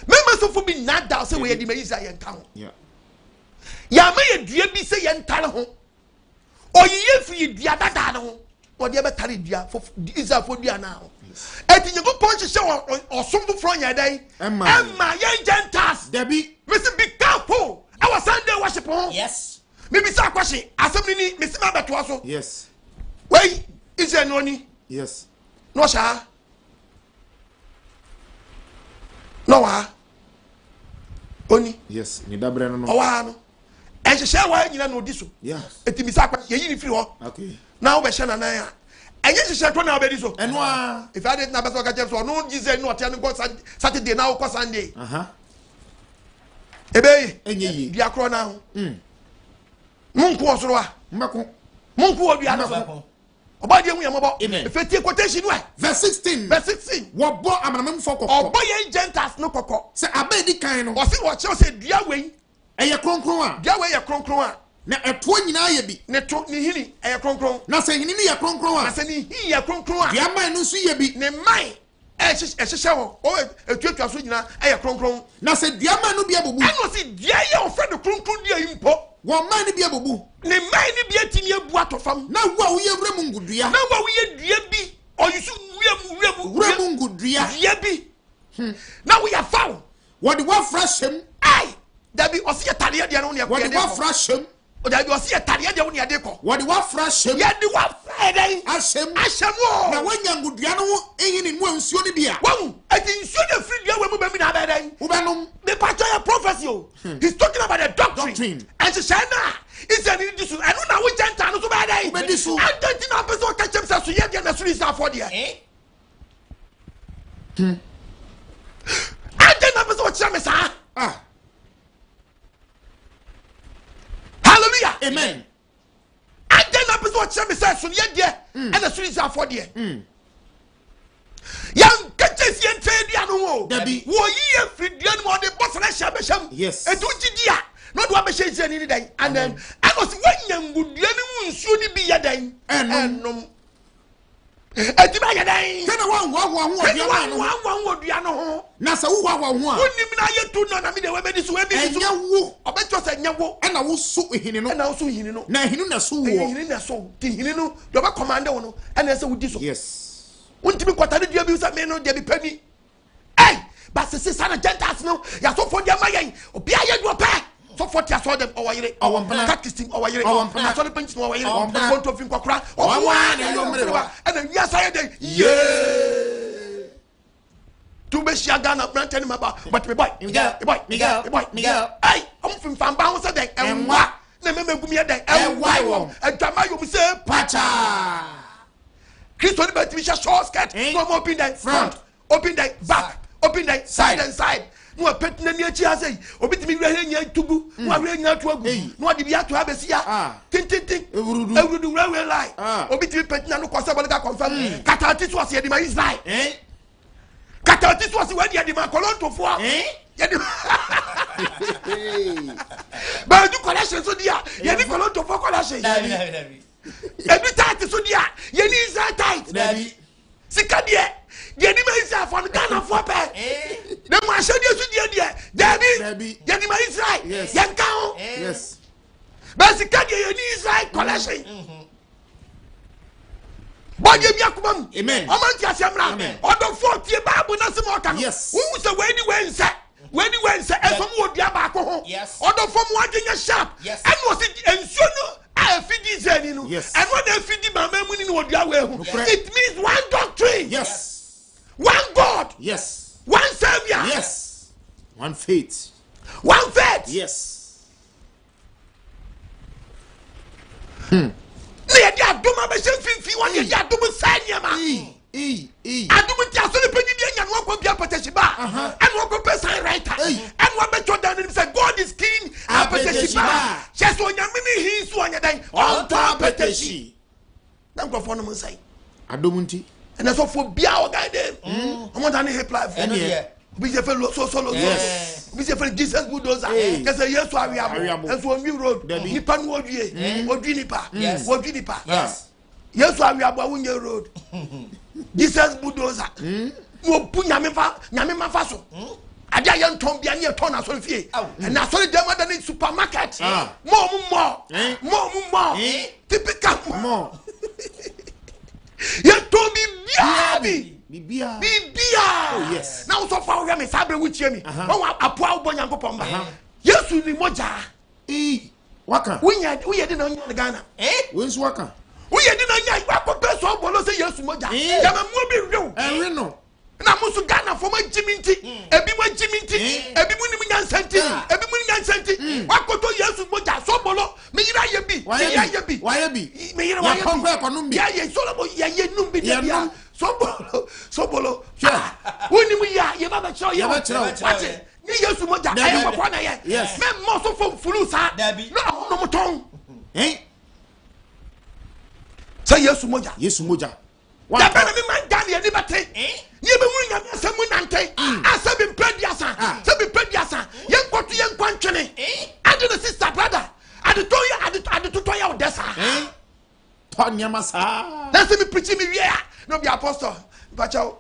mema so fo bi na da se we ye di me Israel ye nka ho yeah ya ma ye dua bi se ye ntare ho oyiye fi dua dada no ho odi be tare dua fo Israel fo dua na ho eti nyego ponche se osomfo fro nya dan emma ye gentas debi me se be careful our Sunday worship ho yes me bi sa kwashi asem ni me se ma beto aso yes wey Israel no ni yes no sha no wa oni yes ni dabre no o wa no enhye wa nyina no di so yes eti mi sa kwashi ye yiri firi ho okay na wo be hye na nan a enye hye to na obedi so eno a if I did na beso ka so no Jesus no tia no go Saturday na wo Sunday ebe enye yi di akro na ho munku osoro a mbako munku obi ano oba di hu yambo efetie quotation we verse 16 wo bo amanamam fo kokko obo ye gentas no kokko se abedi kan no o se wo che se dua we eye kronkron a dua we ye kronkron a na eto nyina ye bi ne to ni hini eye kronkron na se hini ni ye kronkron a na se ni hi ye kronkron a ya man no so ye bi ne mai ehye ho o etuatua so nyina eye kronkron na se dua man no bi abubu ano se dua ye o fe de kronkron dia impo wo man ni bi abubu ne mai ni bi atimi abu atofam na wo ye wura mungudua na wo ye dua bi oyusu wura mungudua dua bi na wo ya fawo wo de wo frashem ai dabi osi ya tare de no ne wo de wo frashem o dabi osi ya tare de wo ne de ko wo de wo frashem ya de wo friday ashem wo na wanya ngudua no ehini mu ansuo ni bia wo ati nsuo de free dua we mu ba mi na ba dan wo benom the pastor ya prophecy o he's talking about the doctrine and shana is an indisu and na wo janta no so ba dan wo be disu and don't na person ka chem sa so ye de na so is for there and then na person cha me sa hallelujah amen and then na person cha me sa so ye de and na so is for there yang kache yen tedua no wo dabi wo yi afidua no de boss na sha be sham yes edu gidia no do abehye ise ni dan and then anos wanya ngudua ni mu nsuo ni bi ya dan enom eti ba ya dan kana wan dua no ho na sa wo ho a wonim na yetu no na me de we be di so we be di so enya wo obecho se nya wo na wo so ehini no na wo so hini no na ehini na so wo ehini na so ti hini no do ba command wo no na se wo di so yes untimi kwatade dua bi usa me no de bi pani eh ba se sana gentas no ya so for dia mayen obi aye do pa so for tia so dem owayire catechism owayire na so le pench no owayire front of nkokra owa na yo mrewa and then yes I dey yeah tu be sia Ghana brand any maba but me boy ai am fim fan ba ho se den enwa na me megum ye den enwa wo adwama yo mi se pacha Christo ni betimi sha short skirt no mo pin den front open the back, open the side and side. No pet na ni achi asai obi timi wi anya tugu no awi anya to agu no ade bia to abesia tin ewurudu we lie obi timi pet na no kwasa bole ka confirm katati so ase de ma Israel katati so ase we de ma kolonto fo ye de ba du collection so dia ye de kolonto fo collection every tight so dia ye ni Israel tight sikadie ye ni ma Israel for Ghana for pe the marshal su dia David ye ni ma Israel ye nka ho Yes. but sikadie ye ni Israel collection body bi akumam Amen. o man ti asemra odo for tie Bible na se mo ka Yes. wo se we ni nse efom wo dia ba ko ho odo fom wo adwenya sharp and wo se ensuo no a fidi zeni no and what they fidi mama mu ni wo dia we ho it means one doctrine. Yes. One God. Yes. One Savior. Yes. One faith. One faith. Yes. Ne yedi adoma be shem finfi won yedi adoma sanyama. Adoma ti aso le pedi bi anya no akwa bia pateshiba. And wo go person writer. And wo be chodan ni say God is king apateshiba. Just onyame ni hi so anya dan on top pateshi. Na nkofo no mo say. Adom nti. And that's for bia o guy them. Omo dan help life. Bi je fe so. Bi je fe Jesus bulldozer. Ke say Yesu awiabo. Enso onwi road. Nipa no odwi nipa. Odwi nipa. Yesu awiabo awunye road. Jesus bulldozer. Mo pu nyame ma fa so. Ade aye nton bia ne ton na so fie. Na so dem ada ni supermarket. More. Typical more. You told me Bibia. Oh yes. Now so far we me sabre wuchie mi. Won apoa wo Nyankopon ba. Yesu ni moja. Waka. We ye di na nya Ghana. We nso waka. We ye di na nya wa ko peso bolo say Yesu moja. Ya ma mu bi rew. Enwe no. Na musu Ghana for ma jiminti. Ebi ma jiminti. Ebi mu ni mu nyansanti. Ebi mu ni nyansanti. Wa ko to Yesu moja so bolo. Me yira ye bi. Why ye bi? Me yira wa ye bi. Ya ye so lo ye num bi dia. So bolo. Woni mu ya ye ba ba chiro ye. What? Ni Yesu moja ayi kwa na ye. Me mo so from fulu sa. No mo ton. Say Yesu moja. Da bana mi man dan ye ni bate. Ni be wuri nya asemu nante. Asabi mpediasa. Sabi mpediasa. Ye nkwotu ye nkwanchene. Ade the sister brother. Ade to ya odesa. Tonyama sa. That's me preaching me here. No be apostle. Bacha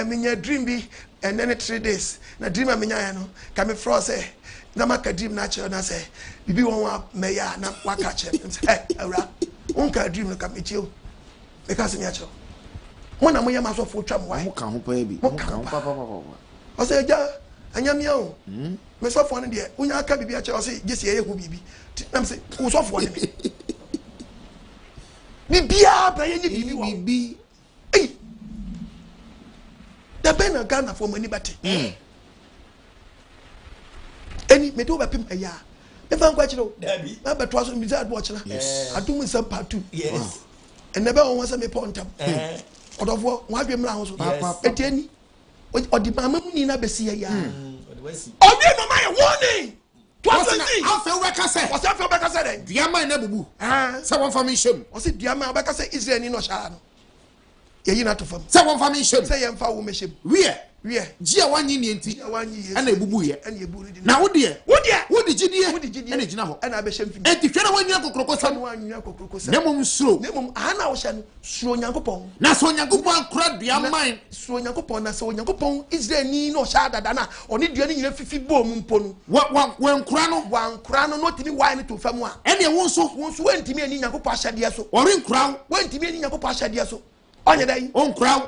me nya dream bi and then 3 days. Na dream me nya no. Ka me fro say na maka dream na che na say bibi won wa me ya na waka che. Say awra. Unka dream no ka me chiu. Because me acho. Mona mo yama so fo twam wa. Mo ka ho pa bi. Mo ka ho papa. O say ja anyamia o. Me so fo no de unya aka bibi ache o say gesi ye hu bibi. Na me say wo so fo ne me. Bibia ba ye ni bibi wo. Bibi. Eh. Da ben Ghana for money bate. Eni me do ba pim aya. Me fa nkwa chiro. Dabi. Na ba to aso mi za do chira. Yes. Adum nsam part 2. Yes. And never on say me pontam. Odofo won adwe mra ho so. Etieni. Odi mama mu ni na besi ya. Obi no ma ye warning. Afa we ka say. O say afa we ka say den. Diama na bubu. Say won fam shem. O say diama we ka say Israel ni no sha no. Ye yi na to fam. Say won fam shem. Say ye mfa wo me shem. Wie gia wanyi ni enti. Ana ebubu ye. Ana ebu ni. Na wo de. Wo di gidie. Ana gina ho. Ana be shem fi. Enti hwe na wanyu kokroko sam. Wanyu kokroko sam. Nemom suro. Nemom ana wo hye no suro Nyankopon. Na so Nyankopon ankura diaman. Suro Nyankopon na so Nyankopon Israel ni no sha dada na oni dua ni nyina fifi bo mu mpo no. Wankura no no timi wine to fam a. Ene wonso wantimi ani Nyankopon ahyade so. Ori nkura. Wantimi ani Nyankopon ahyade so. Onye dai. Onkura.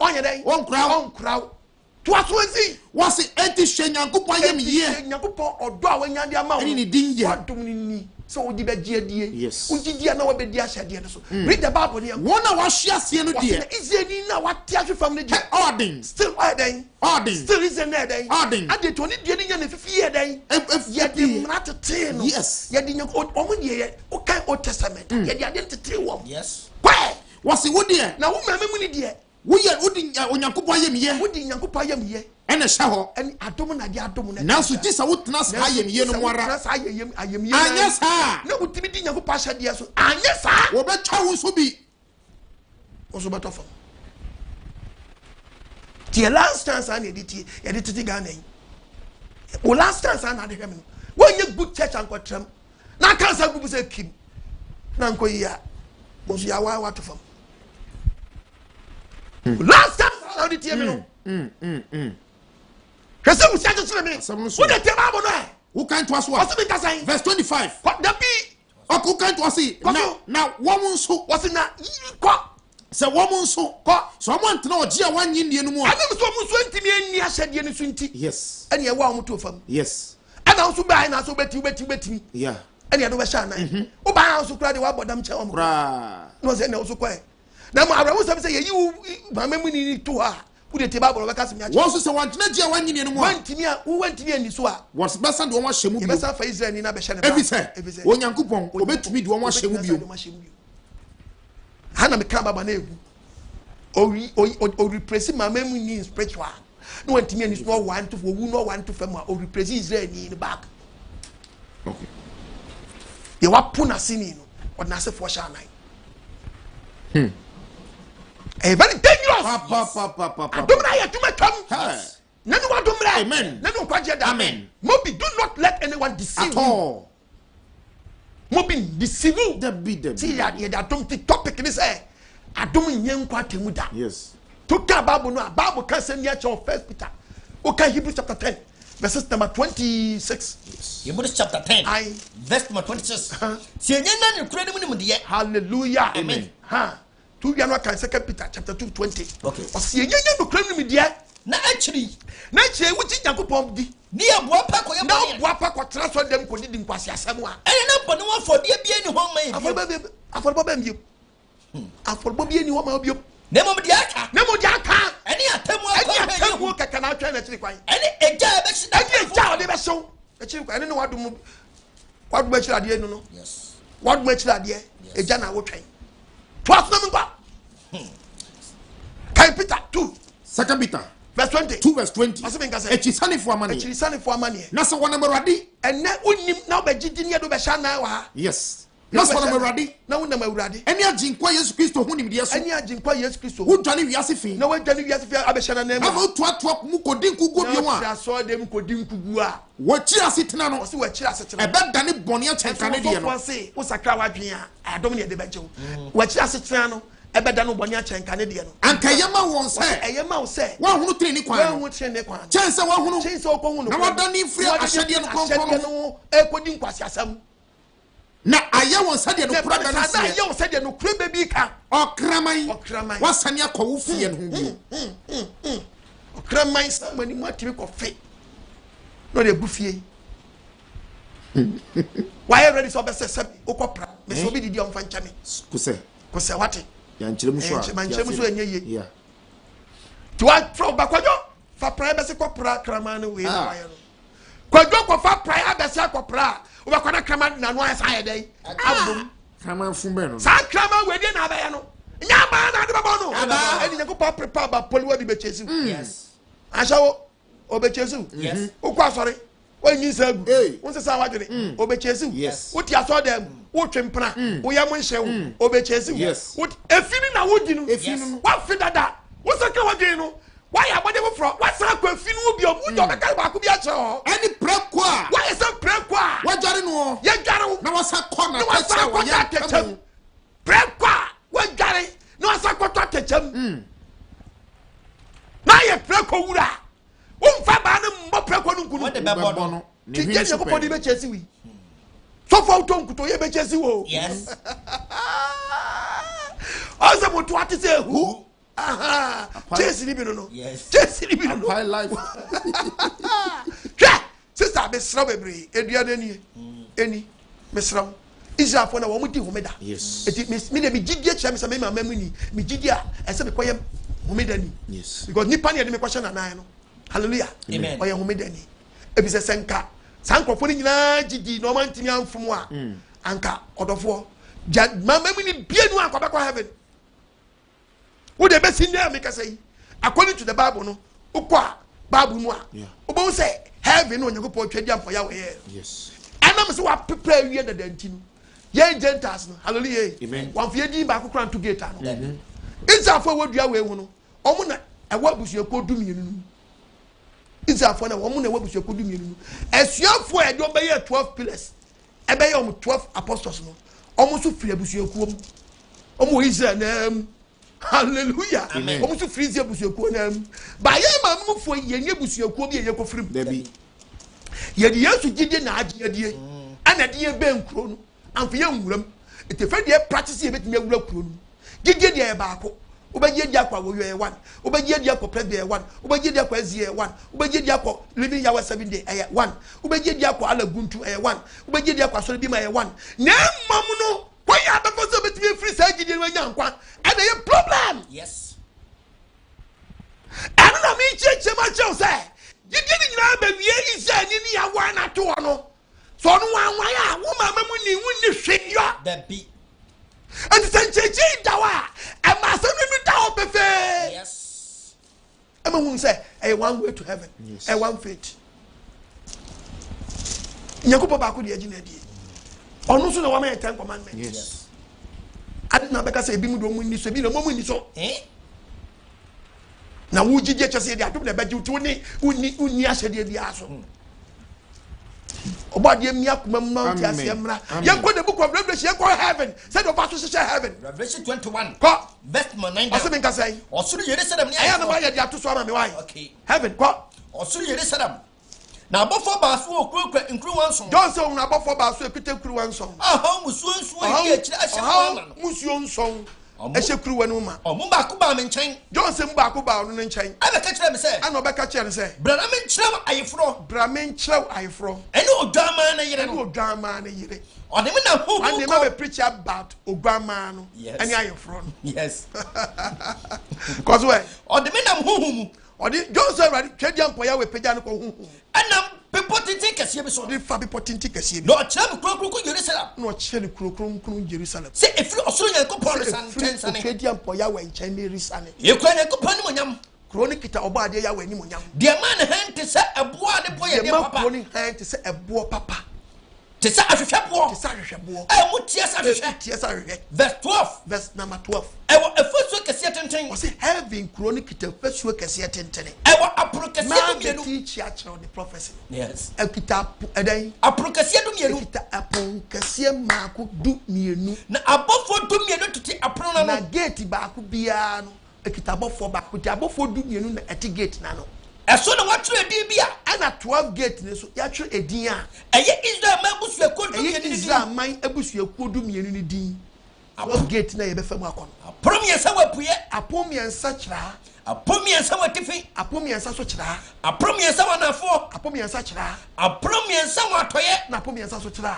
To aswenzi. Wasi enti hwe Nyankopon yem ye. Nyankopon odo a wanyade ama wo. Eni ni dinje. Wadom ni. So odi be giedie. Yes. Ugidia na wabedi ahyade so. Read the Bible here. Wona wa hwiase no de. Israeli na wate ahwefam no de. Ordin. Still ordin. Still is in there then. Ordin. Ade to ni de ni nya na fifi ye den. Ye de mratete no. Yes. Ye de Nyankopon omo de ye. O kan Old Testament. Ye de ade tete wo. Yes. Why? Wasi wo de. Na wo mama mu ni de. Wodi Onyankopon ayemiye. Wodi Nyankopon ayemiye. Ene hye ho. Ene adom na de adom na. Nanso gisa wotena sa ayemiye no mo ara. Ayemiye. Anya sa. Na wotimi di Nyankopon ahyade so. Anya sa. Wo betwa wo so bi. Oso betofo. The last chance I need it, you did it again. O last chance I had him. When you good church and got them, now can't say Kim. Nanko ya was ya what to from. Last time I had it here. Who can't was what? Verse 25. What the be? Who can't was it? Now, woman so was in that. So woman so someone to know Gia 1 year no more. I never saw Muswenti me near shed yen swinty. Yes. And you want to from. Yes. And also buy and also bet you. Yeah. And you know shana. Oh, buy also cried the what them chum. Was any also quiet. Now I was say you my memory need to her. Put the table over Casimir. Was so one Gia 1 year no more. Who went to me in this war. Was best and one shemu. Best for Israel in Abeshan. Every say. When Yankupon, obey to me do one shemu. Hana me kamba banebu o repress my memory ni spiritual no want me is no want to for who no want to fam o repress Israel ni in the back. Okay, you wa puna sini no or na se for sha nine very dangerous domra ya tuma come nanu wa domra amen nanu kwaje da amen mobi do not let anyone deceive at all. Mobi deceive you. See ya that don't topic this Adom Ngye Nkwa Atemuda. Yes. To ka Bible can say near First Peter. Okay, Hebrews chapter 10, verses number 26. Yes. Hebrews chapter 10. Verse number 26. Hallelujah. Amen. To January can 2 Peter chapter 2, 20. Okay. Or see no claim me dear. Actually, which is Yankupon di. Near Wapako, now Wapako transfer them could didn't pass someone. And no one for dear being home. I forgot you. I forgot you. Nemo Diaka. Nemo Diaka. Any Atemu can I try to try? Any child ever so. I don't know what to move. What much idea no? Yes. What much idea? A Jana will train. 12 number. Peter 2. 2 Peter. Verse 20. 2 verse 20. Echisani for money. Nasa wana meradi. And now by Gideon do Bashana. Yes. Nasa wana meradi. Now na meradi. Any Ngye Nkwa Yesu Kristo hu ni yesu. Any Ngye Nkwa Yesu Kristo. Hu dwani wiase fi. Na we dwani wiase fi abeshana na. Ava to mu kodi nkugu bi wa. Na so dem kodi nkugu a. Wo chi asetena no. O se wo chi asetena. Ebe dane boni achenka ne de no. Wo se wo sakra wadwen a Adom ne de beje wo. Wo chi asetena no. Ebe dane boni achenka ne de no. Anka yema won se. Eyema wo se. Wa hunu tire ni kwan. Wa hunu tire ni kwan. Chense wa hunu. Chense o ko hunu. Na wadani firi ahyade no konkon no. Ekodi nkwasi asam. Na aya won sade no kura da no se. Na aya won sade no kura bebi ka. Okraman. Wasane akwo fie no hu bi. Okraman samani mu atimi ko fe. No de bufie. Why ready so be se okopra. Me so bi didi on fa nchame. Kuse wate. Ya nchiremu so. Nchiremu so enye ye. Yeah. Tuwa from bakwajo fa pra be se kopra kraman we na ya no. Kwajo ko fa pra be se kopra. We bakwana kraman na no asa ya dai. Abum. Kraman fumbe no. Sa kraman we dey na ba ya no. Nya ba na de ba no. Eni Nyankopon prepare ba poliwa di be chesu. Yes. Ashawo obechesu. Yes. Ukwa sorry. When say good. Won say sa wadwene. Obechesu. Yes. What ya so dem. Wo twempra. Wo yam nhyew. Obechesu. Yes. What efini na wodi no. Efini no. Wa fi dada. Wo say ka wadwene no. Why ya body fro? Wa sa kwa efini wo bi o. Wo do be ka ba ko bi a che ho. Any preko a. Why is that preko a? Wa jare no. Ye jare. Na wa sa corner. Na wa sa ko ta techam. Preko a. Wa jare. Na wa sa ko ta techam. Na ye preko wura. Umfa ba ne mbo preko no nkunu. What the bebo no. Ti je ko podi be chesi wi. So for to nkuto ye be chesi wo. Yes. Asa mo to ati say who? Aha. Chesi ni bi no. Yes. Chesi ni bi no. My life. Hwa. Sister be sra bebre. Eduane ni. Eni. Me sra. Israel for na wo mudi homeda. Yes. Eti me de me gidie kya me say me mama mu ni. Me gidie a ese be koyem homeda ni. Yes. Because nipa ne de me question na nan no. Hallelujah. Amen. Oye homeda ni. Ebi se senka. Sankrofo ni nyina gidi no man timi amfom a. Anka odofo. Mama mu ni bie nu akobekwa heaven. Wo de be sinya me ka say according to the Bible no ukwa Bible mu a obo say heaven no Nyankopɔn twedi amfo ya we. Yes. Anam say wa prepare wie da danti no. Ye Gentiles no. Hallelujah. Amen. Wan fie din ba kokran to gate no. Israfo wadua we hu no. Omo na ewa busuako dumienu no. Israfo na omo na ewa busuako dumienu no. Esuafo e do be 12 pillars. E be 12 apostles no. Omo so firi abusuako mu. Omo Israel na hallelujah. Omo so firi Israel abusuako na mu. Ba ye mamufo ye nye abusuako bi ye kofirim. Debi. Ye di Yesu gide na agye die. Ana die be nkro no. Amfa ye nwuram. Etefe die practice ye betimi awura kro no. Gige die ba ko. Obaje dia kwa wo ye 1. Obaje dia kwa president 1. Obaje dia kwa ezi 1. Obaje dia kwa living yawa 7 day 1. Obaje dia kwa alaguntu 1. Obaje dia kwa sori bi ma 1. Na mamu no kwa ya ba so betimi free sa gide no nya nkwa. And ye problem. Yes. And na me cheche ma che say. Gide ni nyina ba wie isa ni ya 1 ato no. So no wan ya wo mama mu ni wunni hwe That be. And the Sanchechi Dawa, and my son will down buffet. Yes. I'm going to say, a one way to heaven, a one fate. Yakuba Baku, the Agility. Or no sooner one man 10 commandments. Yes. I did not because a beam don't win this, a moment so. Eh? Now, would you just say that to the bed you to me, who need the asshole? About the Mount Yamra. You go the book of Revelation, you heaven. Said of us to heaven. Revelation 21. What? Verse 9. Assuming I say, or soon Jerusalem. I am the way you have to swallow me. Why? Okay. Heaven, what? Or soon Jerusalem. Now, before Bafu, crook, and crew one song. Don't say about 4 bars, so you crew one song. Ah, Musion song. I shall crew one woman. Oh, Mumbakuba and chain. Don't say Bakuba on chain. I will catch them say. I know back at and say, Branaman Chow, I fro. Brahmin chow I fro. And no drama and a No drama and a year. or the minute who And they never preach about Obama. Yes. And I am from. Yes. Cause where? Or the minute whom. Or the Jones already Kadian Poya with Pejanico. And people take a serious So the Fabi Potintic a sea. no chum crook Jerusalem. No cherry crook Jerusalem. Say if you also young components and tens and Kadian Poya when Chinese Sunny. you can accompany Chronicita Obadia when you young. dear man hand to set a boy the boy The and man papa. calling hand to say a boy papa. To set a shop war. The Sarah boy. I would yes, Yes, I read. verse 12. Verse number 12. I want a first work a certain thing. Was it having chronicita first work a certain thing? I want a procassia. Man, teach the prophecy. Yes. A kitab a day. A procassia to me. Upon Cassia Marco do me no. Now, above for do me to take a pronoun. Na gate baku biano. A kitab for back with above for do me no at gate nano. As soon as what you did, And at 12 gate, so actually a dear. and yet is there a bush you could A is that mine a bush you could do me any dean. I was gate na ebe famako. a promise our puya, Upon me and such ra. a promise our tiffy, Upon me and such ra. a promise our four, Upon me and such ra. a promise our toya, Na upon me and such ra.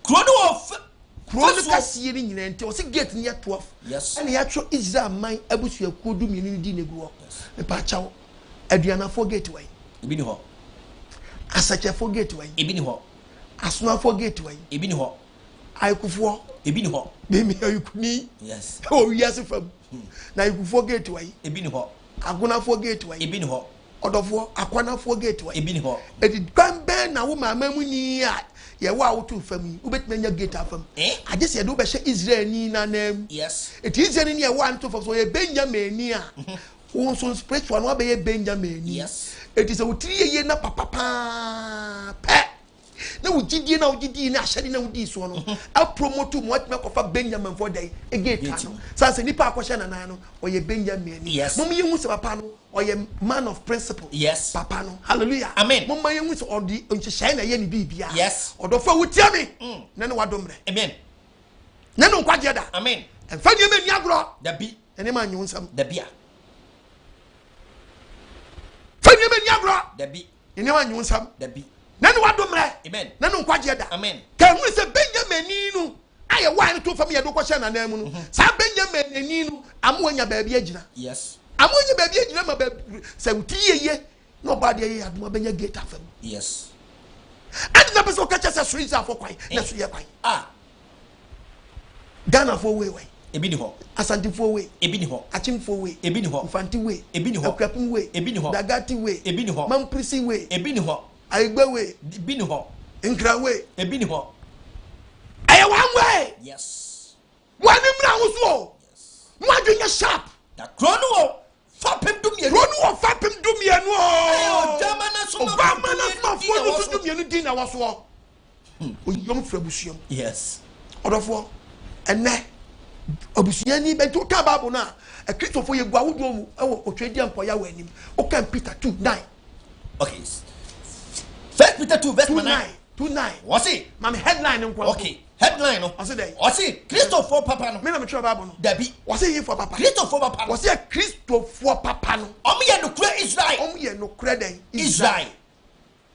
chrono of Chronica seeing in until gate near 12. yes, And the actual is that mine a bush you could do me any dean go. The patchow. Adriana forget way. Ibini ho, As such a forget way. Ibini ho, As no forget way. Ibini ho, I could for. Ibini ho, Baby, you could need. yes, Oh, yes, from. Now you could forget way. Ibini ho, I'm gonna forget way. Ibini ho, Odofo, I cannot forget way. Ibini ho, It grand band now, my memory. Yeah, wow, too for me. Ubet menya get up from. eh? I just said, Ubesha Israel Nina name. Yes, It is any one to for a Benjamin. Who so spiritual, no be a Benjamin. yes, It is a 3 year na papa. Pet. Na ujidi na ujidi na shari na udi so no. A promote to what make of a Benjamin for day. A gate no. So say nipa akwahye na na no or ye Benjamin. Yes. Mum ye hu se papa no or ye man of principle. yes, Papa no. Hallelujah. Amen. Mum ye hu se on the onchehye na ye ni bibia. yes, Odofo wutia me. Na no wadomre. amen, Na no nkwaje da. amen, Emfa ni me niagro. the be, Ene ma nyunsam. the beer, Fa ni me niagro. the be, Ene ma nyunsam. the be, Na no wadomre. amen, Na no nkwaje da. amen, Ka hu se Benjamin no aye wan to fam ye do kwahye na nan mu no. Sa Benjamin ni no amwanya ba bia agina. yes, Amwanya ba bia agina ma ba se wuti ye no ba de ye aduma benya gate afam. yes, Adi na pese o kacha se so iza for kwai na so ye kwai. ah, Ghana for we. ebi ni ho asantifo we ebi ni ho achimfo we ebi ni ho mfanti we ebi ni ho akrapum we ebi ni ho dagati we ebi ni ho mamprisi we ebi ni ho aigbe we ebi ni ho nkra we ebi ni ho aye one way yes wani mra wuso mwadwenya sharp da krono wo fapem dumie krono wo fapem dumie no o jamana so ma fo so dumie no din na waso o yom frabusuam yes odofo ene obusuani be to ka bible na a Christopher ye gwa wodo mu e wo otwedi ampo ya wanim o kan Peter 2:9 okay First Peter 2 verse 2:9 what's it mam headline nkwa okay headline no what's it Christopher papa no me na me try bible no dabi what's it for papa Christopher papa what's it Christopher papa no omo ye no kura Israel omo ye no kura den Israel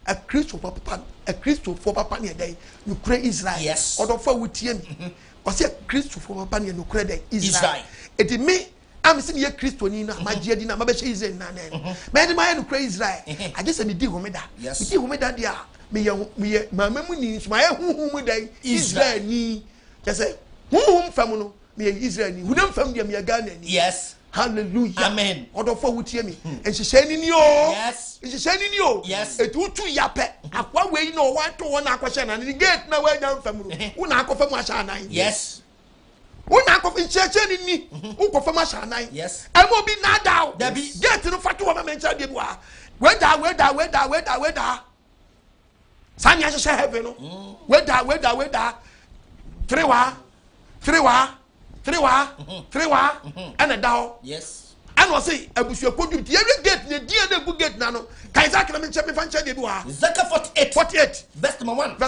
a Christopher papa ne den no kura Israel yes odofo wutie mi what's it Christopher papa ne no kura den Israel eti me am see ye Christoni na magie di na ma be she Israel na me de ma ye no kura Israel I just say me di homeda me di homeda dia me ye mama mu ni so ma ye huhu dan Israel ni just say huhu fam no me Israel ni hunam fam dia me Ghana ni yes hallelujah amen odofo wutie mi enhihye ni o yes enhihye ni o yes etu tu yape akwa we no wan to won akwhye na ni gate na we nyam fam no wo na akofam ahya anan yes una ko ncheche ni uko fama shanan yes amo bi na daw dabi get no fatu wa mencha de bua we da sanya she heaven no we da 3 wa and daw yes and was say abusu kodum ti every gate ne die na gu gate na no kai zakra mencha me fancha de bua Zaka 48 verse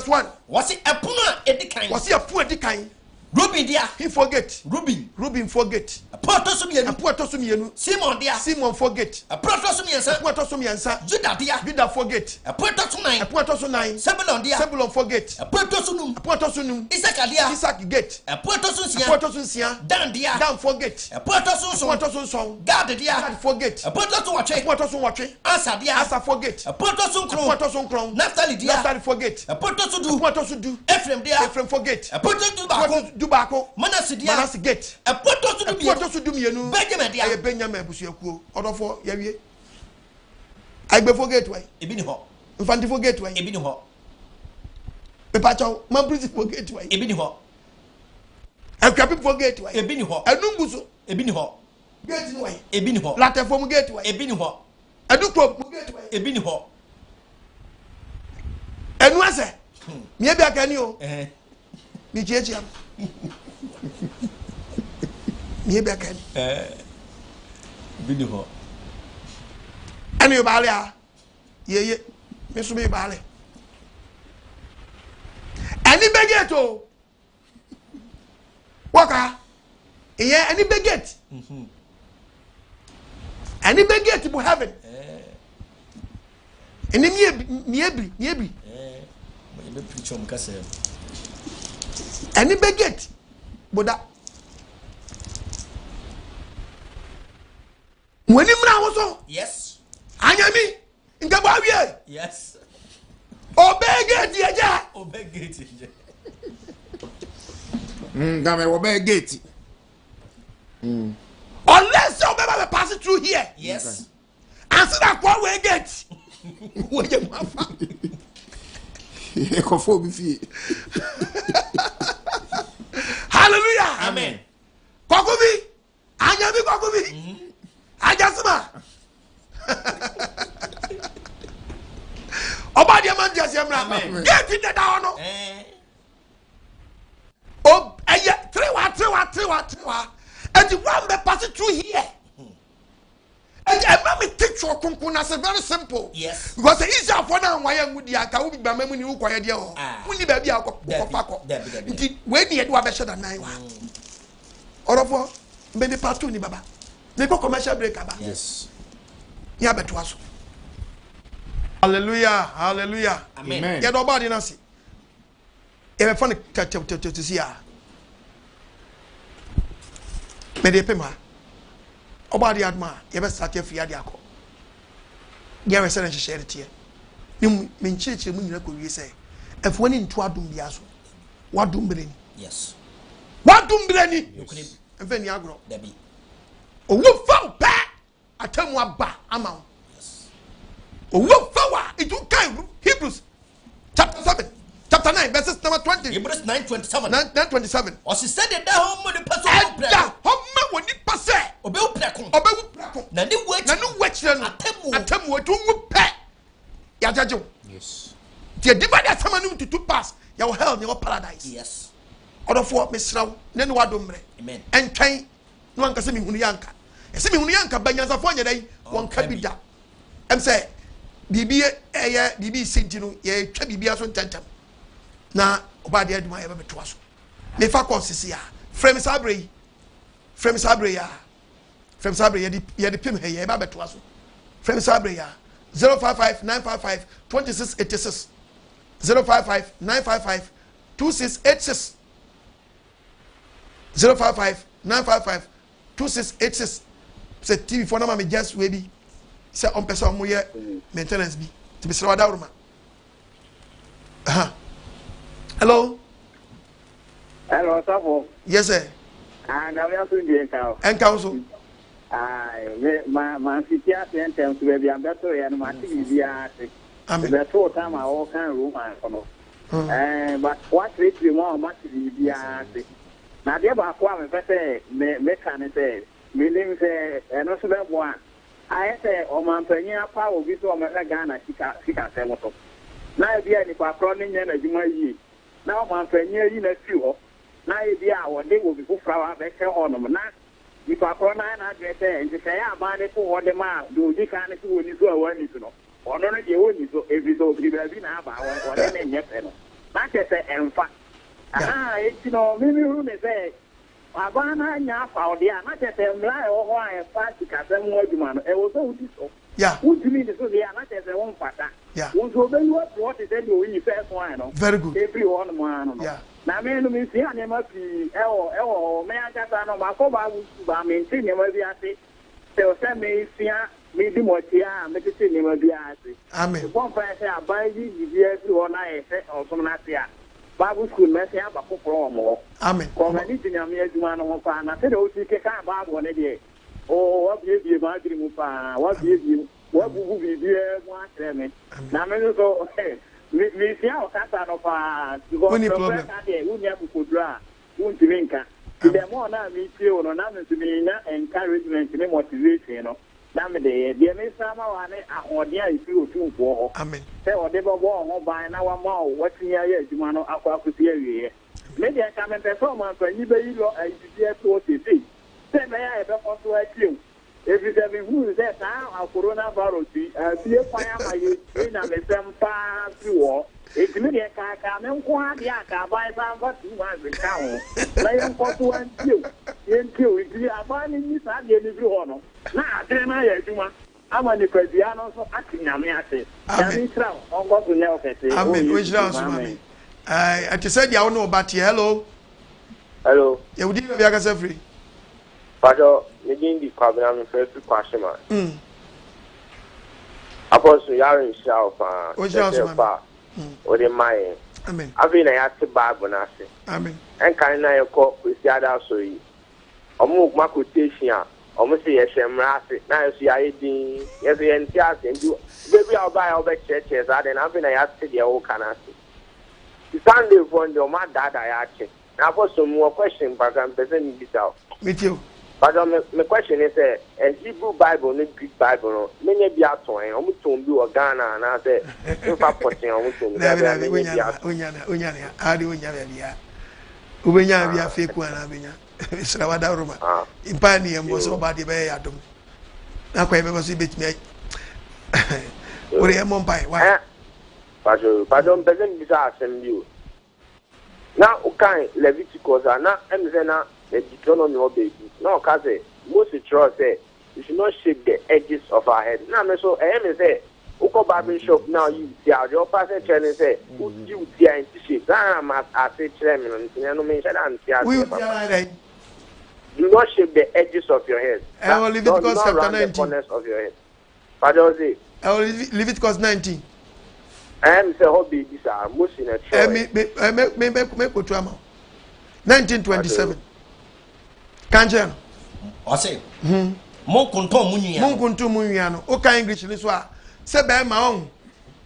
1 was it apuna edikan was it apuna edikan Ruben dia he forget Ruben forget apoto so mienu Simon dia Simon forget apoto so miensa Judah dia forget apoto so 9 Sebulon forget apoto so num Isaac get apoto so sia Dan forget apoto so Gad dia forget apoto so watwe Asa forget apoto so kron Naphtali forget apoto so du Ephraim forget apoto du bako Manasseh get apoto so du mienu Benjamin dia Benjamin busuakuo odofo yawie agbe forget why ebi ni ho infanti forget why ebi ni ho pepacho mambrisi forget why ebi ni ho akrapi forget why ebi ni ho enumbuso ebi ni ho get why ebi ni ho latefom get why ebi ni ho adukro get why ebi ni ho enu ase mi ebi akani o mi jeje am mi ebi akani ebi ni ho ani baale a ye me so me baale ani begeto waka iye ani beget ani beget bu heaven ani mi ebri me preach on kase ani beget boda woni mra wo so yes anyami nka bo awie yes obegeti eja obegeti ngame obegeti unless you be pass it through here yes answer that kwa we get we je mafa ekofo bi fie hallelujah amen kokubi anyami kokubi ajasima oba dia man dia semra get in the down no oh eye 3 and the one be pass through here and I me teach you kunkuna say very simple yes because the easy for now why ngudi aka wo bigba mamu ni wo kwaye dia ho muni ba bia akọ nti we ni edu abehye da nan wa orofo be ni part 2 ni baba me go commercial break aba yes ya beto aso hallelujah amen ya do body na si e be fun to see ya me de pema obadi adma ye be start afia de akọ ye we sere hyehyere tie ni me nchiche mu nyina ko wie se efo ni nto adom bia so wadom breni yes wadom breni and then Yagro. Debbie. Oh, what found back? I tell you what back amount. Yes. Oh, what found it will kind Hebrews chapter 7, chapter 9, verses number 20. Hebrews 9:27. 9:27. Or she said that home the person when you pass it. Obey Precon. Nani watch Atemu to pet. Yajajo. Yes. The divided someone to two pass. Your hell, your paradise. Yes. Order for Miss Rao, then what dombre. Amen. And train no one can see me Hunianka. A semi Hunianka, Banyaza for your day, one can be done. And say, BB Sintino, ye, Trebia son tentam. Na, Obadi had my ever to us. Nefa Consia, Frem Sabri, Frem Sabri, ye the pim here, Baba to us. Frem Sabria, 055 955 2686. 055 955 2686. 055 955 2686. Say TV for number me just baby. Say on person mo ye maintenance bi. To be sra wada uruma. Hello. Hello, Sabo. Yes sir. And I'm also Ngye Nkwa. Nkwa so. My city at the end to be a better and my TV. Amen. The full time I all can room and but what rate we more much be now the about one say me can say meaning say and also that one I say o man panya power bi so me Ghana sika say moto na e bia ni kwa cronin na adwuma yi na o man panya yi na fi ho na e bia wo de wo bi fufra be ke honom na ni kwa crona na adre say nti say aba de ko ho de ma do di kan ni so ni so awani so no ono no je woni so ebiso obibi na aba wo de na nyete no na ke say emfa eti no mimi ru ne say aba na nya fa ode a na ke say mra e ho a e fa sika se mo adwuma no e wo so udi so yeah udimi ne so dia na ke say won fata yeah won so be what is the way you first one no very good every one man no yeah na me no me si ane ma fi e me agata no ma ko ba ba me nti ne ma bi ase se o se me sia me di motia me ti ne ma bi ase amen bon fa se abai di bi every one na e se o so na sia Bible school me say aba kokoro omo amen ko ma ni tinya me adwuma no ho pa na se de o ti ke ka Bible ne de o wa bi ma adiri mu pa wa bi wa bubu bi bi e mo atre me na me so mi si a o kasa no pa go any problem ka de unya bu kodura unti me nka de mo na mi tie o no na me to me na encouragement ne motivation no na me de me sama wa ne ahode a ifi otu nko ho amen se o de bobo ho ban na wa ma o watinya ye adwuma no akwa akosi awie me de ka me performance ani be yi lo idie to o tete se me ya e be ko to akiem every day who is that now coronavirus be fire my na me sempa fi wo etimi de ka me nko ade aka ban san ba tu ma be ka ho na ye nko to antio iti aba ni sa de ni fi ho no na ade na ye adwuma ama ni kwadia no so atinyame ate ya mi tra ongo to ne ofete amen we jira so amen I said ya no but hello ye udi be aka say free Pajo, Ngye Nkwa me first question man. Apostle Yarin Shalfa. O Shalfa. O de mai. Amen. Avi na ya te Bible na se. Amen. En kan na ye ko kwesi ada so yi. Omo ma quotation a, omo se ye hwemra ase. Na ye so ya din, ye so ye nti ase ndu. Baby a oba ya oba church za de na avi na ya te de o kana se. Sunday for the ma dada ya che. Na apostle mo question bagan person ni bisa. Meet you. But my question is, a Hebrew Bible, no Greek Bible, many be out to him, almost to be or Ghana, and I say, if I put him almost to Unya fake one, Abinya. It's Rawada Roma. In Pioneer was about the Bay Adom. Now, quite was a bit me. What am on by? Why? Pardon, doesn't disaster you. Now, okay, Leviticus are not, and then the Deuteronomy of baby. No, because most trust say you should not shake the edges of our head. Now, so I am say, Uko Bible shop now you see your person channel say, you see in shape. I say, chairman, and no mention and see. Do not shake the edges of your head. I will leave it because chapter 19. Corners of your head. Pardon, I will leave it because 19. I am say, hobby, these are most in a chair. Make 1927. Kanjen. I say, Monkunto Munia. Monkunto Muniano. Okay, English this one. Sebe ma on.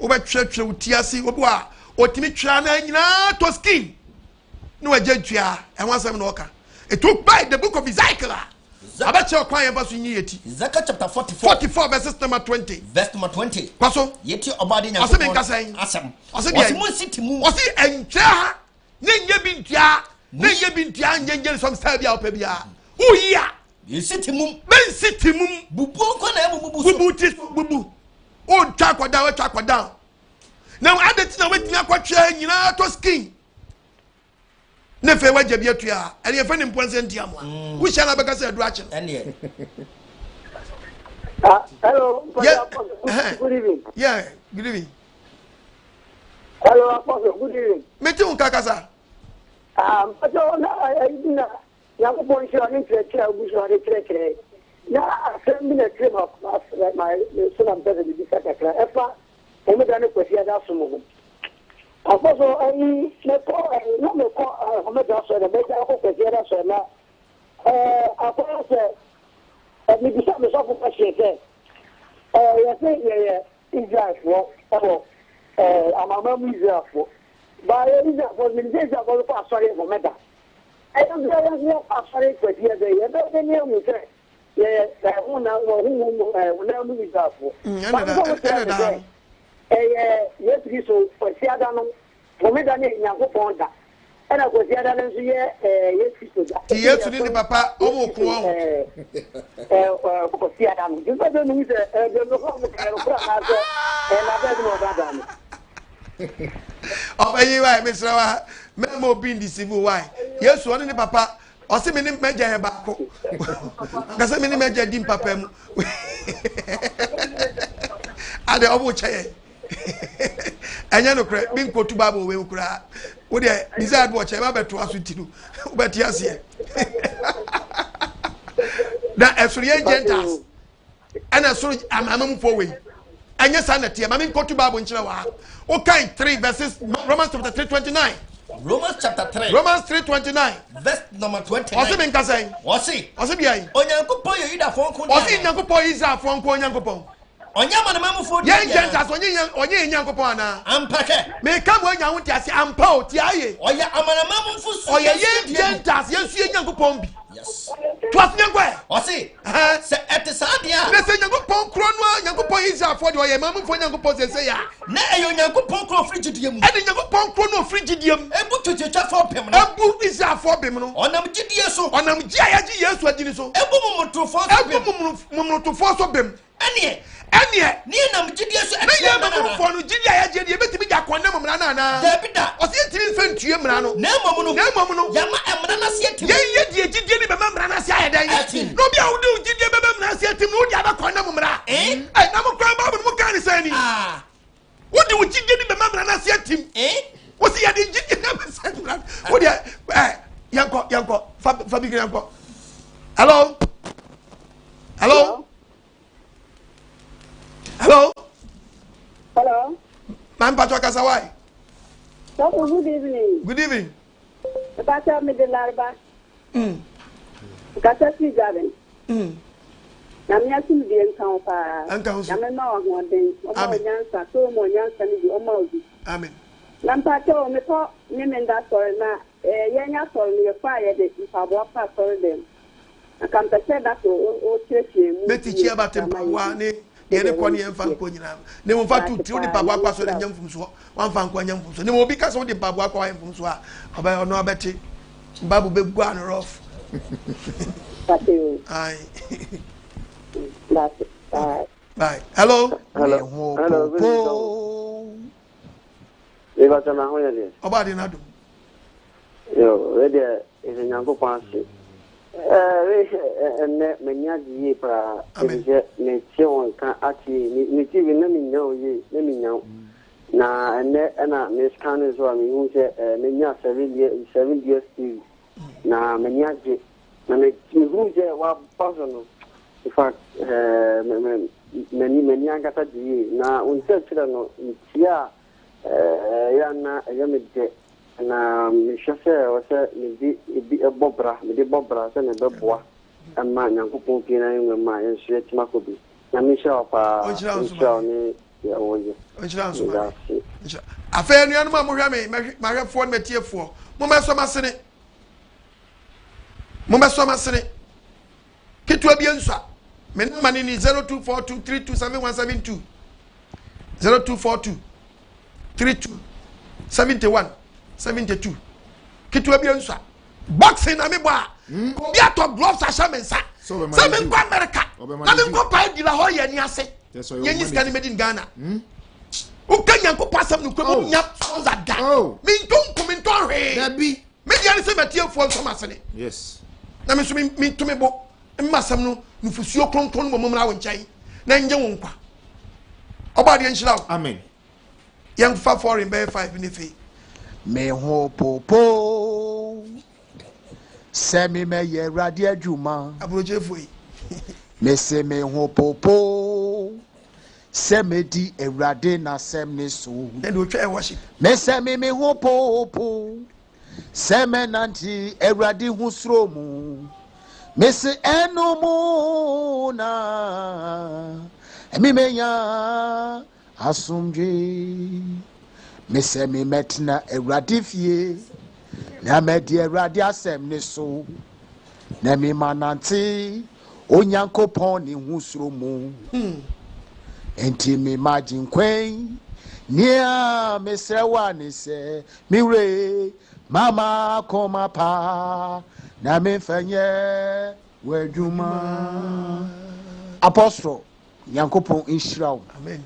Oba twetwe utiasi obwa. Otimi twana nyina to skin. No agentwa. E wansam no oka. It took by the book of Ezekiel. Abacha kwan yeba so nyi yeti. Ezekiel chapter 44 verses number 20. Verse number 20. Kwaso yeti obade nya. Asem nkasan. Asem. Osi mo city mu. Osi encha ha. Nenye bintia. Nenye bintia nyenye some style bia opebia. Uya. You city mum. Ben city mum. Bubu ko na bubu. Bubu ti bubu. O twa kwada. Now adeti na wetimi akwatwa nyina to skin. Nefe waje bia tua. Ene ye fani mponse ntia mo. Wo sha na beka se adu ache. Ene. Hello. Yeah. Good evening. Yeah, good evening. Hello, Apostle. Good evening. Meti unkakasa. But na yango point you on church bush on church. Na send me a claim of my son of the secretary. Efa emu dane kwesi ada sumo. Apostle ai no me ko ome da so na me da ko kwesi ada so na apostle me bisa me so ko sheke. Ya say Israel for amama mu Israel for. Ba Israel for me Israel for sorry for me da. I don't know sorry for the other. You don't know me say. Yeah, who is that for? Yes, so for Siadano, for me, than Yanko Ponda. And I was the other yes, yes, to the papa, oh, for Siadano. You don't know the oh, anyway, Mr. Memo being the civil why? Yes, one in the papa. Osi mini meja ya bako. Ngase mini meja dim papem. Ade obo chaye. Anya no kre bin kotu babo we kura. Wo de bizard wo chaye ba beto aso tiru. Wo beti ase. Na efriye gentas. Ana so amamam fo we. Anya sanate amam kotu babo nchira wa. O kan 3 verses Romans chapter 3:29. Romans chapter 3. Romans 3:29. Verse number 29. Osi bin kasan. Osi biai. Onyankopon yo ida fon ko. Osi nyankopon Israel fon ko onyankopon. Onyama na mamufo Yen gentas onye nyankopon ana. Ampake. Me kam onya ho ti ase ampa o ti aye. Oya amana mamufo su. Oya yen gentas yesu nyankopon bi. Yes. Twas nyankwa. Osi. Se etisadia. Ne se nyankopon kro no nyankopon Israel for de oya mamufo nyankopon se ya. Na eyo nyankopon kro frigidiem. Ade nyankopon kro no frigidiem. Ebu tutucha for pem no. Ebu Israel for bem no. Onam gidie so. Onam gia ya gi yesu agini so. Ebu mumutufo so bem. Ebu mumutufo so bem. Enie ni nam gidie so e ya mamufo no gidie ya gidie betimi ja kwanna mumra na na. Debida. O se tiri fantue mra no. Na emom no. Yama emra na se atim. Ye die gidie ni be mamra na se ayedan. No bia wo de gidie be mamra se atim no dia ba kwanna mumra. Na mo kwan ba mo kan se ni. Wo de wo gidie ni be mamra na se atim. Wo se ya de gidie na be se mra. Wo de yanko fabi yanko. Hello. Man Patrick Kasawai. Good evening. Good evening. Pastor Midelarba. Kasa si Gavin. Na mi asu mi Ngye Nkwa pa. Na me ma wa den. O ma nyansa so mo nyansa ni o ma obi. Amen. Na mpacho o me ko ni me nda sorry na ye nya sorry ni fa ye de mpabo pa sorry dem. Na kan pese da o chieche mu. Beti chi abatem wa ni ye ne kwani en fan ko nyina. Ne mo fa tu ti o di pabo akwa so de nyamfum so. Wan fan ko nyamfum so. Ne mo bi ka so de pabo akwa nyamfum so a. Oba ono abeti. Babu be gwa no rough. Aye. Bye. Hello. Eva chama hoya de. Oba de nado. Yo, we de is nyango kwanse. Ne menya ji pra je ne chiwon kan ati ni ti bi na mi nyawo ye na mi nyawo. Na na me scan so mi hu se menya 7 years TV. Na menya ji na me hu je wa pasono. In fact, many angata ji na unse chira no tia ya na ya me je na mehwɛ sɛ ɔsɛ mede bɔbra sɛ ne bɛboa ama nyankopɔn pii na yɛnwɛ ma yɛnso yɛtim akɔ bi na mehyɛ wo paa nhyira wo ne yɛwɔyɛ afei anuanom a mohwɛ me mahwɛfoɔ ne matiefoɔ mommɛsɔ m'asene ketewa bi nsua me namba ne ni 0242327172 0242327172 ketewa bi nsua boxing na me bɔ a obi atɔ gloves ahyɛ me nsa sɛ me nkɔ America na me nkɔ paa di la hɔ yɛ ni ase yɛnyi sika ne made in Ghana uka nyankopɔ asɛm no kura nya sonza da me ntɔ hwee dabi me dia ne sɛ matiefoɔ nsɔ m'asene yes na me so me to me bɔ mmasam no nufusuo kronkron no momra wo nkyɛn na Ngye Nkwa oba de nhyira wo amen yang fa foreign by 5 ne fe me ho popo semi me ye rade adwuma abrojefo yi me se me ho popo semi di erade na sem ne so and we try worship me se me ho popo semi nanti erade hu sro mu Miss Enomona, Mimea, Asumji, Miss Emi Metna, a radifie, Namedia Radia Semniso, Nemi Mananti, Onyanko Pony Husrumu, Enti me imagine Queen, near Miss Ewani say, Mire, Mama, Koma Pa. Na me fanye weduma apostle Yankopon inshiraw amen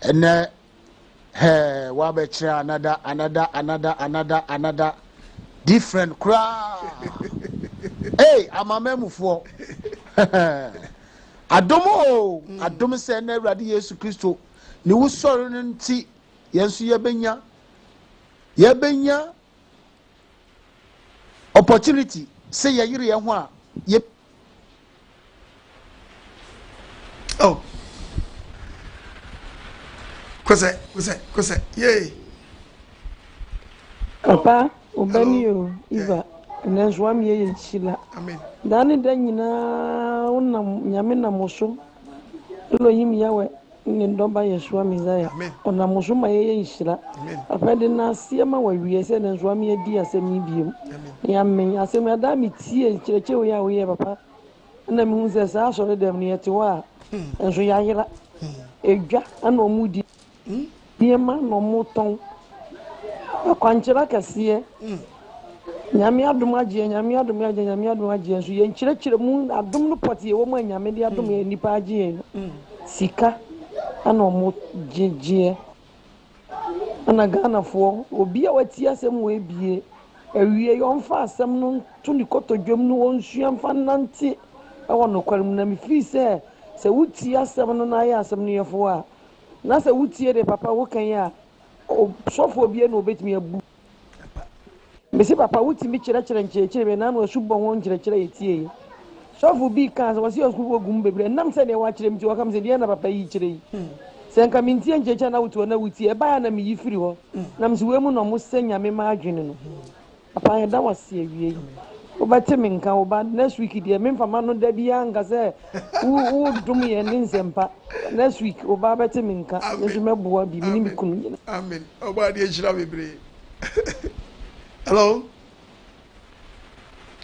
ene wa be kira another different crowd hey amamemufo adom se na Awurade Yesu Kristo ni wusoro nti yensu yebenya opportunity say ya yiri ho a ye oh kwese ye papa obani o iva na zwa mi ye nchila amen dani da nyina wonam nyame na moso lo yim yawe ni ndomba yesua mizaya ona moso ma ye nchila papa de na siema wa wiye se na zwa mi edi asemi biem ya men asemi ada mi tie chereche wo ya wo ye papa na mi hu se sa so dem ni ete wa enso ya yira edwa ana omudi niema no moton akwanchira kase nyame adom agye nso ye nkyerɛkyerɛ mu adom no pɔte wo ma nyame de adom ye nipa agye sika ana omo gye ana Ghanafoɔ obi a wati asɛm wo ebie awie yɔmfa asɛm no to ni kotodwam no wonsua mfa nante ɛwɔ no kwarum na me fi sɛ wuti asɛm no na ayɛ asɛm no yɛfo a na sɛ wutie de papa wo kan ya sɔfo obi na obetumi abu Mesi papa wuti mi kyerɛkyerɛ be na no asubɔ wɔn kyerɛkyerɛ yetie sɔfo bi kan sɛ wɔsi ɔsukuu ogum bebre nam sɛ ne wa kyerɛ mti wɔkam sɛ deɛ na papa yi kyerɛ yi sɛ nka mi ntie nkyerɛkyerɛ na wuti na wuti e ba na mi yi firi hɔ nam sɛ wemu no mo sɛ nyame ma adwene no papa yɛ da wase awie yi obate mi nka oba next week deɛ me mfama no da bi anka sɛ wo dum yɛ ne nsɛmpa next week oba bete mi nka nso mɛboa bi mi ni mi kunu nyina amen oba de hyira bebre hello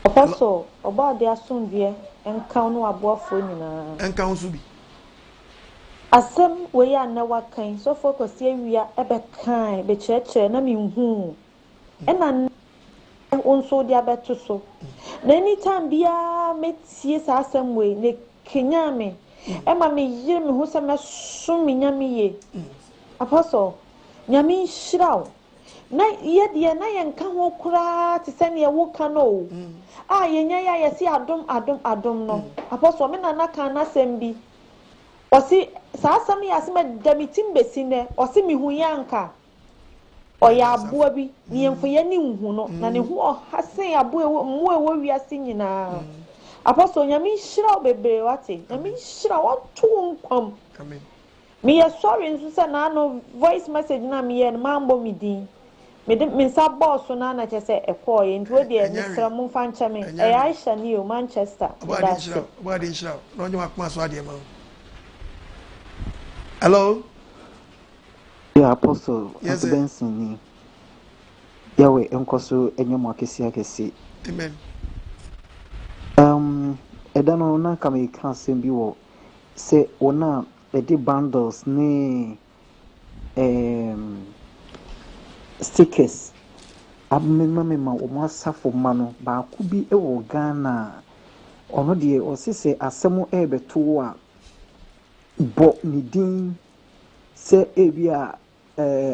Apostle oba de asomdie enka no aboafo nyina enka nso bi asem we ya na wakan so focus awia ebe kan be kyerɛkyerɛ na mi hu ɛna onso de abeto so na anytime bia metie sa asem we ne kenya me ema me yire me hu sɛ meso me nyame ye Apostle nyame nhyiraw na ye na yenka ho kura te sɛ ne wo ka no yenya ya yesi adom no Apostle me na kan na sem bi osi sa asam ya asem damitim besine osi mi hu yanka oya aboa bi ne yemfo ye ni hu no na ne hu ohasen aboa mu ewo wiase nyina Apostle nyame nhyira bebre wate nyame nhyira wato nkwam amen me ye sorry nso sɛ na no voice message na me ye no mambo me din minsa boss na na chese ekoye nti odi e misra mu fa nche me e Aisha ni o Manchester Obadi nshira no nje makoma so ade ma hello yeah apostle yes, Benson ni yawe enkoso enyemo akesi amen edano na kama ikanse bi wo se ona edi bundles ni stickers abmema o masafo mano ba ku bi e wo Ghana ono de o sese asemo ebeto a bo ni din se ebia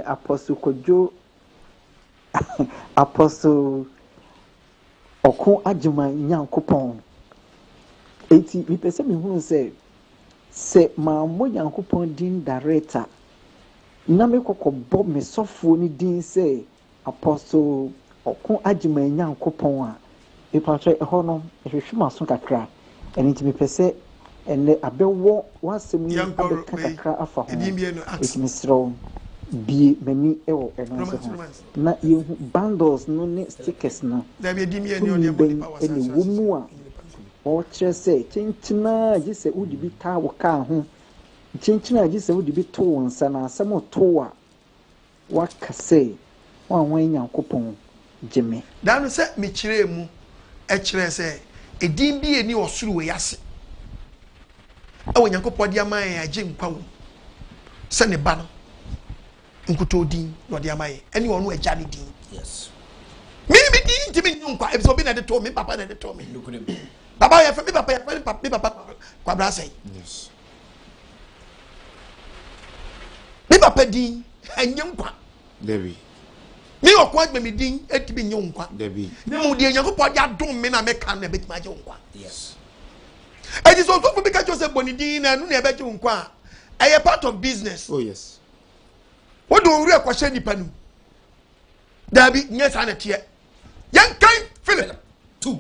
apostle kojo apostle okon agema nyankopon eti mi pese mi hunu se ma mo nyankopon din director na me kokko me sofo ni din se apostle okon agema nyankopon a e patro e ho no ehwehwe maso kakra eni ti mi pese ene abewo wasem ni abeka kakra afa ho eti mi sro bi mani ewo eno so na ye bundles no ne stickers no da bi edimi eni oni body power eni wo mu a o chrese chinchina gise udi bi ta wo ka ho chinchina gise udi bi to wonsa na asem to a wakase wanwan Nyankopon jeme da no se me kire mu e kire se edin bi eni osuru we yase awo Nyankopon dia man ya Ngye Nkwa wo se ne ba no nkuto din no dia man eni onu agya ne din yes me din timi Ngye Nkwa e so bi na de to me papa na de to me baba ya fe mi papa ya fe mi papa kwa bra say yes mi papa din Ngye Nkwa Debbie mi okwa gbe mi din etibi Ngye Nkwa Debbie ni mu de Nyankopon dia dom me na me kan na betima Ngye Nkwa yes e di so fu bi ka Joseph boni din na nu na be Ngye Nkwa a part of business oh yes what do we akwahye nipa nu dabi nyesa na tie yan kan Philip 2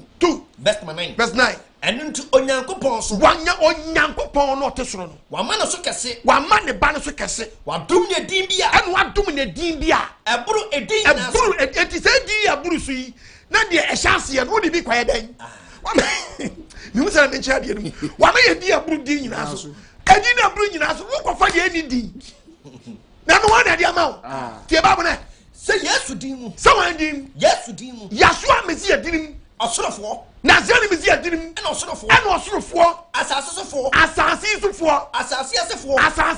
verse 9 and into Onyankopon so wanya Onyankopon no tesoro no wa ma na so kese wa ma ne ba no so kese wa dum ne din bia anu adum ne din bia eburu edin na eburu eti se di aburu so yi na de ehyanse ye no de bi kwaye dan mi musa na nchia de no wa na ye di aburu din nyina so edi na aburu nyina so wo kofa de ni din na no wa na de ama o tie babu na se Yesu din mu se wan din Yesu din mu Yasua mesi edinim asorofo na zani mesi edinim ena asorofo asase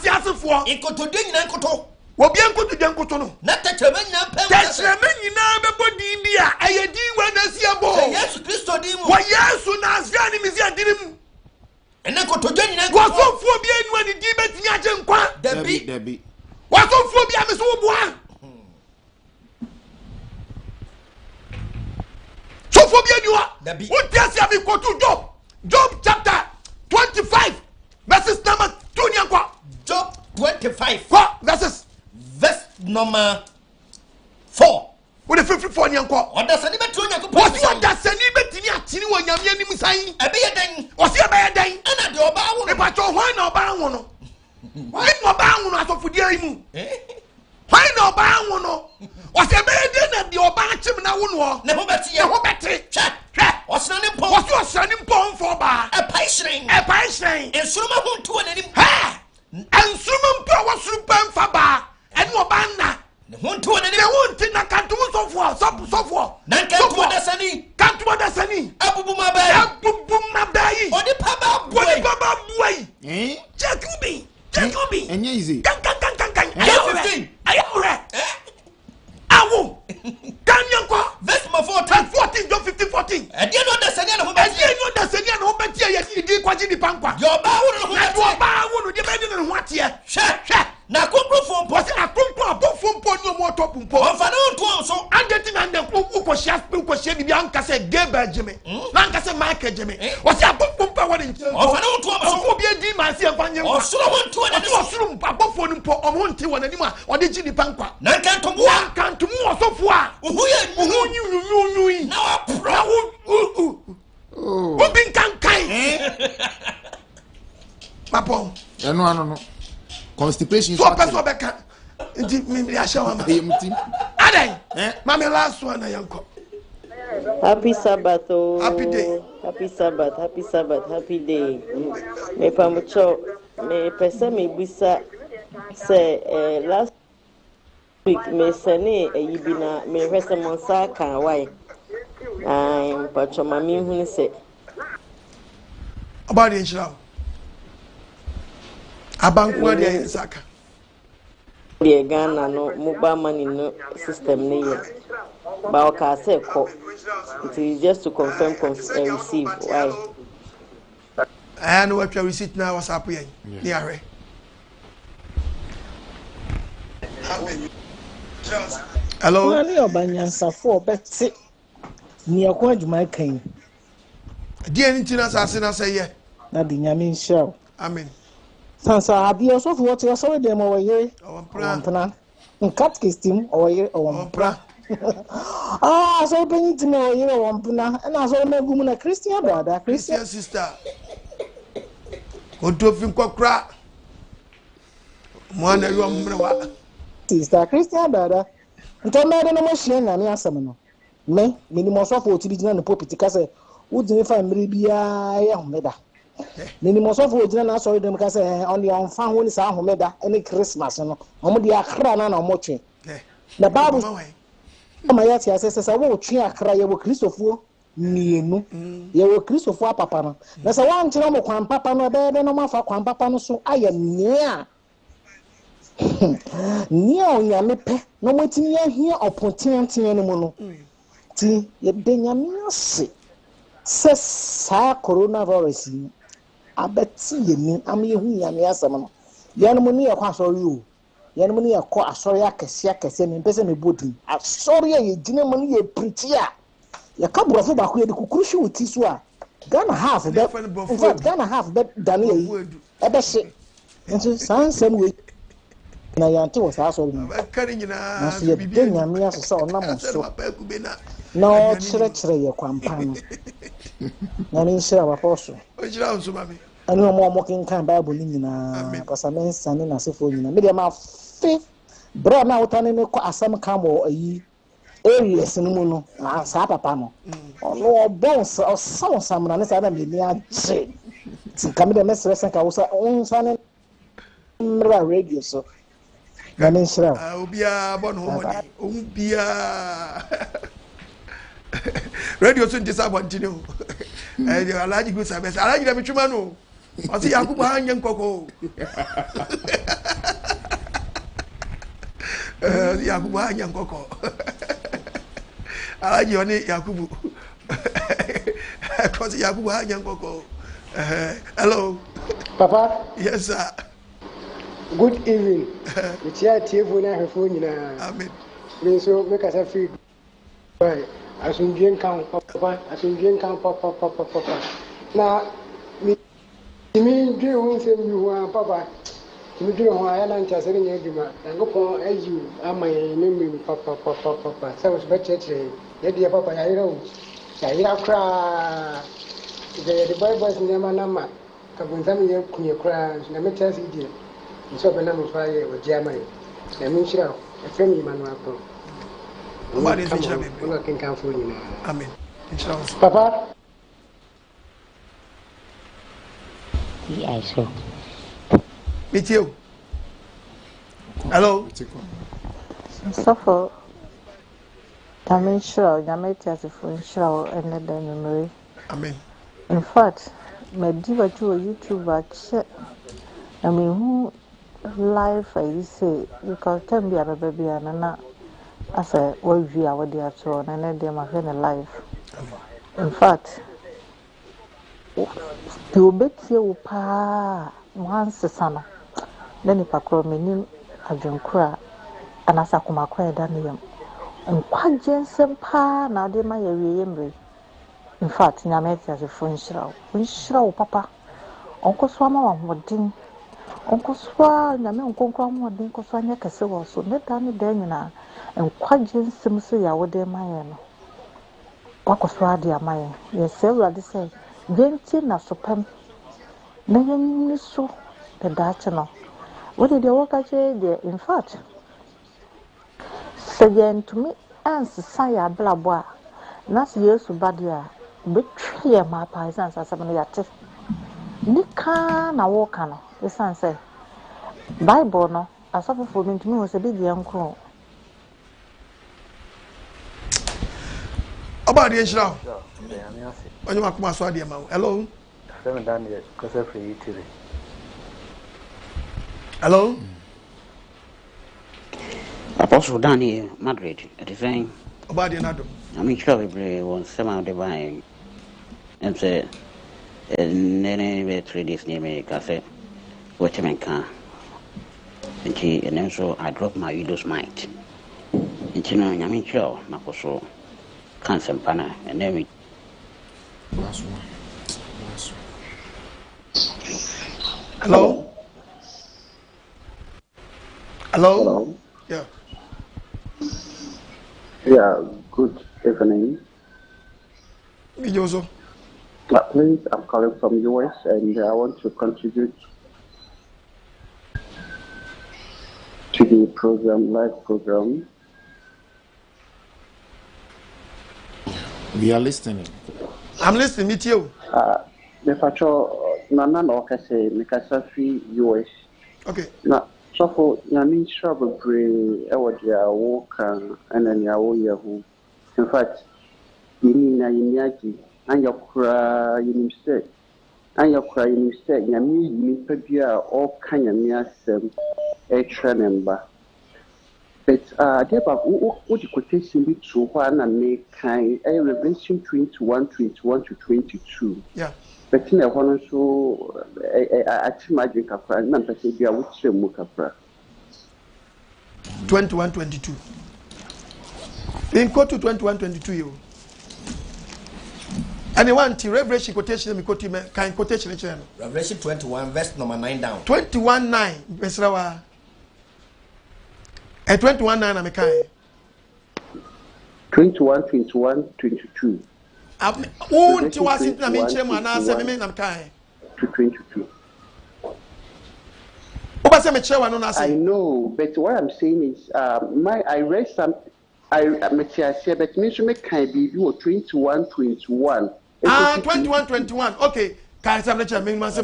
asefo ikotodo nyina nkoto obi enkoto de nkoto no na tachema nyina pem tachema nyina bebo din bia ayedi wa na siabo Yesu Kristo din mu wa Yesu na zani mesi edinim ena kotodo nyina nkoto wasofo obi enu ani din beti Ngye Nkwa Debbie wasofo obi ameso oboa sophobia niwa what does you go to Job chapter 25 verses number 2 Ngye Nkwa Job 25 verse number 4 what the 54 Ngye Nkwa oda sani betu Onyankopon what you oda sani betini atini wo nyame anim san ebe ye den o se ebe ye den ana de oba wo e ba cho hwan na oba anwo no hwan na oba anwo no asofodie imu hwan na oba anwo no o se ebe ye den na de oba achim na wo no ne ho beti hwe osrani mpo osrani mpo mfo ba e pai shren ensuruma ho nto nanim ha ensuruma mpo wasuru pamfa ba ene oba na ne ho nto nanim ne ho nti na kantu sofo na kantu dasani abubu mabai odi paba buai check me enye easy kan ayawre awu kan Ngye Nkwa verse 14 John 15:14 edi no dasani na ho beti ye di kwaji di pankwa yo ba wo no de be di no ho atie hwe na konkrofo mpo se akonkro abofo mpo ni omo top mpo onfa na onto so andeti na ndekwo ukoshia bi anka se gebe jeme na anka se mark jeme o se abofo mpo wo nti onfa na onto so obi edi ma se enfa Ngye Nkwa osuro ho nto na osuro abofo ni mpo omo nti wo nanim a ode ji di pankwa na kantomu osofo a uhu nyunyunyuyi na wa pro obi nkankan papo no constipation so person beka nti mi ahia wa ma emutim Ade, Mama last one na yanko. Happy Sabbath, oh. Happy day. Happy Sabbath, happy Sabbath, happy day. Me pamucho, me pesa me bisa say last week me sene yibina me resa monsa kan why. I'm pacho mami hu say about the inshira. Abanku de saka. The Ghana no mobile money no system ne ye. But okay say ko. It is just to confirm receive why. I know what your receipt now was happening. Yeah. Hello. Wani obanyansafo obeti ni akwa adwuma kan. Die nti na sase na say ye. Na di nyame nhyira. Amen. Sansa abi osofo wote aso de mo waye. Owampana. Nkat kistim owaye owampra. Ah, so penyi ti mo waye owampana. Na so na gumu na Christian brother, Christian sister. Odofin kokra. Mo na yo mrewa. Sister Christian brother. Ntoma de no mo hye na ne asem no. Me ni mo osofo oti bi gina no pulpit ka say udini fa mmiri bia ya homeda. Nini mosofo ogina na sorry dem ka say on the onfa ho ni sa homeda any Christmas no. Omo de akra na omo twe. The Bible ma ya ti asese say wo twe akra ye wo Kristofo mienu. Ye wo Kristofo apapa no. Na say wan kire mo kwan papa no be no mafa kwan papa no so aye nia. Nia onyame pe no motimi ahia opotiantian no mu no. Ti ye de nyame ase. Sa coronavirus ni abeti yeni amehu nyame asem no yanum ni yakwa asori o yanum ni yakọ asori akese ni pese me bodin asori ye gine mo ni ye preach a ya kabrofo ba ko ye de kukurushi wuti so a Ghana half that in fact Ghana half that dane ye ebe hye nso sansem we na yante wo sa asori ni na so ye de nyame asesa onam so no chere ye kwampa no na ni shira wa poso ojira onso mami ani omo kin kan Bible ni nyina pasa men sane na sefo nyina me de ma fe bro na utane ne ko asam kan mo ayi areas no mu no na sa papa no no bounce o sound samna ne sa na me ni ache ti kam de mesre sen ka usa unsane mra radio so na ni shira obia bon ho moni obia radio so ndisa bontine o alaji go sabes alaji da mituma no o si Yakubu Ngye Nkwa Yakubu Ngye Nkwa alaji oni Yakubu ko si Yakubu Ngye Nkwa hello papa yes sir good evening with your TV na hefo nyina amen me so make us feel bye Ngye Nkwa papa Ngye Nkwa papa na mi dwe ho nsem bi ho papa mi dwe ho aya na ntia sere nya adwuma ngopon ayu amaye memem papa so so becheche ye de papa ya ira o ya ira kra de boy boys nema na ma ka bunzam ye kunye kra na metia si die so be na mo fa ye o jama ye na mi shira efem yi manu akro Somebody is in Amen. Papa. Yeah, sure. Meet you. Hello. So I'm sure I'm sure and the memory. Amen. In fact, my diva to a YouTuber check. I mean, who life I say because tell me a baby and as a world view, I would do at all, and then them have a life. In fact, you bet you pa once a summer. Then if I call me name Adom Ngye Nkwa and as I come acquire Daniel and quite Jensen pa now they my remember. In fact, Namet as a French shrow, papa. Uncle Swama Modin. Uncle Swa, Namen Nkwa Modin, Coswania Castle, so net down the Daniel. And quite Jensen so ya would my end. What was dear my yes, several they say, Gentin na sopem. Nayan so the Dutch no. What did you work at there? In fact, Sayan to me, and Saya Blabwa. Nas years to Badia, betray my paisans as a maniac. Nika na walkano, the son said. Bible no, I suffer for me to me was a big young crow. About the issue now. When you want to come outside, hello. Hello. Apostle Daniel, Madrid, at the same. About the Adom. I mean, probably one summer divine. And say, and then 3 days near me, cafe, watch him and car. And then so I dropped my widow's mite. And you know, I mean, sure, Makoso, cancer panel, and then we. Last one. Hello? Hello? Yeah. Yeah, good evening. Joso. Please, I'm calling from US and I want to contribute to the program, live program. We are listening. I'm listening, meet you. The factor, Nana Okase, Mikasafi, US. Okay. Now, so for Yamin Shrubbery, Ewadia, Walker, and then Yahu. In fact, Yinina Yinyaki, and your cry, you said, and your cry, you said, Yami, Pabia, all kind of near a member. But there what the quotation be to one and make kind a Revelation 21 to 22. Yeah. But in a one so a magic capra, and number say, be a witch mukapra. 21-22. In quote to 21-22, you. And you want to Revelation quotation, me quote kind quotation. Revelation 21, verse number 9 down. 21:9, Besrawa. At 21:9, I'm a kind. 21, 22. Oh, to was it? I mean, Chairman, I said, I'm kind. To 22. I know, but what I'm saying is, I read some. I say, but me to make kind be 21. 21. Okay. Can't some lecture me must say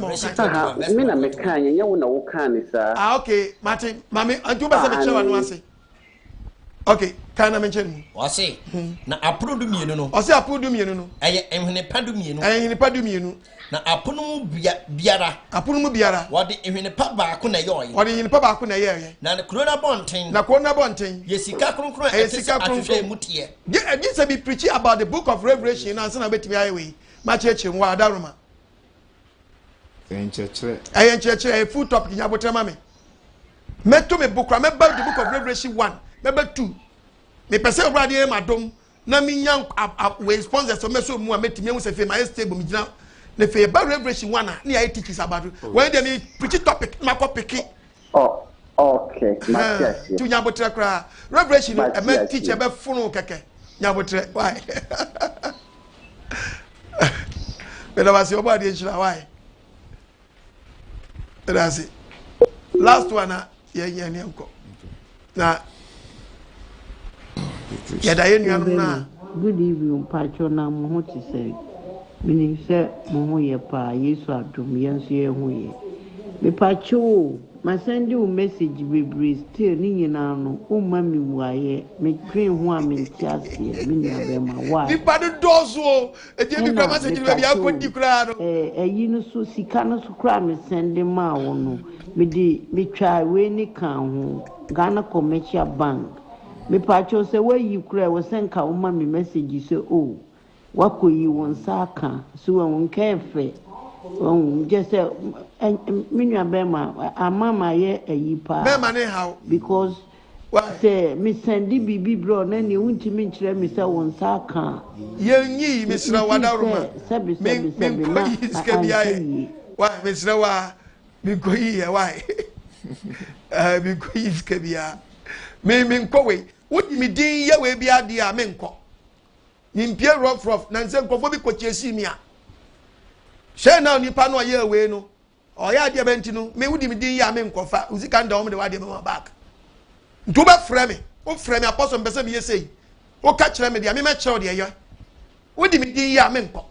me na me kind, you know no kind is okay, Martin, Mammy, and you must have a say. Okay, can I mention? Or say, na approve me, no. Or say approve me, no. I am in a padum, I in a padum, na apunu biara, apunu biara. What the in a papa kuna yoy, what in the papa kuna ye? Na the corona bonting, na corona bonting. Yesika Kunkra, Yesika Mutie. Yes, I be preaching about the book of Revelation and son of Betty Highway, my church in Wadaruma. I am church a full topic in Yabotamame. Met to me book, remember the book of Revelation 1, number 2. Me pese obrade e madom na me nyan we sponsors so meso mu ameti me say my stable me gina na fe ba Revelation 1 na ya teach about when dem preach topic ma ko pick. Oh, okay. Matias. Tu nyabotre kra Revelation no e me teach e be funu keke nyabotre why. Me da was obrade e chira why. That's it. Last one na ye Ngye Nkwa. Na good evening, Pacho. Now, Mohoti said, meaning, sir, Mohoya Pa, Yesu Adom Ngye Nkwa. Me Pacho, my send you message be breeze still, Ninano, oh, mammy, why, me dream one in Chassis, Minna, why. The Padu Dozo, a gentleman message to be out with the crowd. You know, so she cannot cry me send them out. Me try when it can, Ghana Commercial Bank. Me pacho say where you cry was send ka woman me message you say oh what could you want saka so when careful just say me nua bema amama ye ayipa bema ne how because say me send bibi bro na ne untimi nkire me say won saka yenyi me sira wadaruma me na iskabia why me sira wa me ko yi why me ko yi iskabia me nko we what me din ye we bia dia me nko nimpie rough na nse nkofo bi ko chiesi mi a she na nipa no ye we no o ya dia benti no me wudi me din ya me nkofa uzika nda o me de wa dia me back nto ba frɛ me o frɛ me apostle mpɛ sɛ meyɛ sei o ka kyerɛ me deɛ me mɛkyerɛ wo deɛ ɛyɛ wodi me din yɛ a menkɔ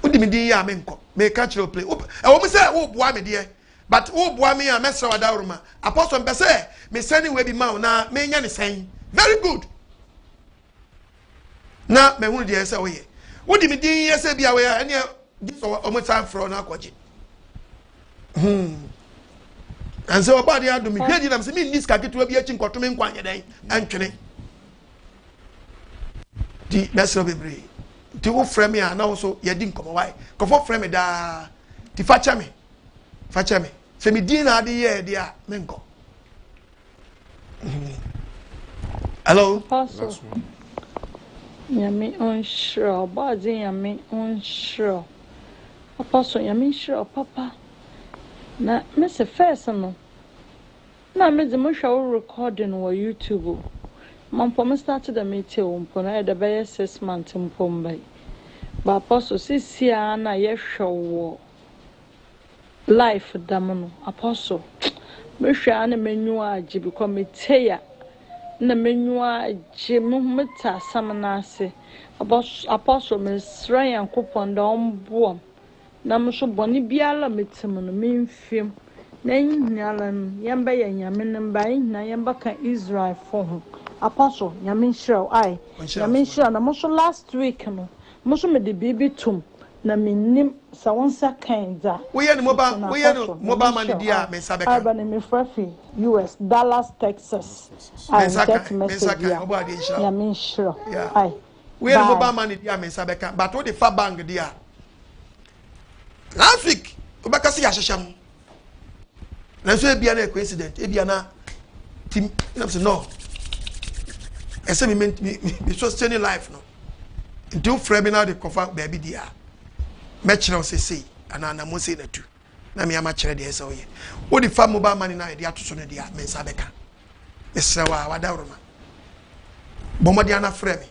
wodi me din yɛ a menkɔ meka kyerɛ wo play ɛwɔ mu sɛ woboa me deɛ but woboa me a mɛsrɛ wo adaworoma apostle mpɛ sɛ mesɛne wei bi ma wo na menya ne sɛn very good na mahunu deɛ sɛ woyɛ wodi me din yɛ sɛ bia woyɛ ɛneɛ gye sɛ ɔmo san frɛ no akɔgye and so about the Adom Ngye Nkwa say me this kake to be akyi nkɔtome nkwa nyɛ dɛn antwene di mesro bebre ti wo frɛ me a na wo so yɛ di nkɔmɔ why kɔfɔ frɛ me da ti fakyɛ me sɛ me din na ade yɛ de a menkɔ hello Apostle Nyame on sure body Nyame on sure Apostle Nyame sure papa na me se first no na me de mo hwa recording wo YouTube mampo me start the meeting mpo na e de be 6 months mpo mbai ba apostle sisia na ye hwa wo life dam no apostle me hwa na menyu agi because me teya na menyu agi mo meta sam na ase apostle me sra yankopon da ombo na mo so boni biala metem no memfiem na nyala yamba ya nyame namba na yamba ka Israel for ho apostle nyame nhira ai nyame nhira na mo so last week no mo so me de bibi tum na menim sa wonsa kan da we ye no mobile money dia me sabeka aba na me frafi US Dallas Texas I text message ya nyame nhira ai we ye no mobile money dia me sabeka but what the fa bank dia last week obaka si yahyehyam na so ebia na coincident ebia na team na say no ese me so staying life no until frame na the cover baby dia me kire o say ana mo say na tu na me ama kire de ese oye wo di fa mobile money na de atoso no dia me nsa beka esrewa wadawroma bomodi ana frame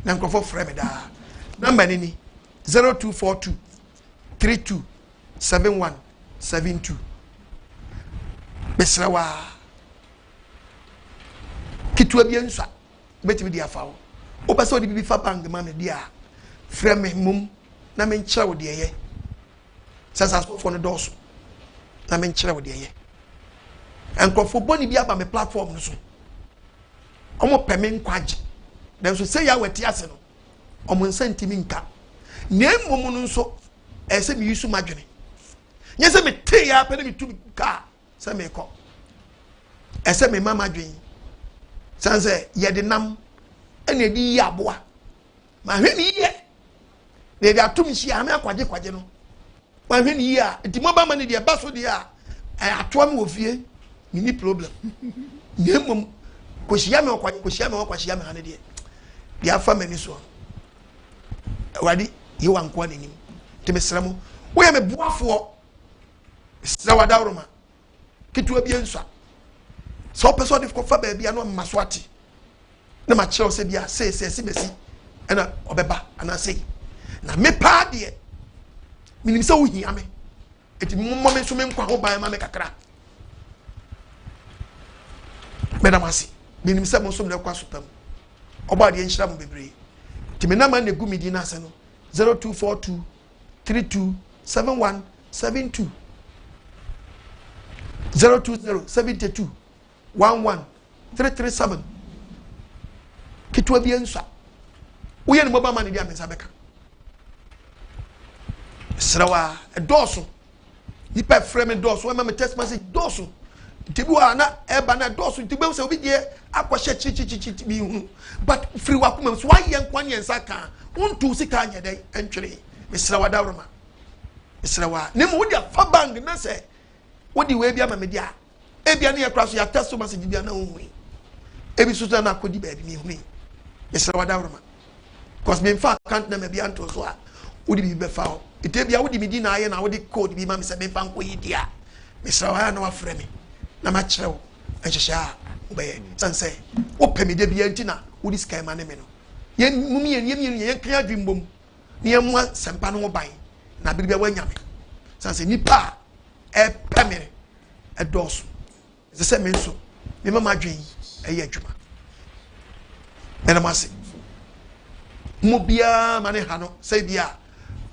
na nkofo frame da number ni 0242 327172 besrawa kitwa bi ensa betimi dia fawo o pese odi bi fa bank ma me dia frɛ me mum na me nkyerɛ wo de ye sasa so no doso na me nkyerɛ wo de ye enkrofo boni bi aba me platform no so omo pɛ me nkwaje dem so say ya wati ase no omo nsantimi nka na emom no nso ese mi yusu madwene nye se me te ya pe na me tu ka se me ko ese me mama dwen sanse ye de nam ene di ya aboa ma hwe ni ye de atum hia me akwaje no ma hwe ni ye a nti moba ma ne de ba so de a atoa me ofie ni problem nye mom ko hia me ha ne de ya fa me ni so wadi ye wan kwa nenim temesramo wo ye me boafo sra wadawroma kitu abi ensa so person de ko fa ba bia no maso ate na ma kire o se bia se besi na obeba ana sei na me pa de minim se wo hia me eti mo me so me nkwa ho ban ma me kakra madam asi minim se mo so me kwa supam oba de enhira mo bebre ti me na ma na gu mi di na ase no 0242 327172 020 72 11 337 kitwa bi ensa wo ye no mobile money dia mensa beka srawa doso nipa frame doso we ma text message doso tibi wa na eba na doso tibi se obi die akwahye chi bi hu but free wa kuma so wa ye nkwa ne ensa ka untu sika nya dai entwere mesrawa dawroma mesrawa ne mo dia fa bang na se wodi we bia ma me dia e bia ne ya kraso ya text message bia na hu ebi so na akodi ba bi mi hu mesrawa dawroma cause me fa account na me bia nto so a wodi bi be fa o ite bia wodi mi di na aye na wodi code bi ma me se me fa nko yi dia mesrawa na wa frɛ me na ma kyerɛw enhyehya obeye sanse wo pɛ me de bia ntina wodi sky ma ne me no ye mumi ye kan adwimbom ne ye mo sempa no ban na bibia wanyame sanse nipa e pɛ me e doso the same men so me mama dwen eye adwuma ena mase mo bia mane ha no say bia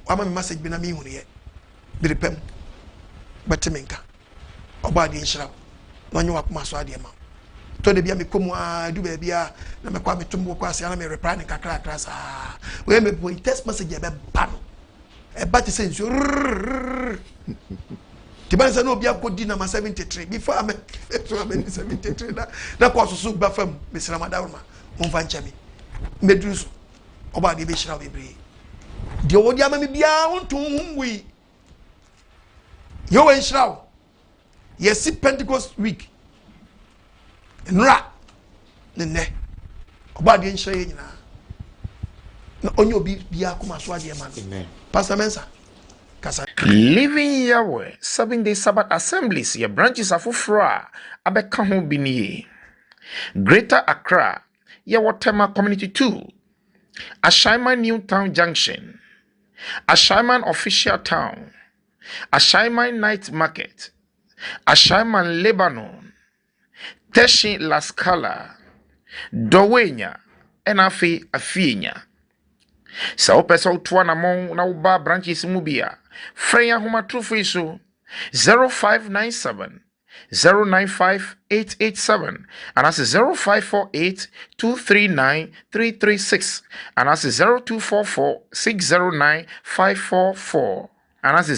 wama me message bi na me hunu ye bi repem batimenka oba de nshira no nyi wakoma so ade ma to de bia me komu a du ba bia na me kwa me tumbo kwa ase na me reply ne kakra sa we me boy text message e be ba no e ba ti sense ti ba se no bia ko di na ma 73 before am 73 na ko so ba fam me sira madawo ma on fa ncha me medru so oba de be shira bebre de wo di ama me bia wonto humwi yo wen shira yes Pentecost week nra ne oba de nshira ye nyina na onye obi bia kuma so ade ma no Pastor Mensa kasa Living Yahweh 7-day Sabbath assemblies your branches afufra abeka ho biniye Greater Accra Yawotema Community 2 Ashaiman New Town Junction Ashaiman Official Town Ashaiman Night Market Ashaiman Lebanon Teshi La Scala Dowenya Enafi Afienya Sa opesa utwa na mon na uba branches mubia Freya huma trufu isu 0597 095887 and that's 0548 239 336 and that's 0244 609 544 and that's